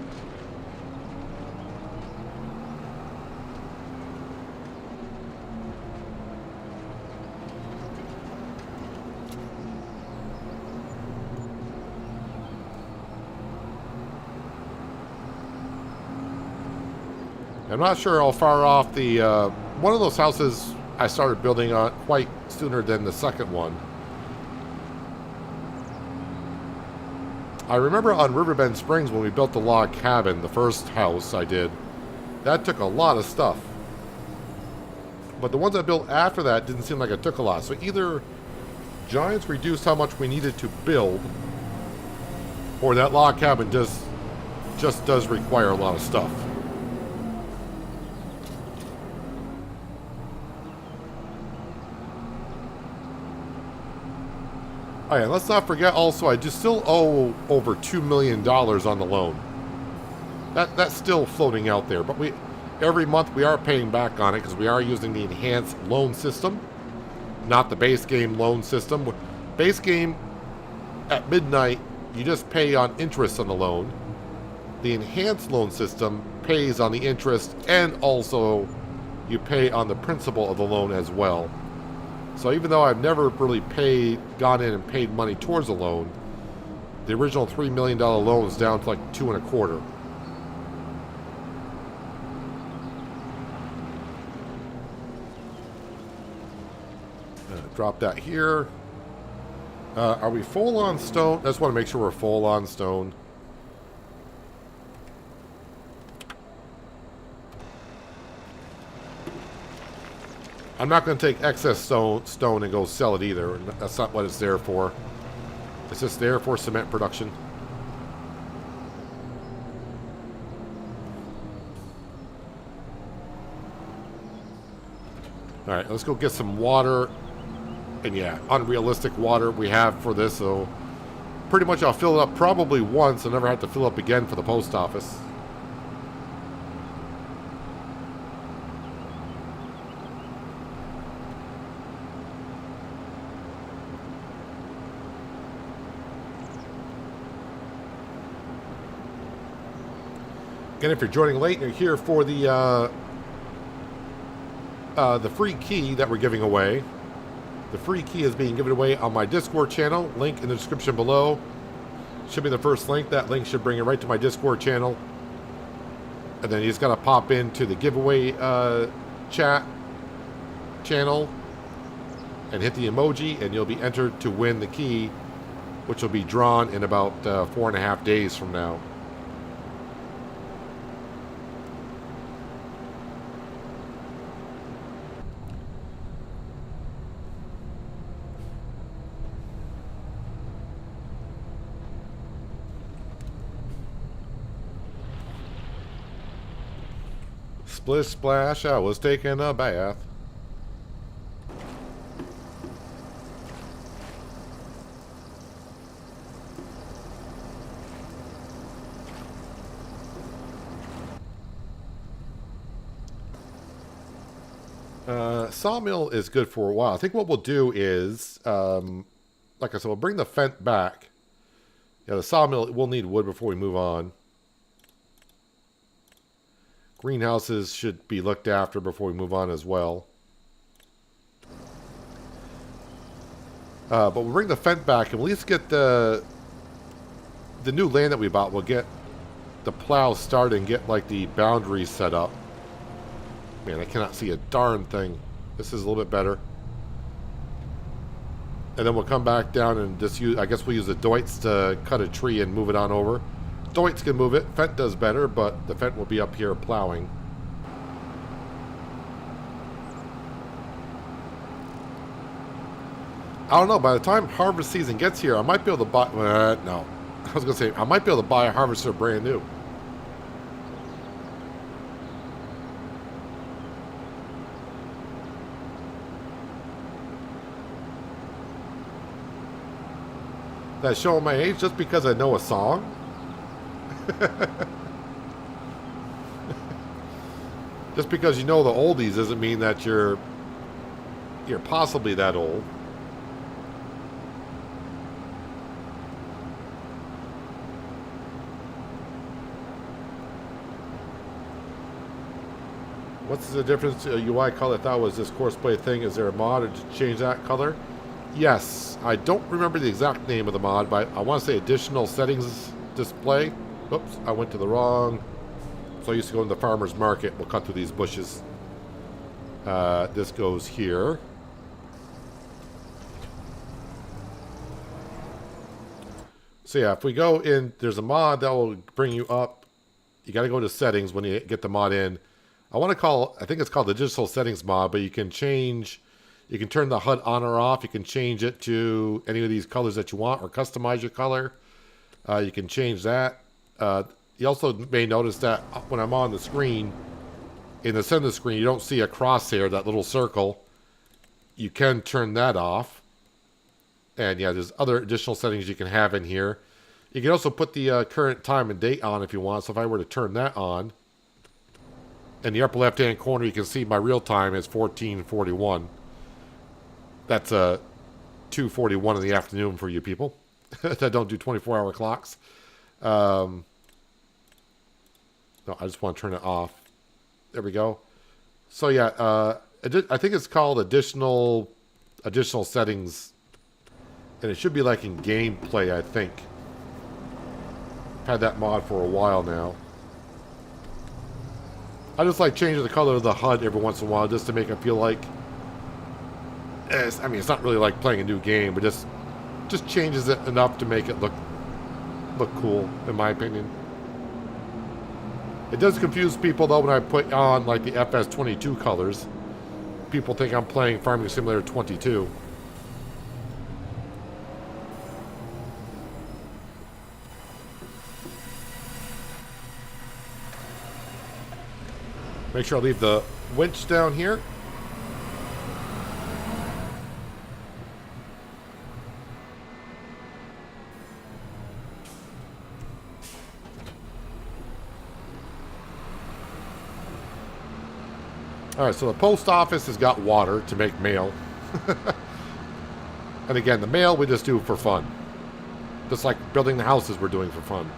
I'm not sure how far off the... one of those houses I started building on quite sooner than the second one. I remember on Riverbend Springs when we built the log cabin, the first house I did, that took a lot of stuff. But the ones I built after that didn't seem like it took a lot. So either Giants reduced how much we needed to build, or that log cabin just does require a lot of stuff. Oh yeah, let's not forget also I just still owe over $2 million on the loan. That's still floating out there, but every month we are paying back on it because we are using the enhanced loan system, not the base game loan system. Base game at midnight, you just pay on interest on the loan. The enhanced loan system pays on the interest and also you pay on the principal of the loan as well. So even though I've never really gone in and paid money towards a loan, the original $3 million loan is down to like 2.25. Drop that here. Are we full on stone? I just want to make sure we're full on stone. I'm not going to take excess stone and go sell it either. That's not what it's there for. It's just there for cement production. Alright, let's go get some water. And yeah, unrealistic water we have for this, so pretty much I'll fill it up probably once and never have to fill up again for the post office. Again, if you're joining late and you're here for the free key that we're giving away, the free key is being given away on my Discord channel. Link in the description below. Should be the first link. That link should bring you right to my Discord channel. And then you just got to pop into the giveaway chat channel and hit the emoji, and you'll be entered to win the key, which will be drawn in about 4.5 days from now. Splish splash, I was taking a bath. Sawmill is good for a while. I think what we'll do is, like I said, we'll bring the fence back. Yeah, the sawmill will need wood before we move on. Greenhouses should be looked after before we move on as well. But we'll bring the fence back and we'll at least get the new land that we bought. We'll get the plow started and get like the boundaries set up. Man, I cannot see a darn thing. This is a little bit better. And then we'll come back down and just use, I guess we'll use the Deutz to cut a tree and move it on over. Deutz can move it. Fent does better, but the Fent will be up here plowing. I don't know. By the time harvest season gets here, I might be able to buy... no. I was going to say, I might be able to buy a harvester brand new. That's showing my age just because I know a song? Just because you know the oldies doesn't mean that you're possibly that old. What's the difference? UI color I thought was this courseplay thing. Is there a mod to change that color? Yes. I don't remember the exact name of the mod, but I want to say additional settings display. Oops, I went to the wrong. So I used to go to the farmer's market. We'll cut through these bushes. This goes here. So yeah, if we go in, there's a mod that will bring you up. You got to go to settings when you get the mod in. I think it's called the digital settings mod, but you can turn the HUD on or off. You can change it to any of these colors that you want or customize your color. You can change that. You also may notice that when I'm on the screen, in the center of the screen, you don't see a crosshair, that little circle. You can turn that off. And yeah, there's other additional settings you can have in here. You can also put the current time and date on if you want. So if I were to turn that on, in the upper left-hand corner, you can see my real time is 14:41. That's 2:41 in the afternoon for you people that don't do 24-hour clocks. No, I just want to turn it off. There we go. So yeah, I think it's called additional settings, and it should be like in gameplay. I think I've had that mod for a while now. I just like changing the color of the HUD every once in a while just to make it feel like... I mean, it's not really like playing a new game, but just changes it enough to make it look cool, in my opinion. It does confuse people, though, when I put on, like, the FS22 colors. People think I'm playing Farming Simulator 22. Make sure I leave the winch down here. All right, so the post office has got water to make mail. And again, the mail we just do for fun. Just like building the houses we're doing for fun.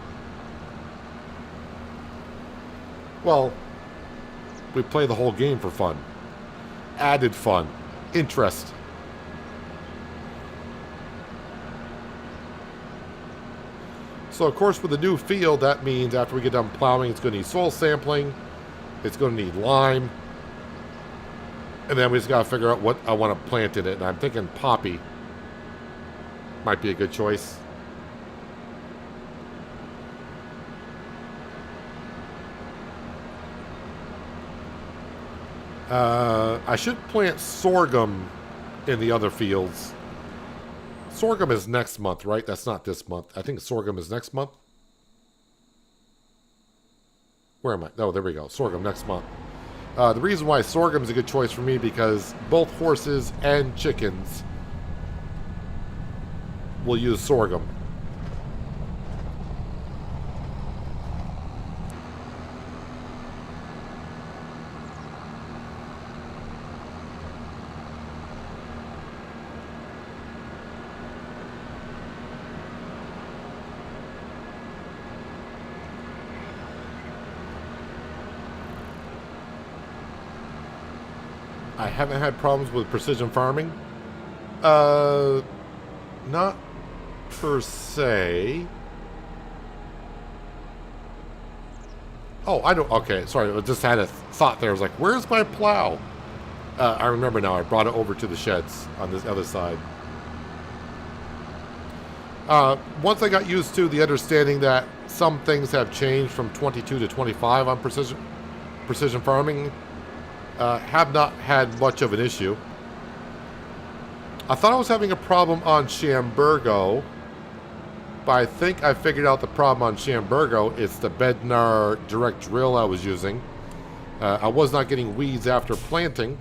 Well, we play the whole game for fun. Added fun. Interest. So, of course, with the new field, that means after we get done plowing, it's going to need soil sampling. It's going to need lime. And then we just got to figure out what I want to plant in it. And I'm thinking poppy might be a good choice. I should plant sorghum in the other fields. Sorghum is next month, right? That's not this month. I think sorghum is next month. Where am I? Oh, there we go. Sorghum next month. The reason why sorghum is a good choice for me because both horses and chickens will use sorghum. I haven't had problems with precision farming. Not per se. Oh, I don't... Okay, sorry. I just had a thought there. I was like, where's my plow? I remember now. I brought it over to the sheds on this other side. Once I got used to the understanding that some things have changed from 22 to 25 on precision farming, have not had much of an issue. I thought I was having a problem on Shamburgo, but I think I figured out the problem on Shamburgo. It's the Bednar direct drill I was using. I was not getting weeds after planting.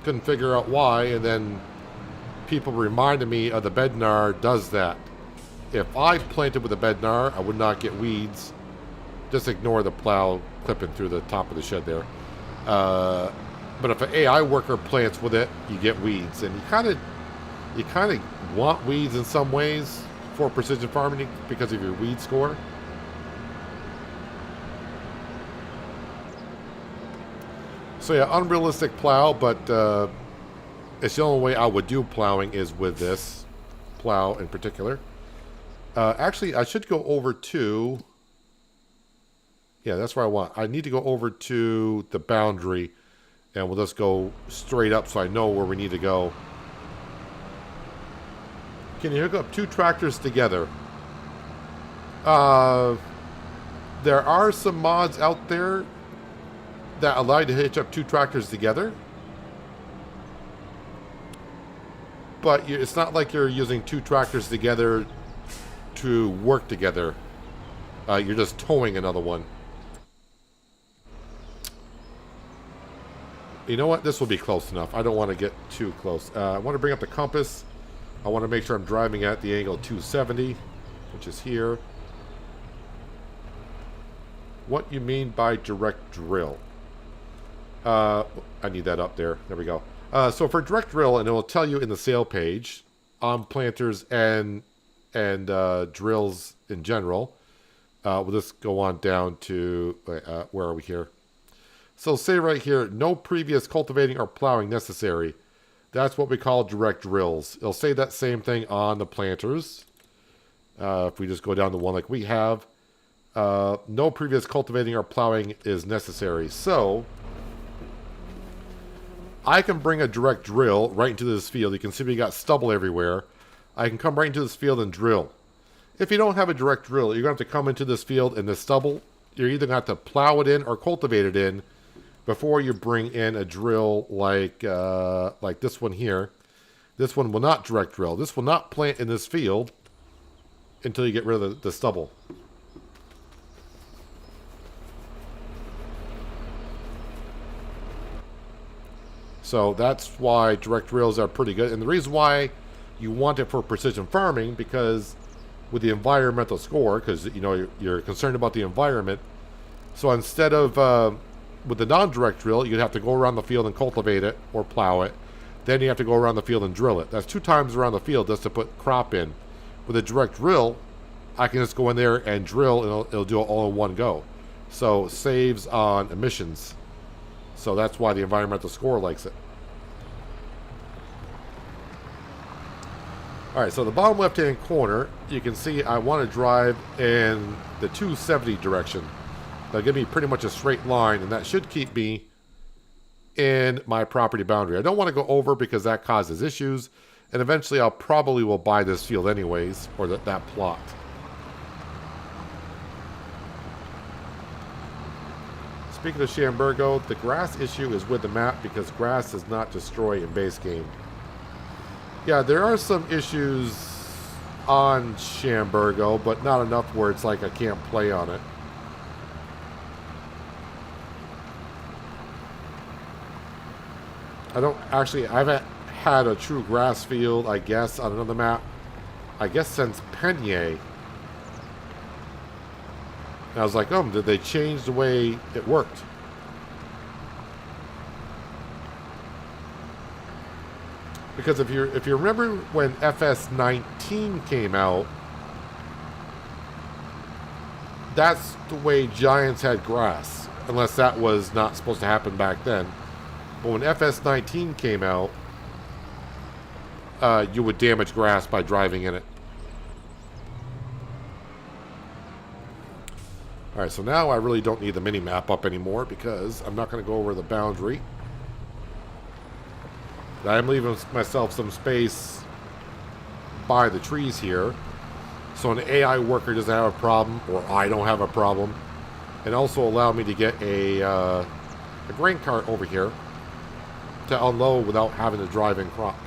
Couldn't figure out why, and then people reminded me of the Bednar does that. If I planted with a Bednar, I would not get weeds. Just ignore the plow clipping through the top of the shed there. But if an AI worker plants with it, you get weeds, and you kind of want weeds in some ways for precision farming because of your weed score. So yeah, unrealistic plow, but it's the only way I would do plowing is with this plow in particular. Actually, I should go over to... Yeah, that's where I want. I need to go over to the boundary, and we'll just go straight up so I know where we need to go. Can you hook up 2 tractors together? There are some mods out there that allow you to hitch up 2 tractors together. But it's not like you're using 2 tractors together to work together. You're just towing another one. You know what? This will be close enough. I don't want to get too close. I want to bring up the compass. I want to make sure I'm driving at the angle 270, which is here. What you mean by direct drill? I need that up there. There we go. So for direct drill, and it will tell you in the sale page on planters and drills in general. We'll just go on down to where are we here? So say right here, no previous cultivating or plowing necessary. That's what we call direct drills. It'll say that same thing on the planters. If we just go down to one like we have, no previous cultivating or plowing is necessary. So I can bring a direct drill right into this field. You can see we got stubble everywhere. I can come right into this field and drill. If you don't have a direct drill, you're going to have to come into this field and the stubble, you're either going to have to plow it in or cultivate it in before you bring in a drill like this one here. This one will not direct drill. This will not plant in this field until you get rid of the stubble. So that's why direct drills are pretty good. And the reason why you want it for precision farming, because with the environmental score, because you know you're concerned about the environment. So instead of with the non-direct drill, you'd have to go around the field and cultivate it or plow it. Then you have to go around the field and drill it. That's 2 times around the field just to put crop in. With a direct drill, I can just go in there and drill, and it'll do it all in one go. So saves on emissions. So that's why the environmental score likes it. Alright, so the bottom left-hand corner, you can see I want to drive in the 270 direction. That'll give me pretty much a straight line, and that should keep me in my property boundary. I don't want to go over because that causes issues, and eventually I'll probably will buy this field anyways, or that plot. Speaking of Shamburgo, the grass issue is with the map because grass does not destroy in base game. Yeah, there are some issues on Shamburgo, but not enough where it's like I can't play on it. I haven't had a true grass field, I guess, on another map, I guess since Penye. And I was like, oh, did they change the way it worked? Because if you remember when FS19 came out, that's the way Giants had grass, unless that was not supposed to happen back then. But when FS19 came out, you would damage grass by driving in it. Alright, so now I really don't need the mini-map up anymore because I'm not going to go over the boundary. I'm leaving myself some space by the trees here, so an AI worker doesn't have a problem, or I don't have a problem, and also allow me to get a grain cart over here to unload without having to drive in crop.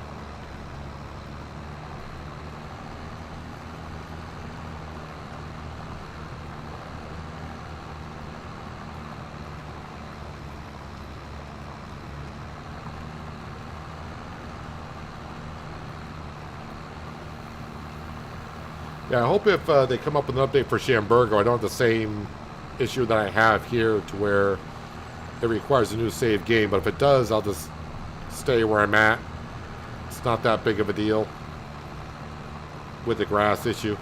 Yeah, I hope if they come up with an update for Shamburgo, I don't have the same issue that I have here to where it requires a new save game, but if it does, I'll just stay where I'm at. It's not that big of a deal with the grass issue.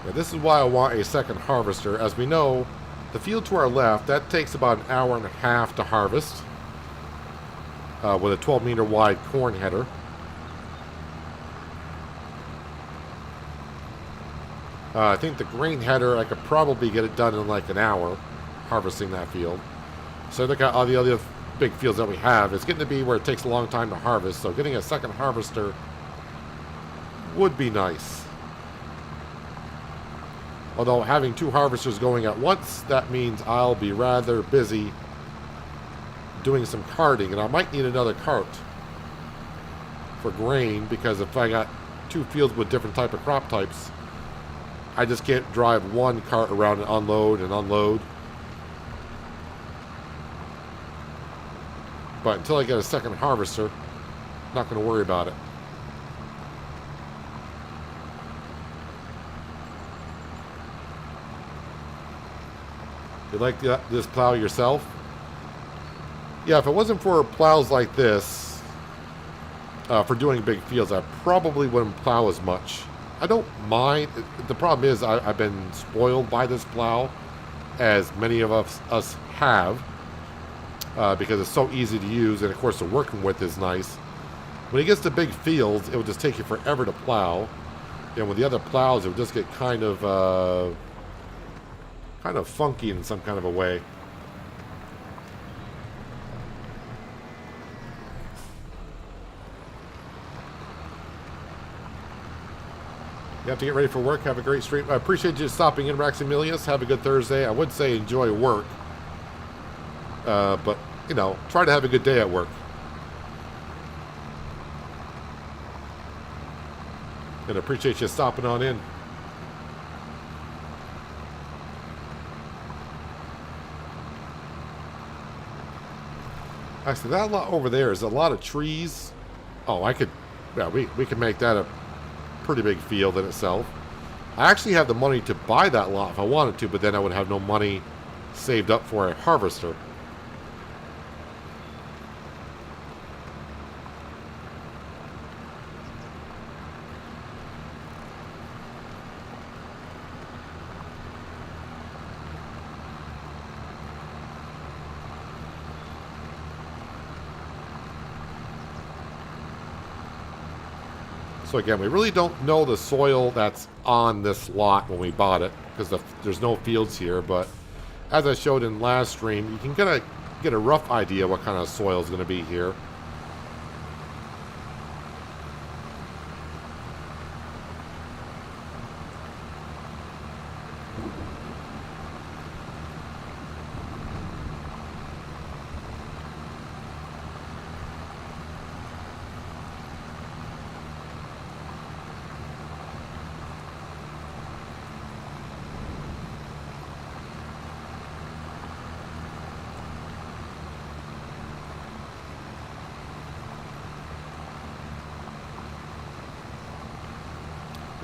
Yeah, this is why I want a second harvester. As we know, the field to our left, that takes about an hour and a half to harvest with a 12-meter wide corn header. I think the grain header, I could probably get it done in like an hour, harvesting that field. So look at all the other big fields that we have. It's getting to be where it takes a long time to harvest, so getting a second harvester would be nice. Although having two harvesters going at once, that means I'll be rather busy doing some carting, and I might need another cart for grain, because if I got two fields with different type of crop types, I just can't drive one cart around and unload. But until I get a second harvester, I'm not going to worry about it. You like this plow yourself? Yeah, if it wasn't for plows like this, for doing big fields, I probably wouldn't plow as much. I don't mind. The problem is I've been spoiled by this plow, as many of us have, because it's so easy to use, and of course the working with is nice. When it gets to big fields, it would just take you forever to plow, and with the other plows, it would just get kind of funky in some kind of a way. You have to get ready for work. Have a great stream. I appreciate you stopping in, Raximilius. Have a good Thursday. I would say enjoy work. But, you know, try to have a good day at work. And I appreciate you stopping on in. Actually, that lot over there is a lot of trees. Oh, we could make that a pretty big field in itself. I actually have the money to buy that lot if I wanted to, but then I would have no money saved up for a harvester. So again, we really don't know the soil that's on this lot when we bought it, because there's no fields here, but as I showed in last stream, you can get a rough idea what kind of soil is going to be here.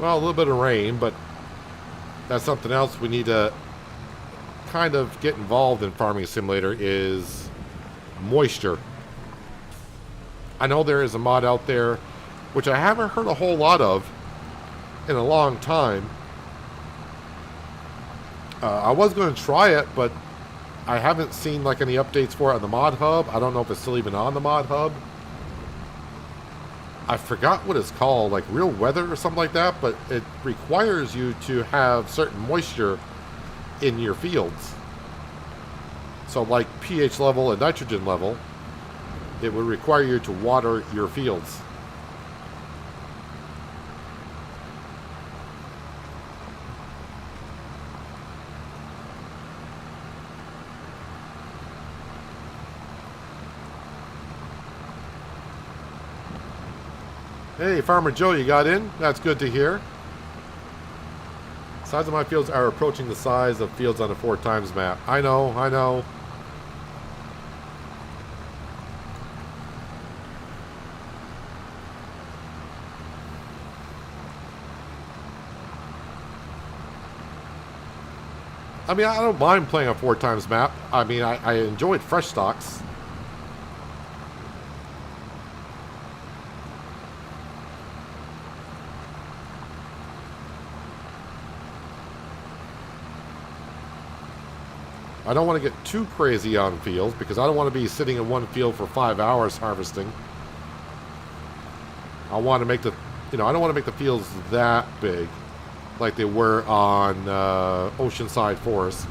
Well, a little bit of rain, but that's something else we need to kind of get involved in Farming Simulator, is moisture. I know there is a mod out there, which I haven't heard a whole lot of in a long time. I was going to try it, but I haven't seen like any updates for it on the mod hub. I don't know if it's still even on the mod hub. I forgot what it's called, like real weather or something like that, but it requires you to have certain moisture in your fields. So like pH level and nitrogen level, it would require you to water your fields. Hey, Farmer Joe, you got in? That's good to hear. Size of my fields are approaching the size of fields on a 4x map. I know. I mean, I don't mind playing a 4x map. I mean, I enjoyed fresh stocks. I don't want to get too crazy on fields because I don't want to be sitting in one field for 5 hours harvesting. I want to make the, I don't want to make the fields that big like they were on Oceanside Forest.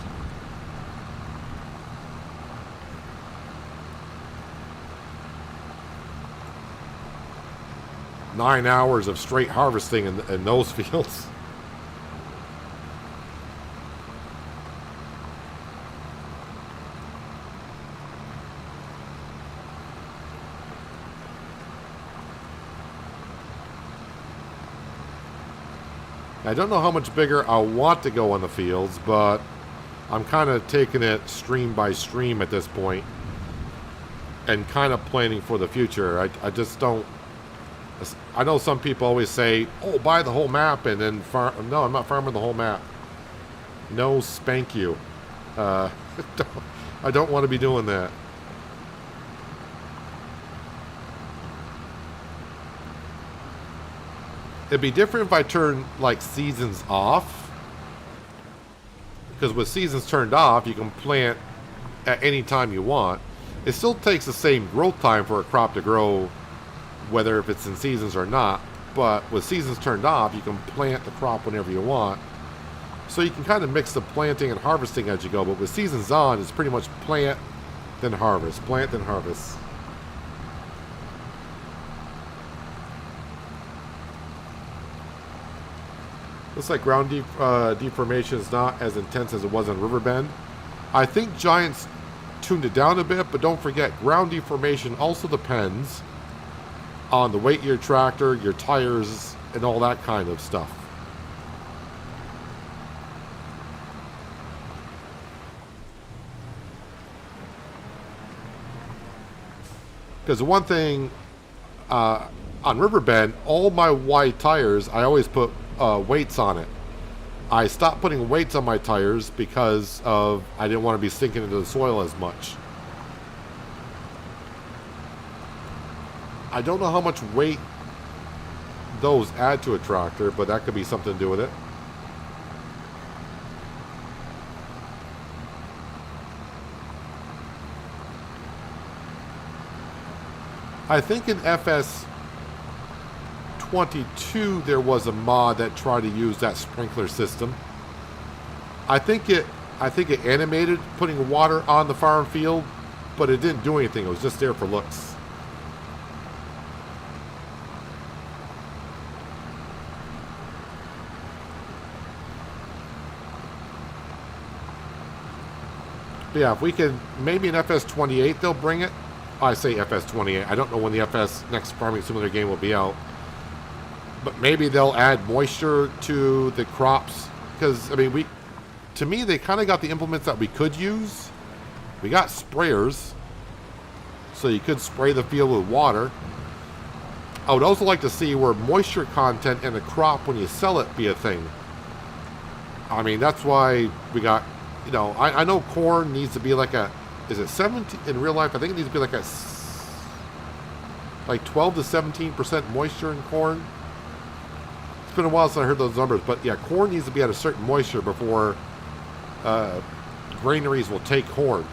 Nine hours of straight harvesting in those fields. I don't know how much bigger I want to go on the fields, but I'm kind of taking it stream by stream at this point and kind of planning for the future. I just don't... I know some people always say, oh, buy the whole map and then farm. No, I'm not farming the whole map. No, spank you. I don't want to be doing that. It'd be different if I turn, like, seasons off. Because with seasons turned off, you can plant at any time you want. It still takes the same growth time for a crop to grow, whether if it's in seasons or not. But with seasons turned off, you can plant the crop whenever you want. So you can kind of mix the planting and harvesting as you go. But with seasons on, it's pretty much plant, then harvest. Plant, then harvest. Looks like ground deformation is not as intense as it was in Riverbend. I think Giants tuned it down a bit, but don't forget, ground deformation also depends on the weight of your tractor, your tires, and all that kind of stuff. Because the one thing on Riverbend, all my wide tires, I always put weights on it. I stopped putting weights on my tires because of I didn't want to be sinking into the soil as much. I don't know how much weight those add to a tractor, but that could be something to do with it. I think in FS 22 there was a mod that tried to use that sprinkler system. I think it animated putting water on the farm field, but it didn't do anything. It was just there for looks. But yeah, if we can, maybe in FS 28 they'll bring it. I say FS 28. I don't know when the FS next Farming Simulator game will be out. But maybe they'll add moisture to the crops. Because, I mean, to me, they kind of got the implements that we could use. We got sprayers. So you could spray the field with water. I would also like to see where moisture content in the crop when you sell it be a thing. I mean, that's why we got, I know corn needs to be like a, is it 17 in real life? I think it needs to be like 12 to 17% moisture in corn. It's been a while since I heard those numbers, but yeah, corn needs to be at a certain moisture before granaries will take corn.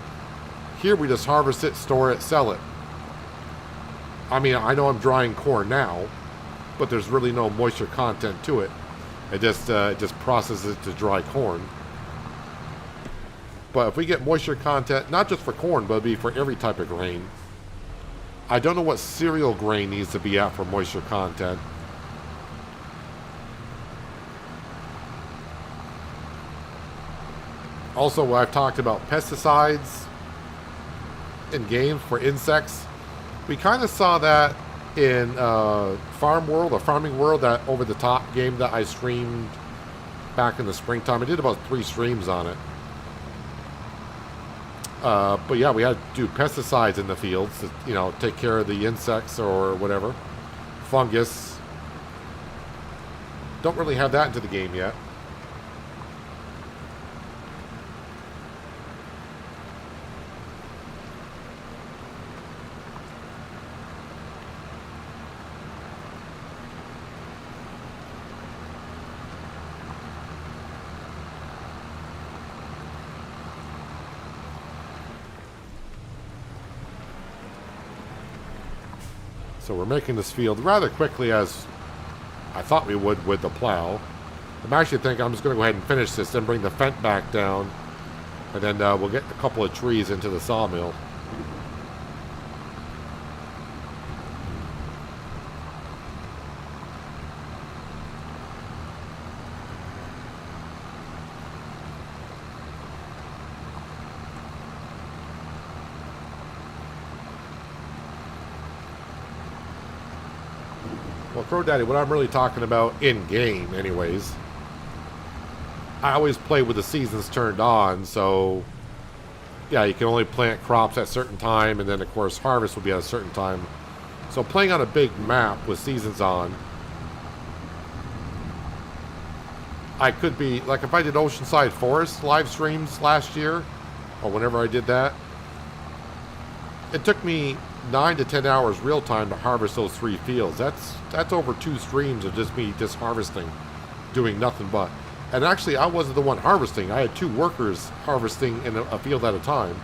Here we just harvest it, store it, sell it. I mean, I know I'm drying corn now, but there's really no moisture content to it. It just processes it to dry corn. But if we get moisture content, not just for corn, but it'd be for every type of grain. I don't know what cereal grain needs to be at for moisture content. Also, I've talked about pesticides in games for insects. We kind of saw that in Farming World, that over-the-top game that I streamed back in the springtime. I did about 3 streams on it. But yeah, we had to do pesticides in the fields to, take care of the insects or whatever. Fungus. Don't really have that into the game yet. So we're making this field rather quickly as I thought we would with the plow. I'm actually thinking I'm just going to go ahead and finish this, then bring the fence back down, and then we'll get a couple of trees into the sawmill. Well, Crow Daddy, what I'm really talking about in-game, anyways, I always play with the seasons turned on, so yeah, you can only plant crops at a certain time, and then of course harvest will be at a certain time. So playing on a big map with seasons on, I could be, like if I did Oceanside Forest live streams last year, or whenever I did that, it took me 9 to 10 hours real time to harvest those 3 fields. That's over 2 streams of just me just harvesting, doing nothing but. And actually, I wasn't the one harvesting. I had 2 workers harvesting in a field at a time.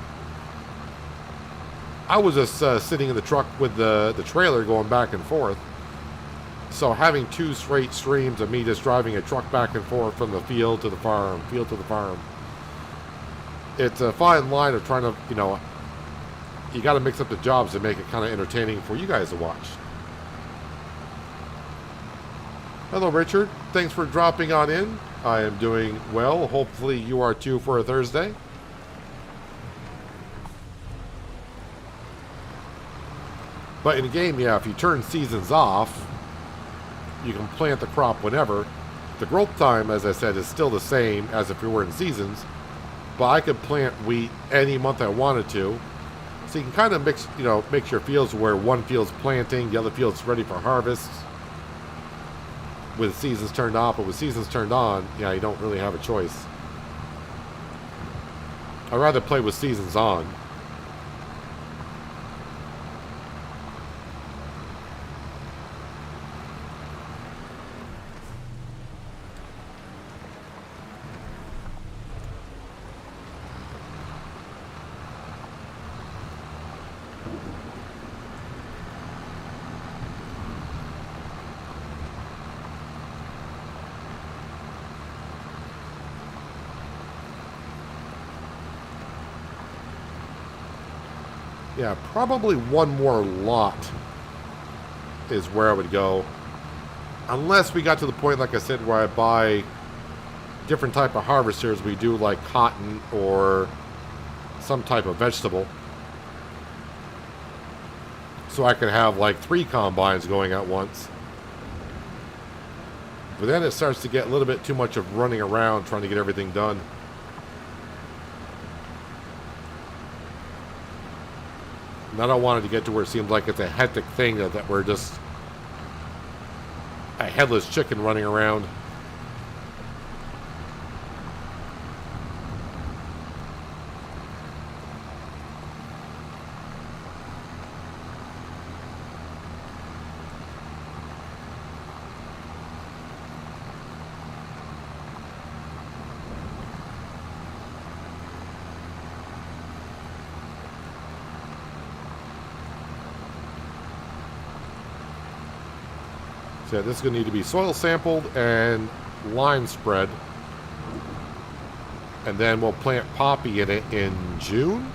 I was just sitting in the truck with the trailer going back and forth. So having 2 straight streams of me just driving a truck back and forth from the field to the farm, field to the farm. It's a fine line of trying to, you know, you got to mix up the jobs to make it kind of entertaining for you guys to watch. Hello, Richard. Thanks for dropping on in. I am doing well. Hopefully you are too for a Thursday. But in a game, yeah, if you turn seasons off, you can plant the crop whenever. The growth time, as I said, is still the same as if we were in seasons. But I could plant wheat any month I wanted to. So you can kind of mix, you know, make your fields where one field's planting, the other field's ready for harvest. With seasons turned off, but with seasons turned on, yeah, you don't really have a choice. I'd rather play with seasons on. Yeah, probably one more lot is where I would go. Unless we got to the point, like I said, where I buy different type of harvesters. We do like cotton or some type of vegetable. So I could have like 3 combines going at once. But then it starts to get a little bit too much of running around trying to get everything done. And I don't want it to get to where it seems like it's a hectic thing that we're just a headless chicken running around. So yeah, this is going to need to be soil sampled and lime spread. And then we'll plant poppy in it in June.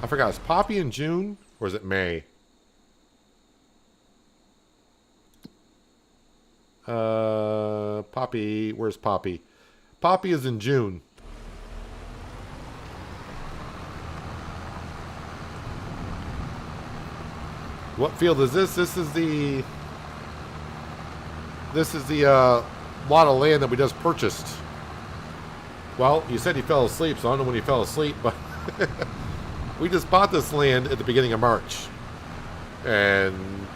I forgot, is poppy in June or is it May? Poppy, where's Poppy? Poppy is in June. What field is this? This is the lot of land that we just purchased. Well, you said he fell asleep, so I don't know when he fell asleep, but we just bought this land at the beginning of March. And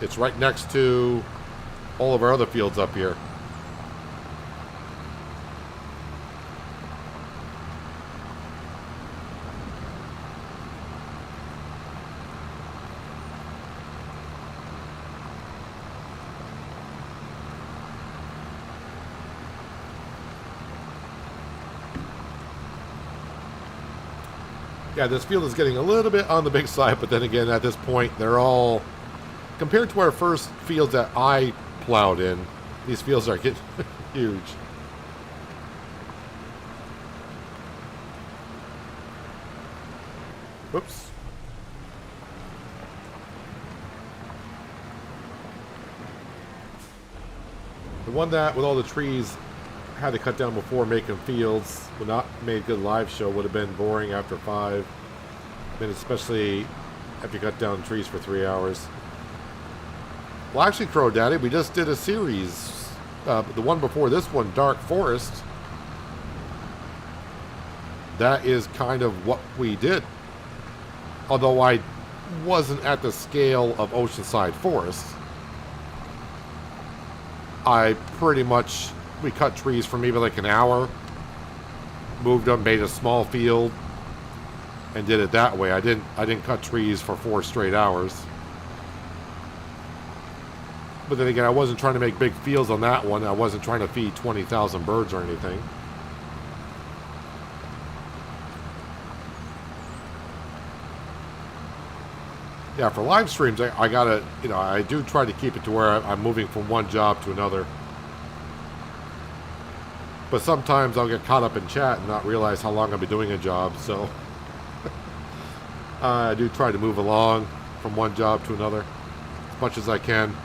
it's right next to all of our other fields up here. Yeah, this field is getting a little bit on the big side, but then again, at this point, they're all compared to our first fields that I plowed in, these fields are getting huge. Whoops. The one that, with all the trees, had to cut down before making fields, would not made a good live show, would have been boring after 5 minutes, especially if you cut down trees for 3 hours. Well, actually, Crow Daddy, we just did a series. The one before this one, Dark Forest. That is kind of what we did. Although I wasn't at the scale of Oceanside Forest. I pretty much, we cut trees for maybe like an hour, moved them, made a small field, and did it that way. I didn't cut trees for 4 straight hours. But then again, I wasn't trying to make big fields on that one. I wasn't trying to feed 20,000 birds or anything. Yeah, for live streams, I gotta, I do try to keep it to where I'm moving from one job to another. But sometimes I'll get caught up in chat and not realize how long I'll be doing a job, so I do try to move along from one job to another as much as I can.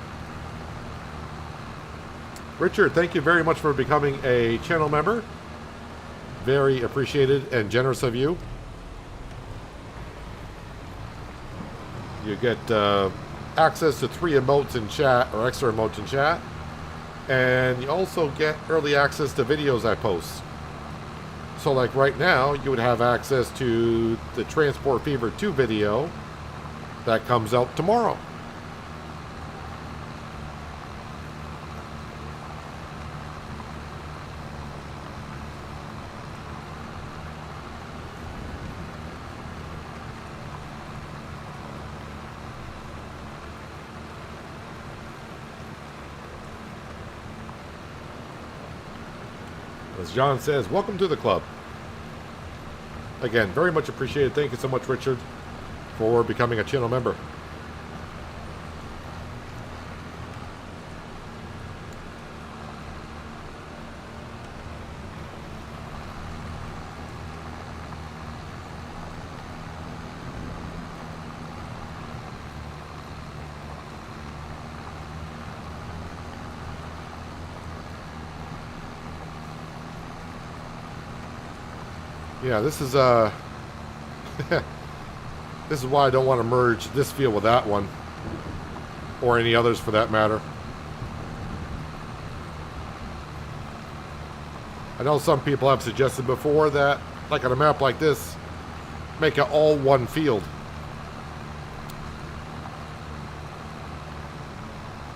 Richard, thank you very much for becoming a channel member. Very appreciated and generous of you. You get access to 3 emotes in chat, or extra emotes in chat. And you also get early access to videos I post. So like right now, you would have access to the Transport Fever 2 video that comes out tomorrow. As John says, welcome to the club. Again, very much appreciated. Thank you so much, Richard, for becoming a channel member. Yeah, this is this is why I don't want to merge this field with that one, or any others for that matter. I know some people have suggested before that, like on a map like this, make it all one field.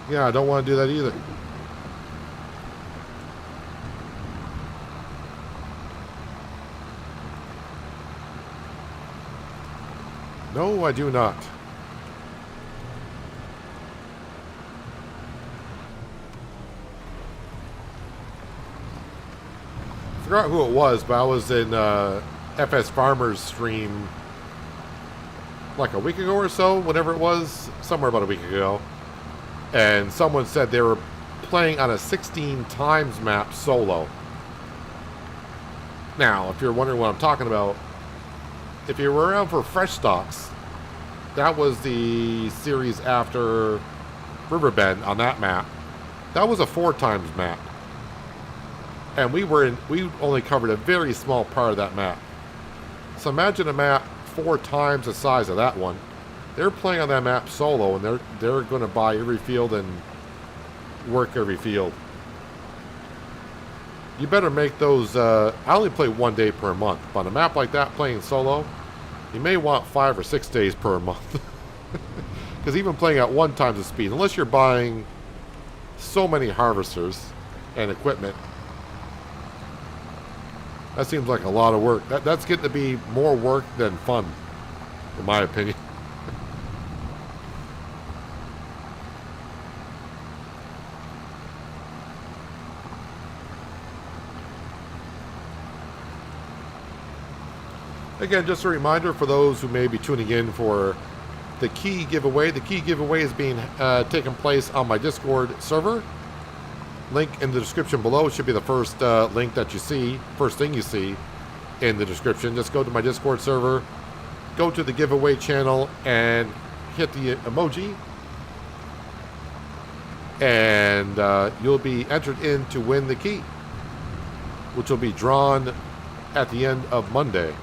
Yeah, I don't want to do that either. No, I do not. I forgot who it was, but I was in FS Farmer's stream like a week ago or so, whenever it was, somewhere about a week ago. And someone said they were playing on a 16 times map solo. Now, if you're wondering what I'm talking about, if you were around for Fresh Stocks, that was the series after Riverbend on that map. That was a 4 times map. And we only covered a very small part of that map. So imagine a map 4 times the size of that one. They're playing on that map solo, and they're going to buy every field and work every field. You better make those, I only play 1 day per month, but on a map like that playing solo, you may want 5 or 6 days per month. Because even playing at 1 times the speed, unless you're buying so many harvesters and equipment, that seems like a lot of work. That's getting to be more work than fun, in my opinion. Again, just a reminder for those who may be tuning in for the key giveaway. The key giveaway is being taken place on my Discord server. Link in the description below. It should be the first link that you see, first thing you see in the description. Just go to my Discord server, go to the giveaway channel, and hit the emoji. And you'll be entered in to win the key, which will be drawn at the end of Monday.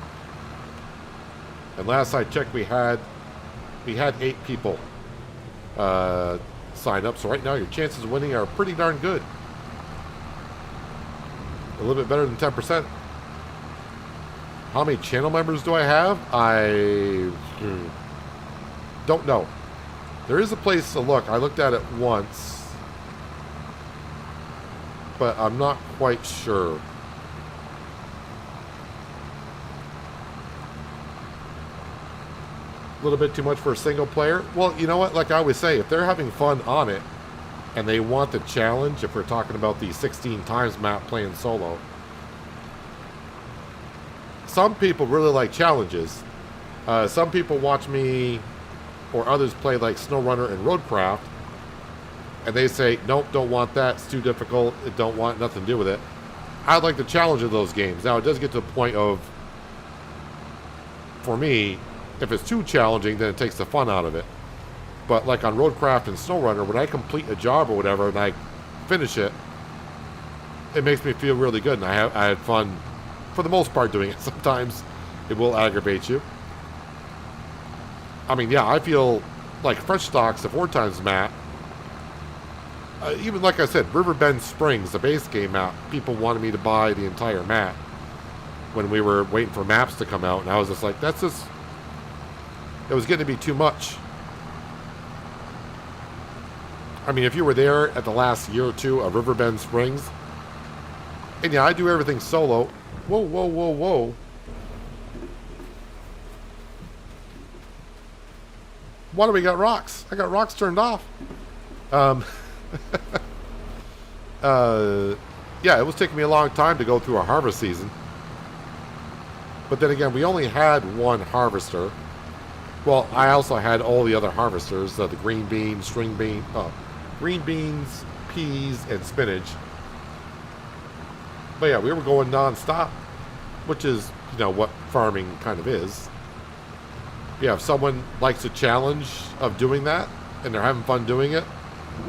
And last I checked, we had 8 people sign up. So right now, your chances of winning are pretty darn good. A little bit better than 10%. How many channel members do I have? I don't know. There is a place to look. I looked at it once, but I'm not quite sure. A little bit too much for a single player. Well, you know what? Like I always say, if they're having fun on it and they want the challenge, if we're talking about the 16 times map playing solo, some people really like challenges. Some people watch me or others play like SnowRunner and Roadcraft, and they say, nope, don't want that. It's too difficult. Don't want nothing to do with it. I like the challenge of those games. Now, it does get to the point of, for me, if it's too challenging, then it takes the fun out of it. But like on Roadcraft and SnowRunner, when I complete a job or whatever and I finish it, it makes me feel really good. And I had fun for the most part doing it. Sometimes it will aggravate you. I mean, yeah, I feel like Fresh Stocks, the 4 times map, even like I said, Riverbend Springs, the base game map, people wanted me to buy the entire map when we were waiting for maps to come out. And I was just like, that's just, it was getting to be too much. I mean, if you were there at the last year or two of Riverbend Springs, and yeah, I do everything solo. Whoa, whoa, whoa, whoa. Why do we got rocks? I got rocks turned off. Yeah, it was taking me a long time to go through a harvest season. But then again, we only had one harvester. Well, I also had all the other harvesters, the green beans, green beans, peas, and spinach. But yeah, we were going non-stop, which is, you know, what farming kind of is. Yeah, if someone likes a challenge of doing that, and they're having fun doing it,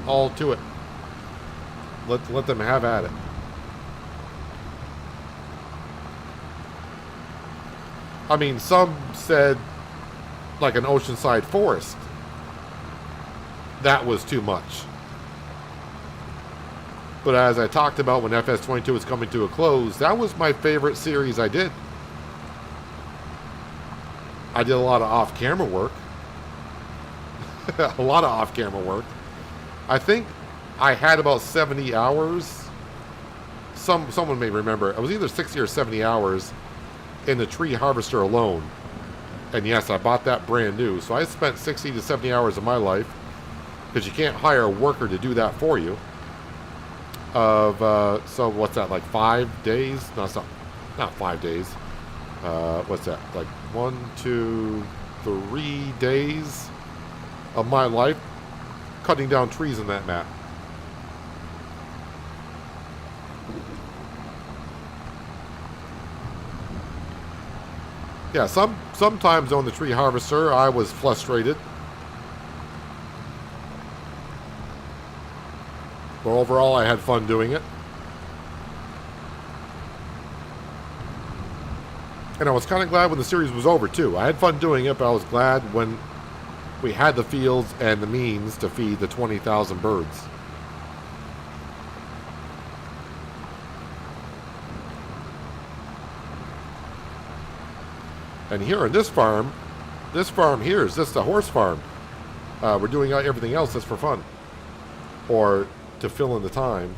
all to it. Let them have at it. I mean, some said like an oceanside forest. That was too much. But as I talked about when FS22 was coming to a close, that was my favorite series I did. I did a lot of off-camera work. A lot of off-camera work. I think I had about 70 hours. Someone may remember. It was either 60 or 70 hours in the tree harvester alone. And yes, I bought that brand new. So I spent 60 to 70 hours of my life, because you can't hire a worker to do that for you. So what's that, like 5 days? No, it's not 5 days. What's that? Like 1, 2, 3 days of my life cutting down trees in that map. Yeah, sometimes on the tree harvester I was frustrated. But overall I had fun doing it. And I was kind of glad when the series was over too. I had fun doing it, but I was glad when we had the fields and the means to feed the 20,000 birds. And here in this farm here is just a horse farm. We're doing everything else just for fun. Or to fill in the time.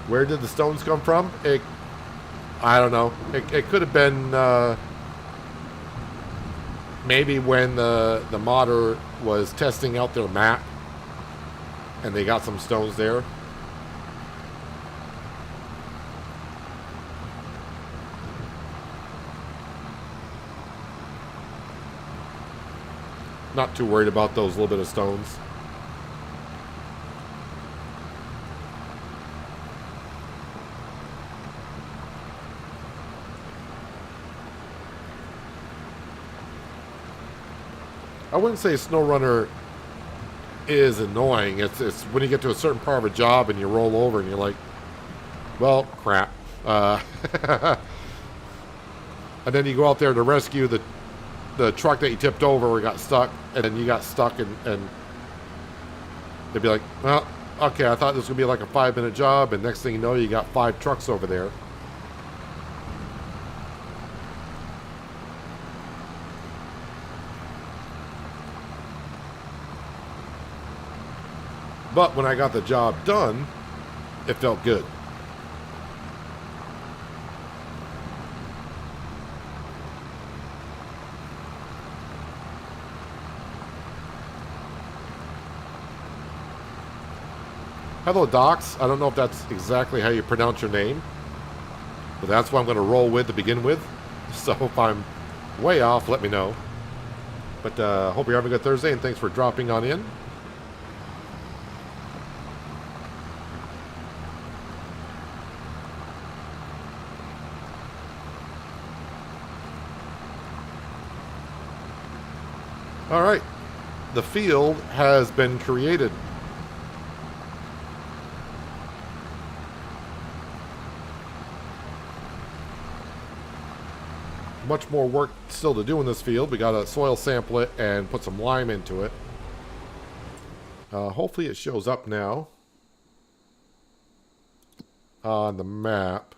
Where did the stones come from? I don't know. It could have been maybe when the modder was testing out their map and they got some stones there. Not too worried about those little bit of stones. I wouldn't say SnowRunner is annoying. It's when you get to a certain part of a job and you roll over and you're like, well, crap. And then you go out there to rescue the truck that you tipped over or got stuck, and then you got stuck, and they'd be like, well, okay, I thought this was going to be like a 5-minute job, and next thing you know, you got 5 trucks over there. But when I got the job done, it felt good. Hello, Docs. I don't know if that's exactly how you pronounce your name, but that's what I'm going to roll with to begin with. So if I'm way off, let me know. But hope you're having a good Thursday, and thanks for dropping on in. All right, the field has been created. Much more work still to do in this field. We got to soil sample it and put some lime into it. Hopefully it shows up now on the map.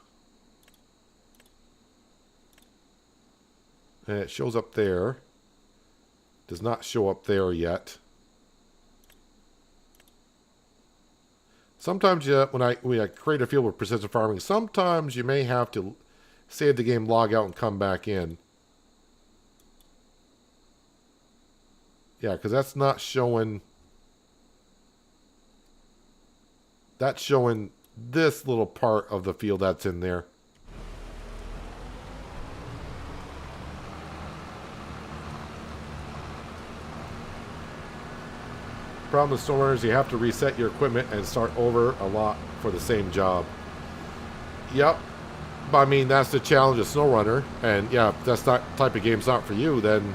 And it shows up there. Does not show up there yet. Sometimes when I create a field with precision farming, sometimes you may have to save the game, log out, and come back in. Yeah, because that's not showing. That's showing this little part of the field that's in there. Problem with SnowRunners, you have to reset your equipment and start over a lot for the same job. Yep. I mean, that's the challenge of SnowRunner, and yeah, if that's that type of game's not for you, then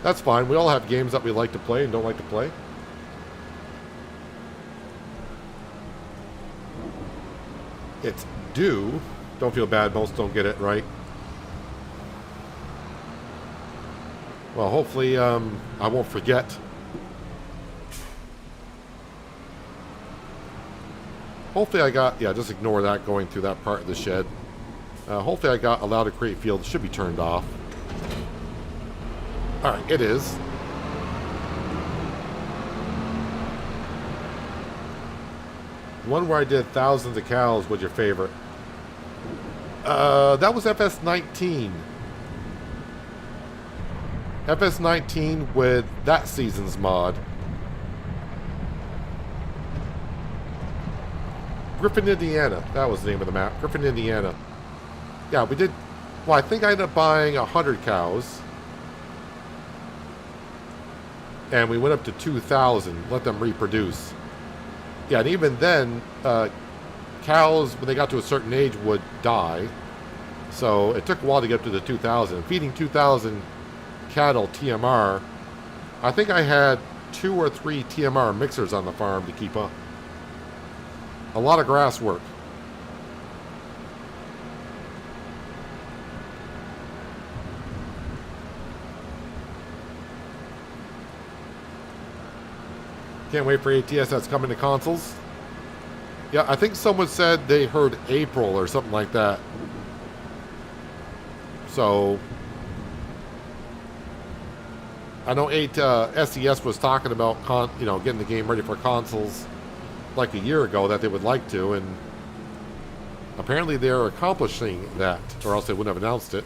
that's fine. We all have games that we like to play and don't like to play. It's due. Don't feel bad, most don't get it right. Well, hopefully I won't forget. Hopefully I got, yeah, just ignore that going through that part of the shed. Hopefully I got allowed to create field. It should be turned off. Alright, it is. One where I did thousands of cows was your favorite. That was FS19. FS19 with that season's mod. Griffin, Indiana. That was the name of the map. Griffin, Indiana. Yeah, we did. Well, I think I ended up buying 100 cows. And we went up to 2,000. Let them reproduce. Yeah, and even then, cows, when they got to a certain age, would die. So it took a while to get up to the 2,000. Feeding 2,000 cattle TMR, I think I had 2 or 3 TMR mixers on the farm to keep up. A lot of grass work. Can't wait for ATS that's coming to consoles. Yeah, I think someone said they heard April or something like that. So I know SES was talking about getting the game ready for consoles like a year ago that they would like to, and apparently they're accomplishing that, or else they wouldn't have announced it.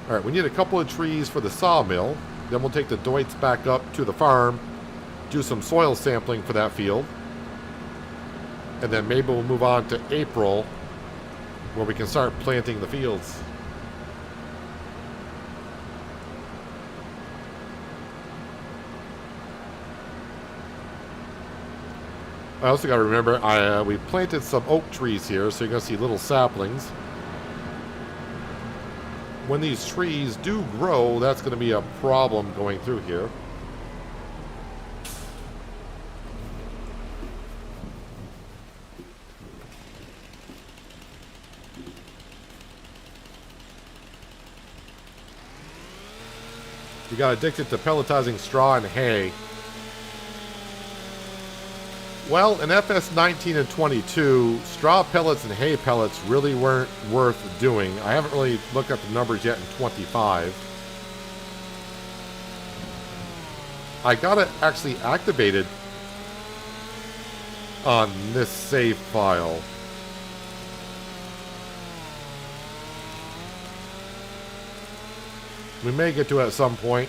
Alright, we need a couple of trees for the sawmill. Then we'll take the Deutz back up to the farm, do some soil sampling for that field. And then maybe we'll move on to April, where we can start planting the fields. I also got to remember, we planted some oak trees here, so you're going to see little saplings. When these trees do grow, that's going to be a problem going through here. You got addicted to pelletizing straw and hay. Well, in FS 19 and 22, straw pellets and hay pellets really weren't worth doing. I haven't really looked at the numbers yet in 25. I got it actually activated on this save file. We may get to it at some point.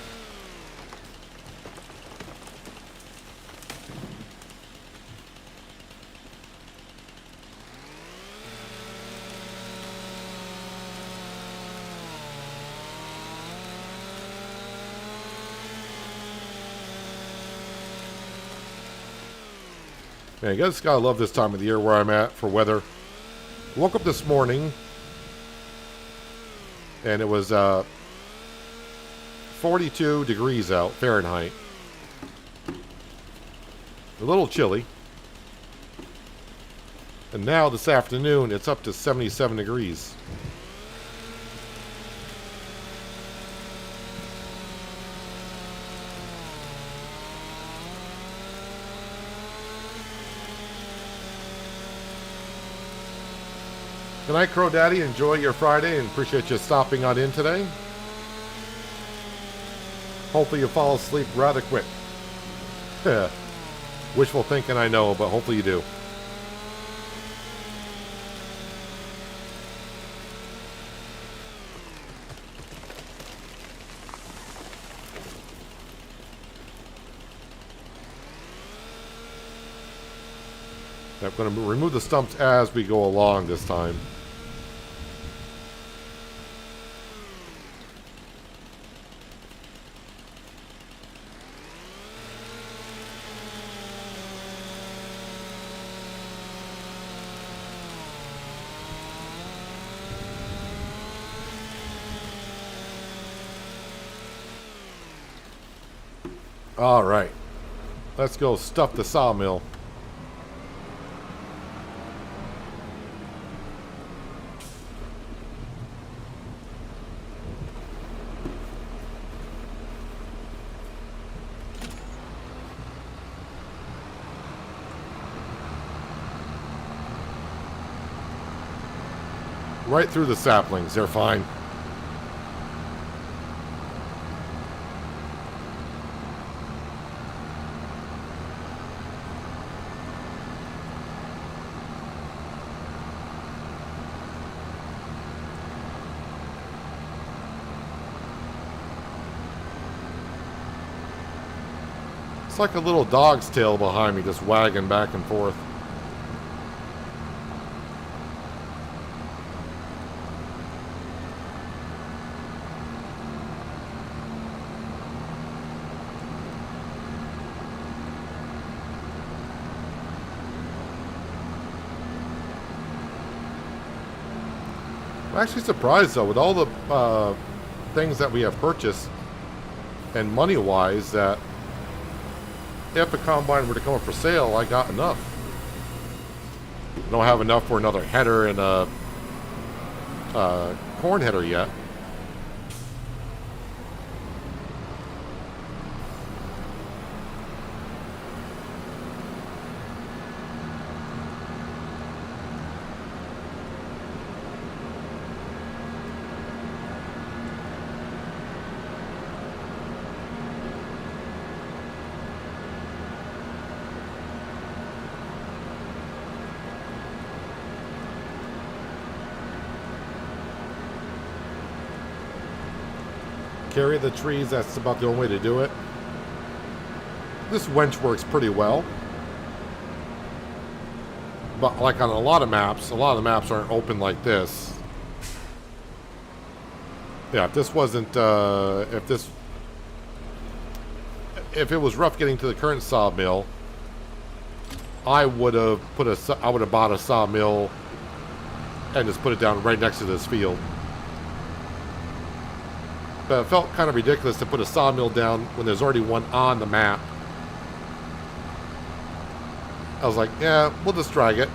Man, you guys gotta love this time of the year where I'm at for weather. Woke up this morning and it was 42 degrees out, Fahrenheit. A little chilly. And now this afternoon it's up to 77 degrees. Good night, Crow Daddy. Enjoy your Friday and appreciate you stopping on in today. Hopefully you fall asleep rather quick. Wishful thinking, I know, but hopefully you do. I'm going to remove the stumps as we go along this time. All right, let's go stuff the sawmill. Right through the saplings, they're fine. It's like a little dog's tail behind me just wagging back and forth. I'm actually surprised though, with all the things that we have purchased and money-wise, that if the combine were to come up for sale, I got enough. I don't have enough for another header and a corn header yet. Carry the trees, that's about the only way to do it. This winch works pretty well. But like on a lot of the maps aren't open like this. Yeah, if this wasn't, if it was rough getting to the current sawmill, I would have bought a sawmill and just put it down right next to this field. But it felt kind of ridiculous to put a sawmill down when there's already one on the map. I was like, yeah, we'll just drag it.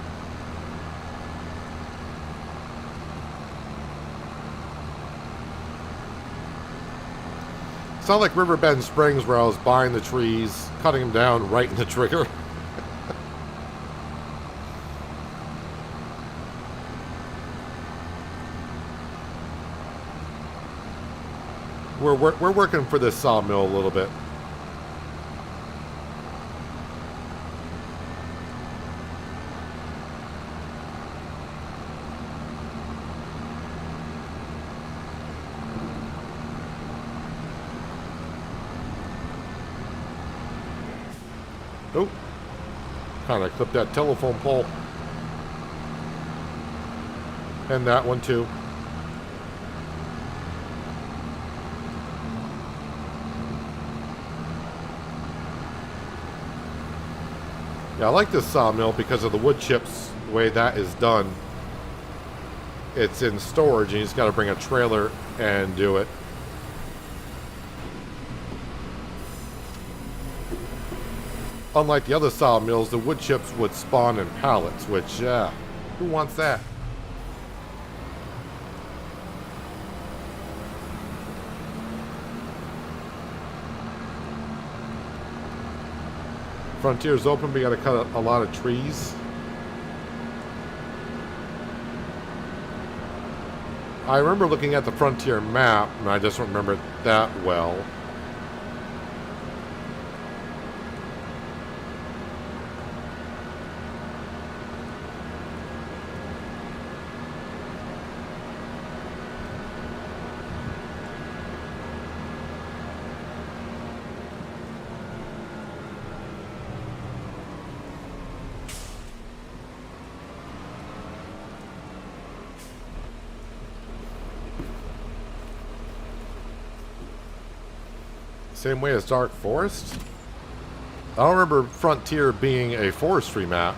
It's not like Riverbend Springs where I was buying the trees, cutting them down right in the trigger. We're working for this sawmill a little bit. Oh, kind of clipped that telephone pole. And that one too. Yeah, I like this sawmill because of the wood chips, the way that is done. It's in storage and you just got to bring a trailer and do it. Unlike the other sawmills, the wood chips would spawn in pallets, which, who wants that? Frontier's open, but you gotta cut a lot of trees. I remember looking at the Frontier map, and I just don't remember it that well. Same way as Dark Forest? I don't remember Frontier being a forestry map.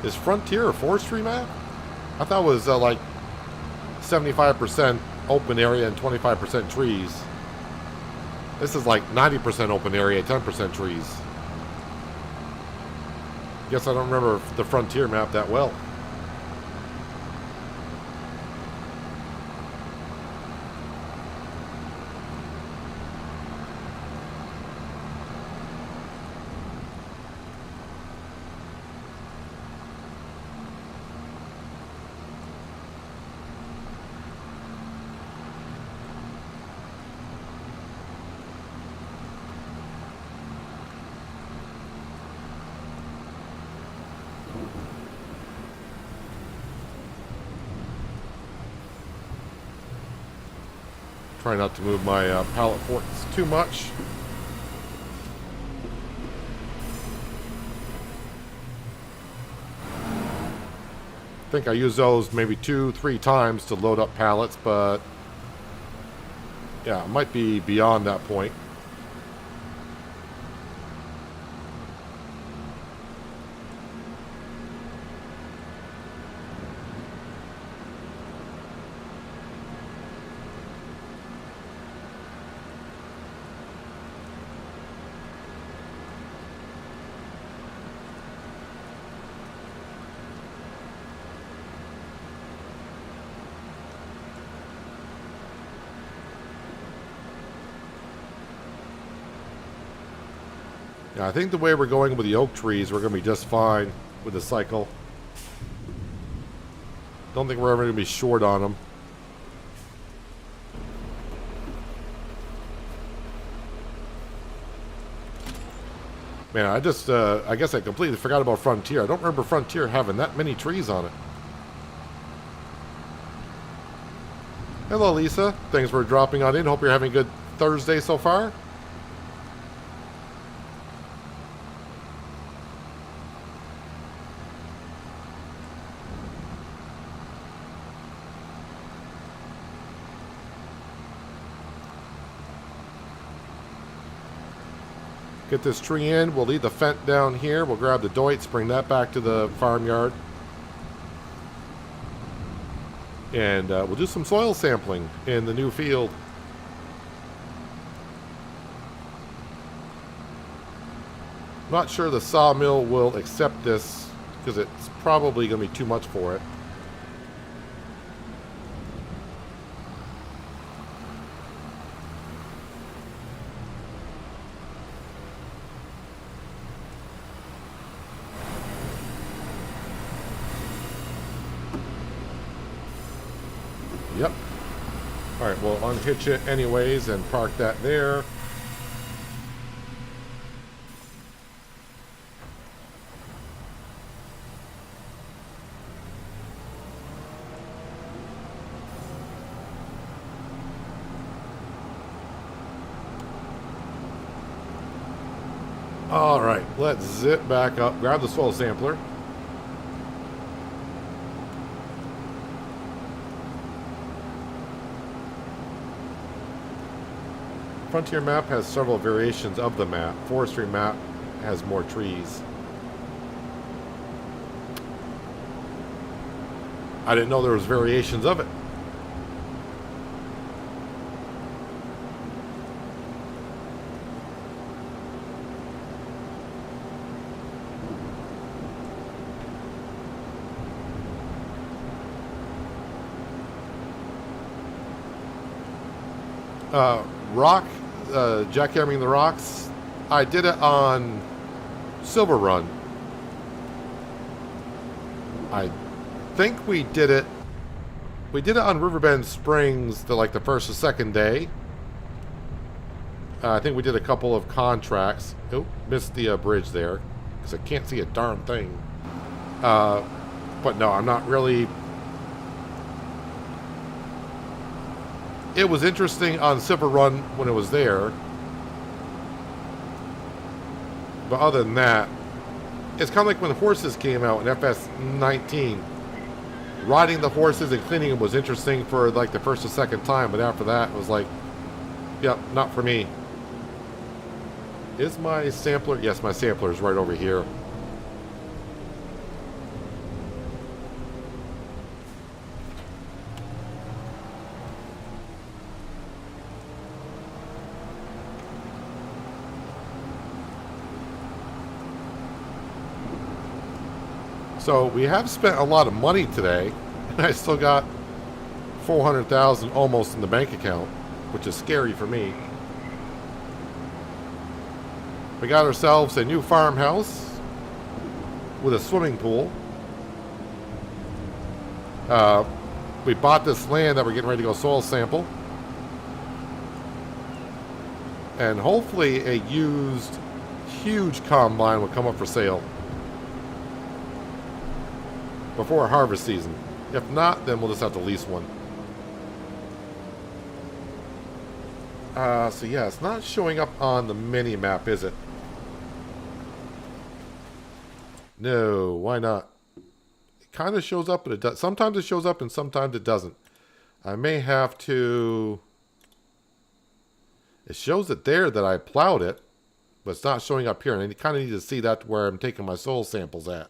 Is Frontier a forestry map? I thought it was like 75% open area and 25% trees. This is like 90% open area, 10% trees. Guess I don't remember the Frontier map that well. Try not to move my pallet forks too much. I think I use those maybe 2-3 times to load up pallets, but yeah, it might be beyond that point. Yeah, I think the way we're going with the oak trees, we're going to be just fine with the cycle. Don't think we're ever going to be short on them. Man, I guess I completely forgot about Frontier. I don't remember Frontier having that many trees on it. Hello, Lisa. Thanks for dropping on in. Hope you're having a good Thursday so far. Get this tree in. We'll leave the fent down here. We'll grab the Deutz, bring that back to the farmyard. And we'll do some soil sampling in the new field. Not sure the sawmill will accept this because it's probably going to be too much for it. Yep. Alright, we'll unhitch it anyways and park that there. Alright, let's zip back up, grab the soil sampler. Frontier map has several variations of the map. Forestry map has more trees. I didn't know there was variations of it. Rock, jackhammering the rocks. I did it on Silver Run. I think we did it. We did it on Riverbend Springs the first or second day. I think we did a couple of contracts. Oh, missed the bridge there because I can't see a darn thing. But no, I'm not really. It was interesting on Silver Run when it was there. But other than that, it's kind of like when horses came out in FS19. Riding the horses and cleaning them was interesting for like the first or second time, but after that it was like, yep, not for me. Is my sampler? Yes, my sampler is right over here. So we have spent a lot of money today, and I still got $400,000 almost in the bank account, which is scary for me. We got ourselves a new farmhouse with a swimming pool. We bought this land that we're getting ready to go soil sample. And hopefully a used, huge combine will come up for sale before harvest season. If not, then we'll just have to lease one. So yeah, it's not showing up on the mini map, is it? No, why not? It kind of shows up, but it does. Sometimes it shows up and sometimes it doesn't. I may have to. It shows it there that I plowed it, but it's not showing up here, and I kind of need to see that where I'm taking my soil samples at,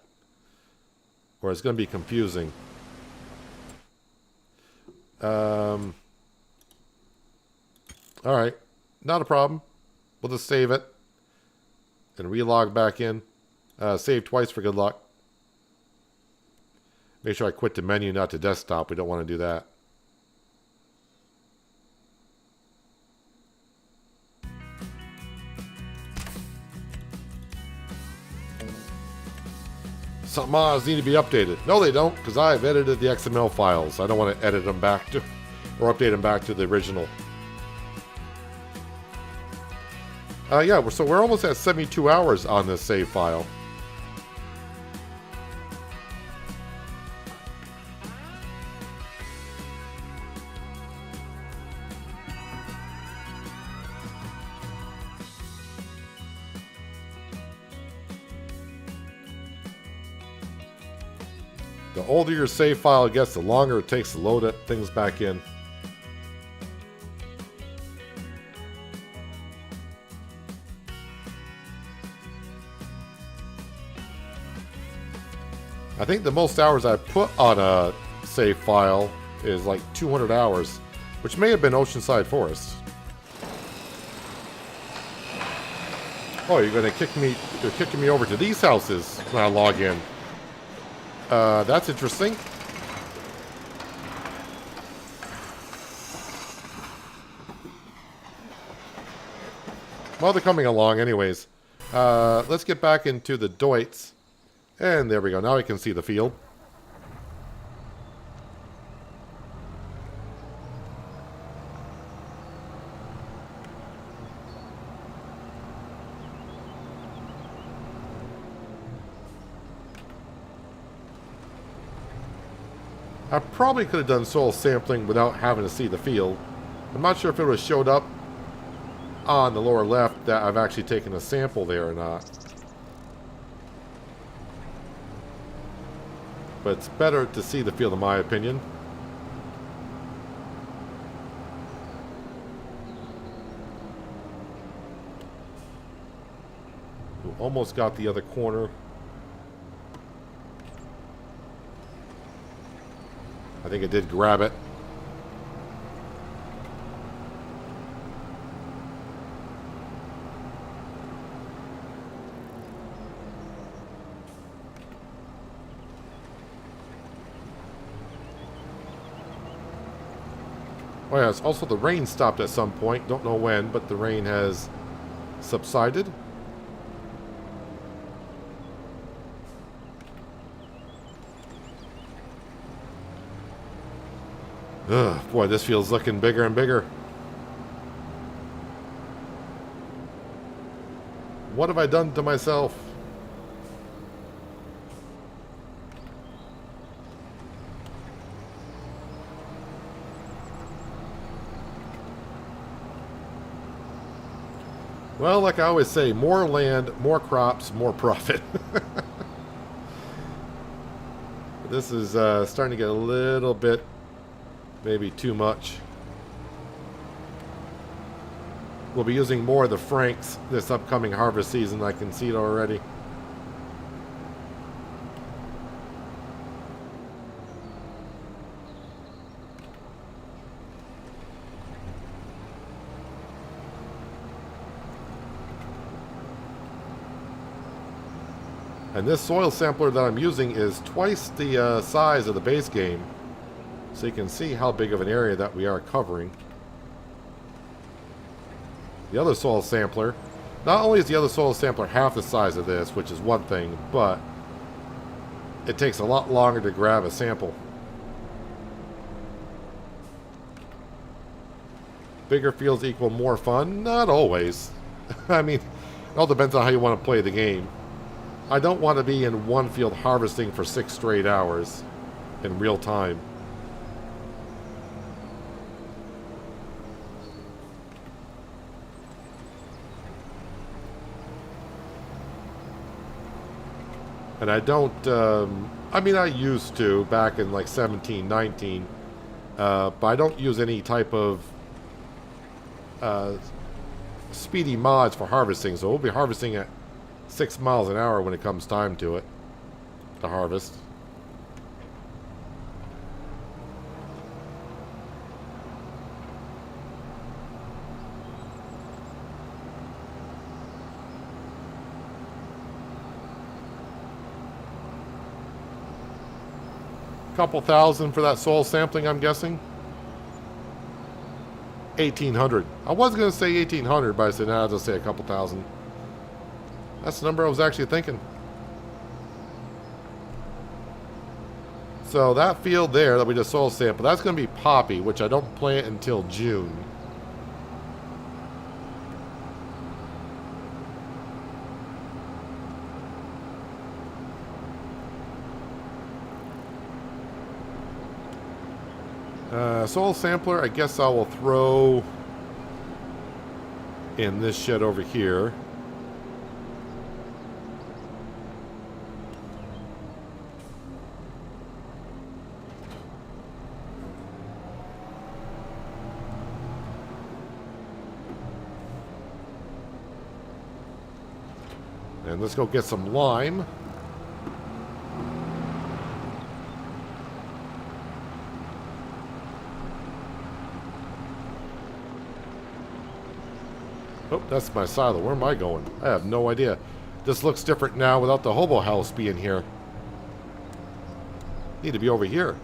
or it's going to be confusing. All right, not a problem. We'll just save it and relog back in. Save twice for good luck. Make sure I quit the menu, not the desktop. We don't want to do that. Some mods need to be updated. No, they don't, because I've edited the XML files. I don't want to edit them back to, or update them back to the original. Yeah, so we're almost at 72 hours on this save file. The older your save file gets, the longer it takes to load things back in. I think the most hours I put on a save file is like 200 hours, which may have been Oceanside Forest. Oh, you're gonna kick me? You're kicking me over to these houses when I log in. That's interesting. Well, they're coming along anyways. Let's get back into the Deutz. And there we go. Now I can see the field. I probably could have done soil sampling without having to see the field. I'm not sure if it would have showed up on the lower left that I've actually taken a sample there or not. But it's better to see the field in my opinion. We almost got the other corner. I think it did grab it. Oh yes, also the rain stopped at some point. Don't know when, but the rain has subsided. Ugh, boy, this field's looking bigger and bigger. What have I done to myself? Well, like I always say, more land, more crops, more profit. This is starting to get a little bit, maybe too much. We'll be using more of the Franks this upcoming harvest season. I can see it already. And this soil sampler that I'm using is twice the size of the base game. So you can see how big of an area that we are covering. The other soil sampler, not only is the other soil sampler half the size of this, which is one thing, but it takes a lot longer to grab a sample. Bigger fields equal more fun? Not always. I mean, it all depends on how you want to play the game. I don't want to be in one field harvesting for 6 straight hours in real time. And I don't, I mean, I used to back in like 17, 19, but I don't use any type of speedy mods for harvesting, so we'll be harvesting at 6 miles an hour when it comes time to it, to harvest. Couple thousand for that soil sampling, I'm guessing. 1,800. I was going to say 1,800, but I said, nah, I'll just say a couple thousand. That's the number I was actually thinking. So that field there that we just soil sampled, that's going to be poppy, which I don't plant until June. Soil sampler, I guess I will throw in this shed over here. And let's go get some lime. Oh, that's my silo. Where am I going? I have no idea. This looks different now without the hobo house being here. Need to be over here.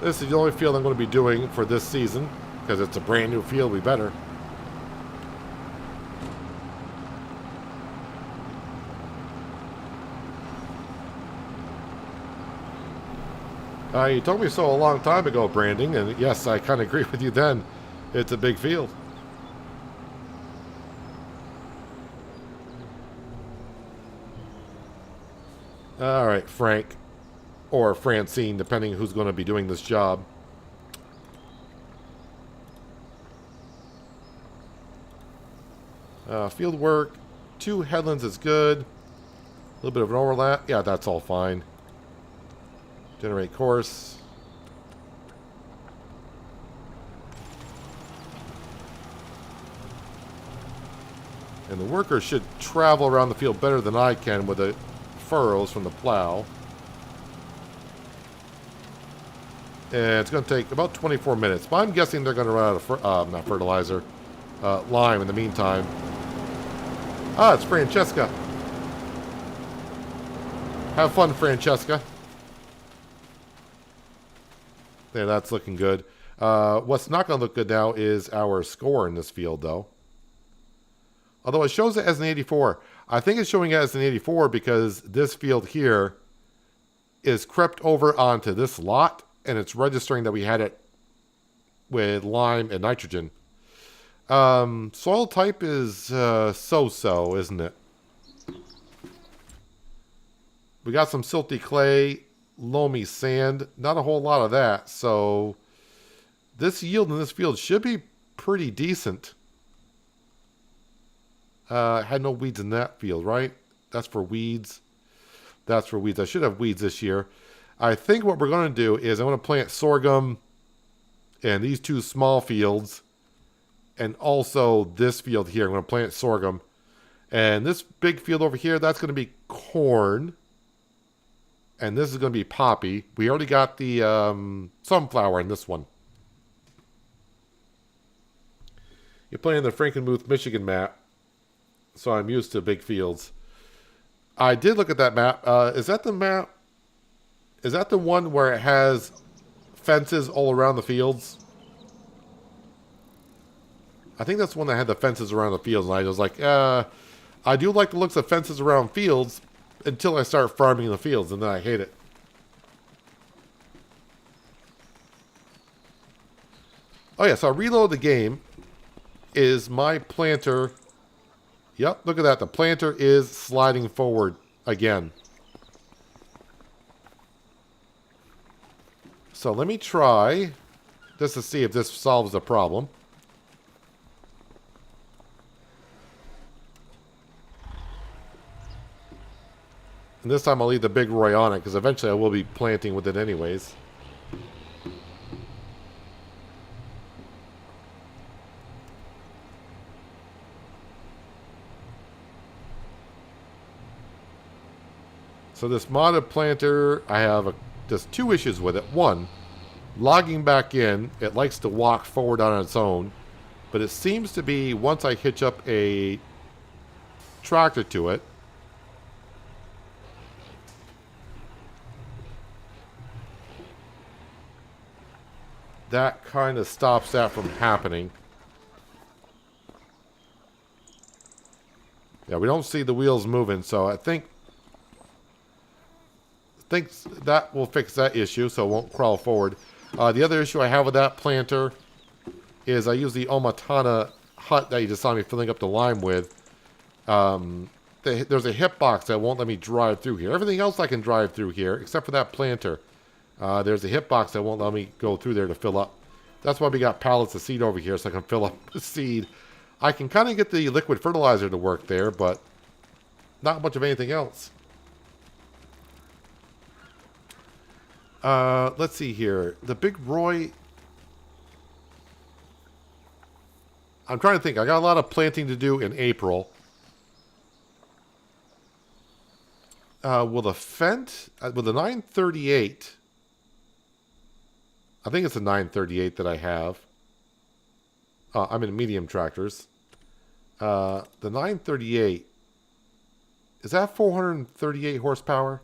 This is the only field I'm going to be doing for this season, because it's a brand new field. We better. You told me so a long time ago, Branding, and yes, I kind of agree with you then. It's a big field. All right, Frank. Or Francine, depending who's going to be doing this job. Field work. 2 headlands is good. A little bit of an overlap. Yeah, that's all fine. Generate course. And the worker should travel around the field better than I can with the furrows from the plow. And it's going to take about 24 minutes. But I'm guessing they're going to run out of not fertilizer, lime in the meantime. Ah, it's Francesca. Have fun, Francesca. Yeah, that's looking good. What's not going to look good now is our score in this field, though. Although it shows it as an 84. I think it's showing it as an 84 because this field here is crept over onto this lot. And it's registering that we had it with lime and nitrogen. Soil type is so-so, isn't it? We got some silty clay, loamy sand. Not a whole lot of that. So this yield in this field should be pretty decent. Had no weeds in that field, right? That's for weeds. That's for weeds. I should have weeds this year. I think what we're going to do is I'm going to plant sorghum in these 2 small fields. And also this field here. I'm going to plant sorghum. And this big field over here, that's going to be corn. And this is going to be poppy. We already got the sunflower in this one. You're playing the Frankenmuth, Michigan map. So I'm used to big fields. I did look at that map. Is that the map? Is that the one where it has fences all around the fields? I think that's the one that had the fences around the fields. And I was like, I do like the looks of fences around fields until I start farming the fields. And then I hate it. Oh, yeah. So I reload the game. Is my planter... Yep, look at that. The planter is sliding forward again. So let me try just to see if this solves the problem. And this time I'll leave the big Roy on it because eventually I will be planting with it anyways. So this modded planter, I have just 2 issues with it. One, logging back in, it likes to walk forward on its own. But it seems to be, once I hitch up a tractor to it, that kind of stops that from happening. Yeah, we don't see the wheels moving, so I think that will fix that issue, so it won't crawl forward. The other issue I have with that planter is I use the Omatana hut that you just saw me filling up the lime with. There's a hitbox that won't let me drive through here. Everything else I can drive through here, except for that planter. There's a hitbox that won't let me go through there to fill up. That's why we got pallets of seed over here, so I can fill up the seed. I can kind of get the liquid fertilizer to work there, but not much of anything else. Let's see here. The big Roy... I'm trying to think. I got a lot of planting to do in April. With a Fendt, with a 938, I think it's a 938 that I have. I'm in medium tractors. The 938, is that 438 horsepower?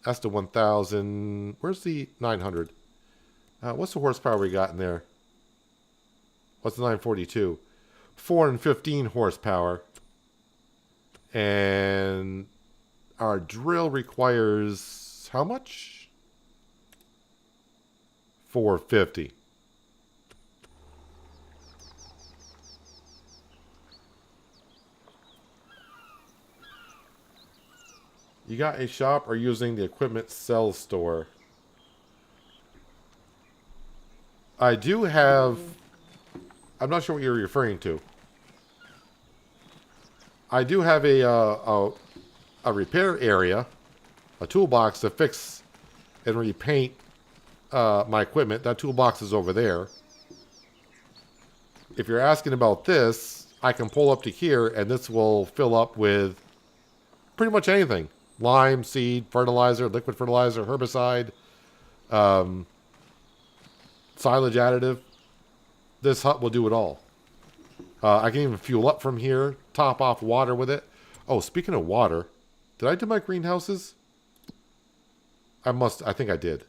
That's the 1000. Where's the 900? What's the horsepower we got in there? What's the 942? 415 horsepower. And our drill requires how much? 450. You got a shop or using the equipment sell store? I do have... I'm not sure what you're referring to. I do have a repair area, a toolbox to fix and repaint my equipment. That toolbox is over there. If you're asking about this, I can pull up to here, and this will fill up with pretty much anything. Lime, seed, fertilizer, liquid fertilizer, herbicide, silage additive. This hut will do it all. I can even fuel up from here, top off water with it. Oh, speaking of water, did I do my greenhouses? I think I did.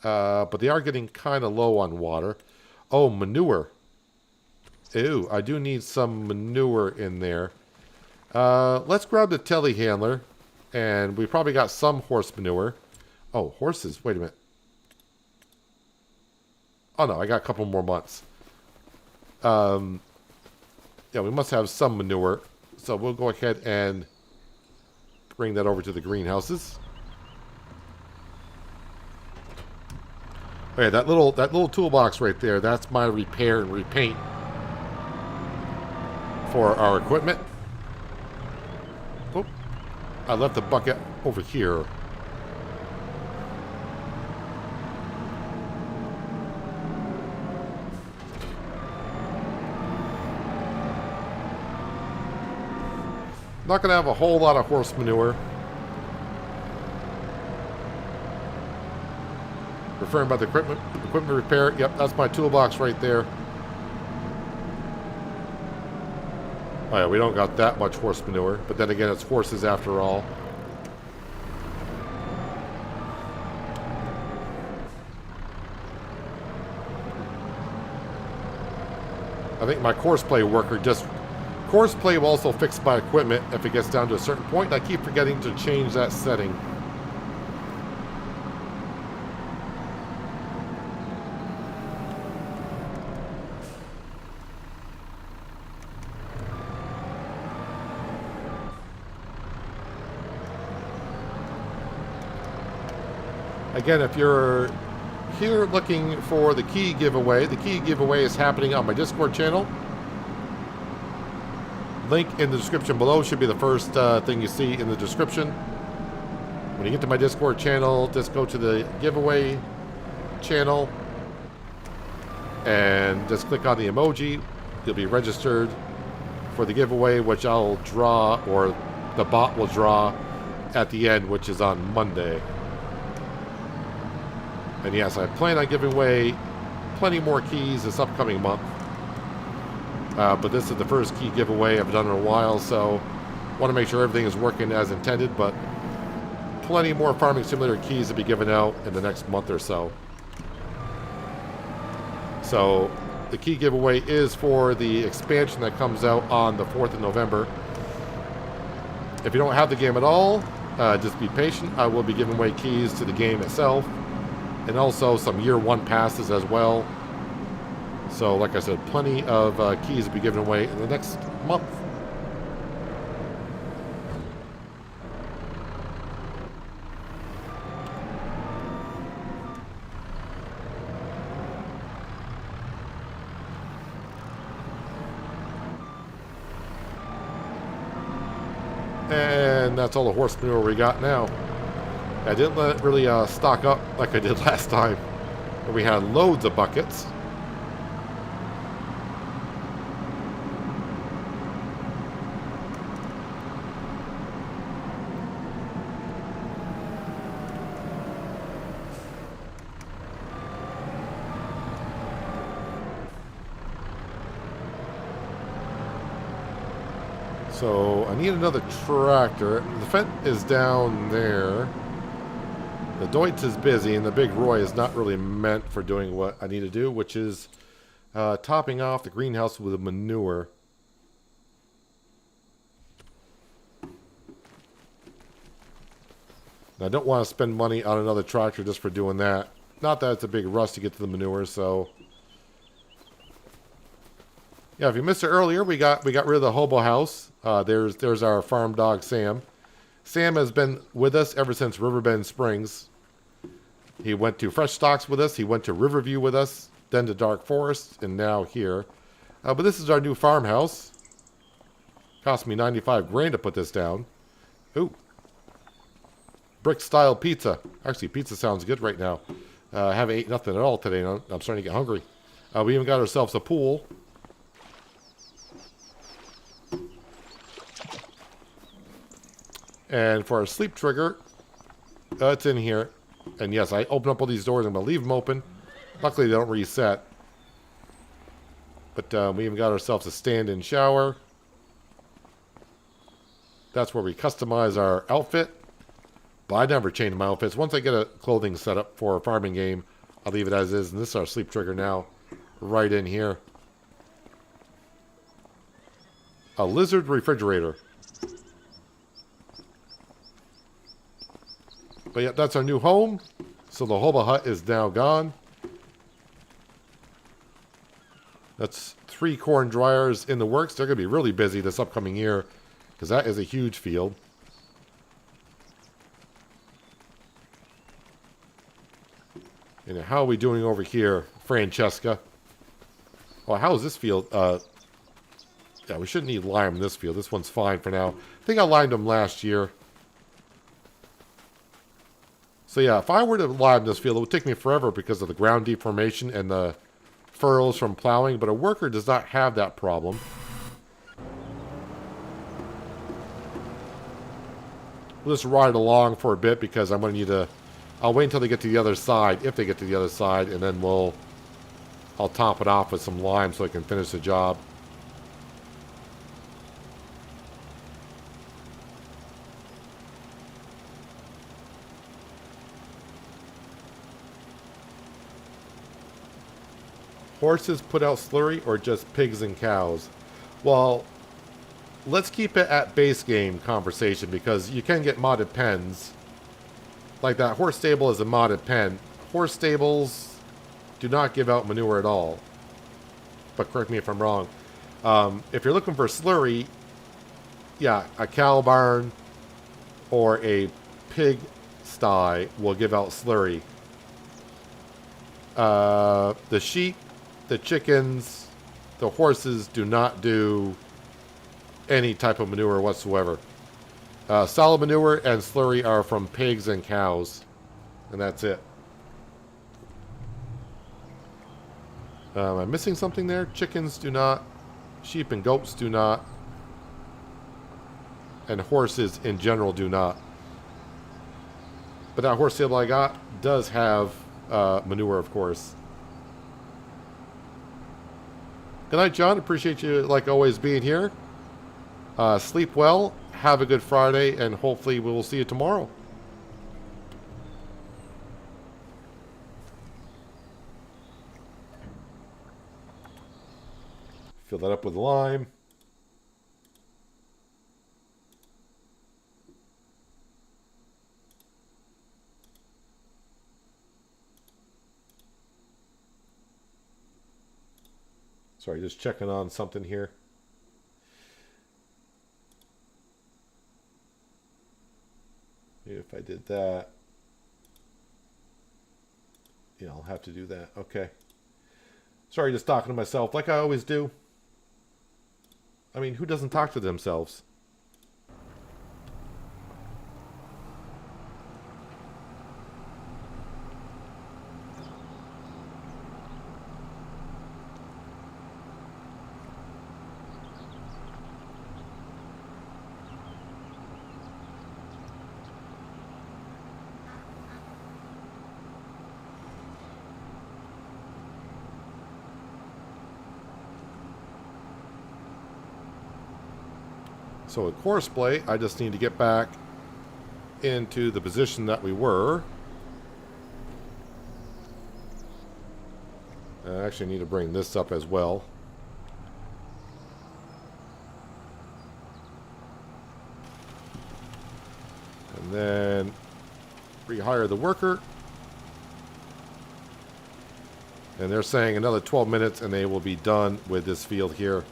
But they are getting kind of low on water. Oh, manure. Ew, I do need some manure in there. Let's grab the telehandler. And we probably got some horse manure. Oh, horses. Wait a minute. Oh, no. I got a couple more months. Yeah, we must have some manure. So we'll go ahead and bring that over to the greenhouses. Okay, that little toolbox right there, that's my repair and repaint for our equipment. Oh, I left the bucket over here. Not going to have a whole lot of horse manure. Referring about the equipment repair. Yep, that's my toolbox right there. Oh yeah, we don't got that much horse manure, but then again, it's horses after all. I think my courseplay worker just... Courseplay will also fix my equipment if it gets down to a certain point. I keep forgetting to change that setting. Again, if you're here looking for the key giveaway is happening on my Discord channel. Link in the description below should be the first thing you see in the description. When you get to my Discord channel, just go to the giveaway channel and just click on the emoji. You'll be registered for the giveaway, which I'll draw, or the bot will draw at the end, which is on Monday. And yes, I plan on giving away plenty more keys this upcoming month. But this is the first key giveaway I've done in a while, so want to make sure everything is working as intended, but plenty more Farming Simulator keys to be given out in the next month or so. So the key giveaway is for the expansion that comes out on the 4th of November. If you don't have the game at all, just be patient. I will be giving away keys to the game itself, and also some year one passes as well. So, like I said, plenty of keys to be given away in the next month. And that's all the horse manure we got now. I didn't let it really stock up like I did last time. And we had loads of buckets. So I need another tractor. The Fendt is down there. The Deutz is busy, and the Big Roy is not really meant for doing what I need to do, which is topping off the greenhouse with manure. And I don't want to spend money on another tractor just for doing that. Not that it's a big rush to get to the manure, so... Yeah, if you missed it earlier, we got rid of the hobo house. There's our farm dog, Sam. Sam has been with us ever since Riverbend Springs. He went to Fresh Stocks with us. He went to Riverview with us, then to Dark Forest, and now here. But this is our new farmhouse. Cost me 95 grand to put this down. Ooh. Brick-style pizza. Actually, pizza sounds good right now. I haven't ate nothing at all today. I'm starting to get hungry. We even got ourselves a pool. And for our sleep trigger, it's in here. And yes, I open up all these doors. I'm going to leave them open. Luckily, they don't reset. But we even got ourselves a stand-in shower. That's where we customize our outfit. But I never change my outfits. Once I get a clothing set up for a farming game, I'll leave it as is. And this is our sleep trigger now. Right in here. A lizard refrigerator. But yeah, that's our new home. So the hobo hut is now gone. That's 3 corn dryers in the works. They're going to be really busy this upcoming year because that is a huge field. And how are we doing over here, Francesca? Well, how is this field? Yeah, we shouldn't need lime in this field. This one's fine for now. I think I limed them last year. So yeah, if I were to lime this field, it would take me forever because of the ground deformation and the furrows from plowing, but a worker does not have that problem. We'll just ride along for a bit because I'm going to need to... I'll wait until they get to the other side, if they get to the other side, and then I'll top it off with some lime so I can finish the job. Horses put out slurry or just pigs and cows? Well, let's keep it at base game conversation because you can get modded pens. Like that horse stable is a modded pen. Horse stables do not give out manure at all. But correct me if I'm wrong. If you're looking for slurry, yeah, a cow barn or a pig sty will give out slurry. The sheep, the chickens, the horses do not do any type of manure whatsoever. Solid manure and slurry are from pigs and cows. And that's it. Am I missing something there? Chickens do not. Sheep and goats do not. And horses in general do not. But that horse stable I got does have manure, of course. Good night, John. Appreciate you, like always, being here. Sleep well. Have a good Friday, and hopefully we will see you tomorrow. Fill that up with lime. Sorry, just checking on something here. Maybe if I did that. Yeah, I'll have to do that. Okay. Sorry, just talking to myself like I always do. I mean, who doesn't talk to themselves? So with course play, I just need to get back into the position that we were. I actually need to bring this up as well. And then rehire the worker. And they're saying another 12 minutes and they will be done with this field here.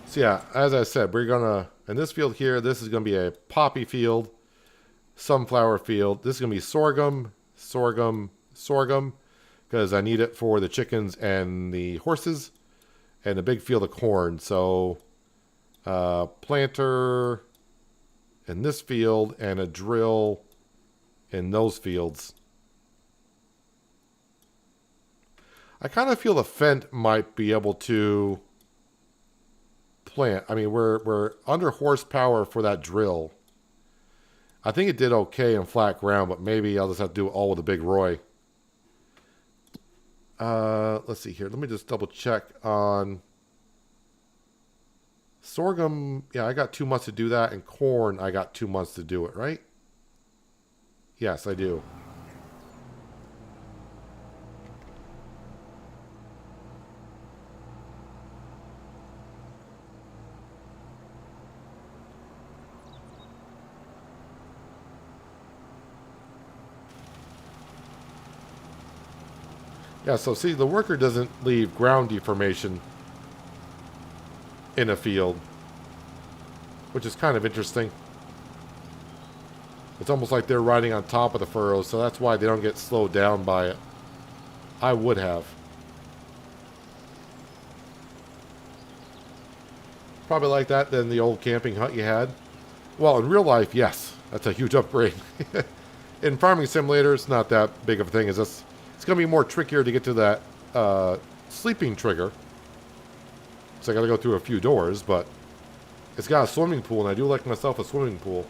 So yeah, as I said, we're gonna, in this field here, this is gonna be a poppy field, sunflower field. This is gonna be sorghum, sorghum, sorghum, because I need it for the chickens and the horses, and a big field of corn. So planter in this field and a drill in those fields. I kind of feel the Fendt might be able to plant. I mean, we're under horsepower for that drill. I think it did okay in flat ground, but maybe I'll just have to do it all with a big Roy. Let's see here. Let me just double check on sorghum. Yeah, I got 2 months to do that, and corn, I got 2 months to do it, right? Yes, I do. Yeah, so see, the worker doesn't leave ground deformation in a field, which is kind of interesting. It's almost like they're riding on top of the furrows, so that's why they don't get slowed down by it. I would have. Probably like that than the old camping hut you had. Well, in real life, yes. That's a huge upgrade. In Farming Simulator, it's not that big of a thing as this. It's going to be more trickier to get to that sleeping trigger. So I got to go through a few doors, but it's got a swimming pool, and I do like myself a swimming pool.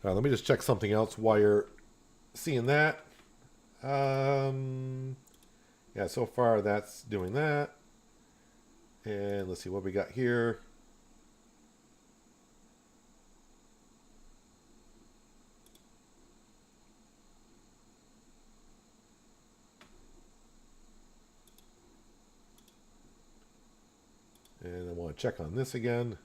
Let me just check something else while you're seeing that. Yeah, so far that's doing that. And let's see what we got here. And I want to check on this again.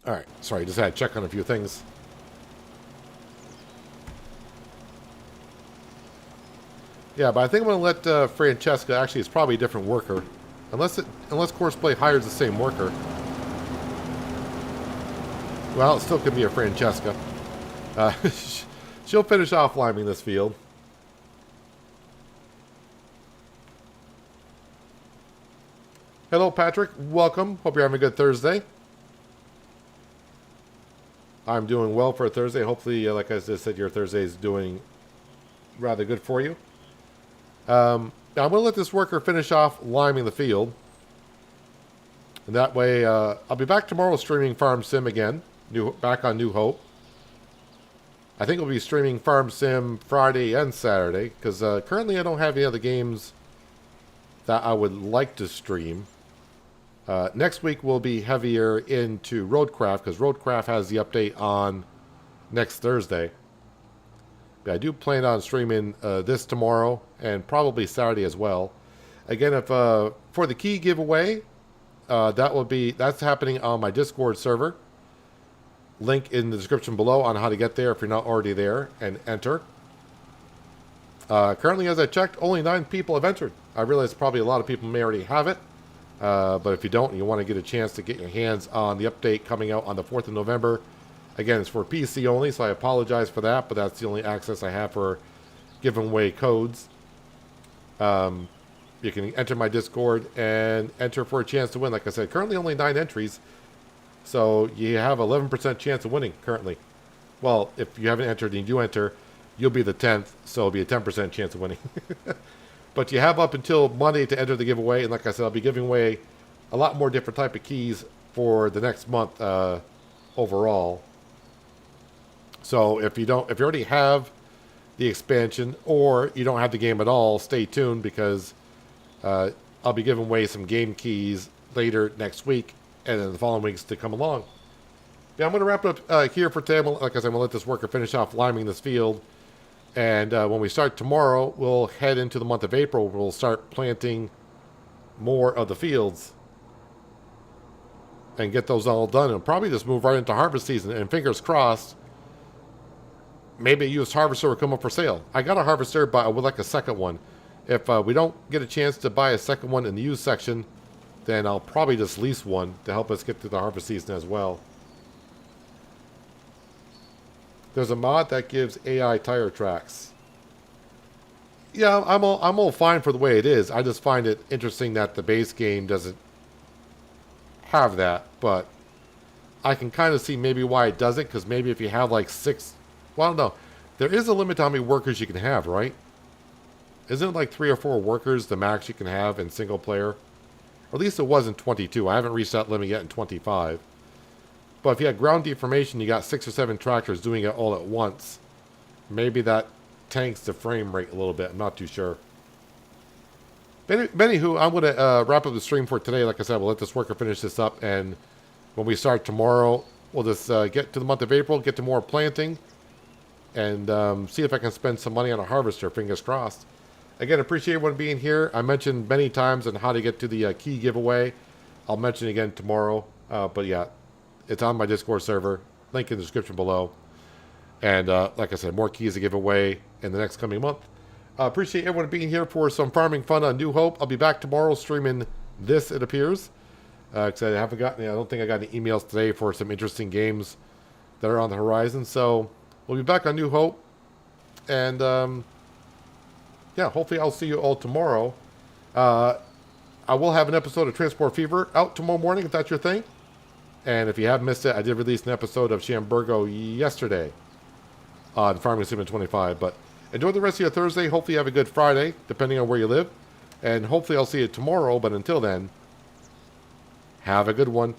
All right, sorry, just had to check on a few things. Yeah, but I think I'm going to let Francesca, actually it's probably a different worker. Unless Courseplay hires the same worker. Well, it still could be a Francesca. She'll finish off liming this field. Hello, Patrick. Welcome. Hope you're having a good Thursday. I'm doing well for a Thursday. Hopefully, like I just said, your Thursday is doing rather good for you. Now I'm going to let this worker finish off liming the field. And that way, I'll be back tomorrow streaming Farm Sim again. Back on New Hope. I think we'll be streaming Farm Sim Friday and Saturday. Because currently I don't have any other games that I would like to stream. Next week we'll be heavier into Roadcraft, because Roadcraft has the update on next Thursday. But I do plan on streaming this tomorrow and probably Saturday as well. Again, if for the key giveaway, that's happening on my Discord server. Link in the description below on how to get there if you're not already there, and enter. Currently, as I checked, only 9 people have entered. I realize probably a lot of people may already have it. But if you don't and you want to get a chance to get your hands on the update coming out on the 4th of November, again, it's for PC only, so I apologize for that, but that's the only access I have for giving away codes. You can enter my Discord and enter for a chance to win. Like I said, currently only 9 entries, so you have 11% chance of winning currently. Well, if you haven't entered and you do enter, you'll be the 10th, so it'll be a 10% chance of winning. But you have up until Monday to enter the giveaway, and like I said, I'll be giving away a lot more different type of keys for the next month overall. So if you already have the expansion, or you don't have the game at all, stay tuned, because I'll be giving away some game keys later next week, and then the following weeks to come along. Yeah, I'm going to wrap it up here for today. Like I said, I'm going to let this worker finish off liming this field. And when we start tomorrow, we'll head into the month of April. We'll start planting more of the fields and get those all done. And probably just move right into harvest season. And fingers crossed, maybe a used harvester will come up for sale. I got a harvester, but I would like a second one. If we don't get a chance to buy a second one in the used section, then I'll probably just lease one to help us get through the harvest season as well. There's a mod that gives AI tire tracks. Yeah, I'm all fine for the way it is. I just find it interesting that the base game doesn't have that, but I can kind of see maybe why it doesn't, because maybe if you have like 6, well, no, there is a limit to how many workers you can have, right? Isn't it like 3 or 4 workers the max you can have in single player? Or at least it was in 22. I haven't reached that limit yet in 25. But if you had ground deformation, you got 6 or 7 tractors doing it all at once. Maybe that tanks the frame rate a little bit. I'm not too sure. But anywho, I'm going to wrap up the stream for today. Like I said, we'll let this worker finish this up. And when we start tomorrow, we'll just get to the month of April, get to more planting, and see if I can spend some money on a harvester, fingers crossed. Again, appreciate everyone being here. I mentioned many times on how to get to the key giveaway. I'll mention it again tomorrow. But yeah, it's on my Discord server. Link in the description below. And like I said, more keys to give away in the next coming month. Appreciate everyone being here for some farming fun on New Hope. I'll be back tomorrow streaming this, it appears. Because I don't think I got any emails today for some interesting games that are on the horizon. So we'll be back on New Hope. And yeah, hopefully I'll see you all tomorrow. I will have an episode of Transport Fever out tomorrow morning if that's your thing. And if you have missed it, I did release an episode of Shamburgo yesterday on Farming Sim 25. But enjoy the rest of your Thursday. Hopefully you have a good Friday, depending on where you live. And hopefully I'll see you tomorrow. But until then, have a good one.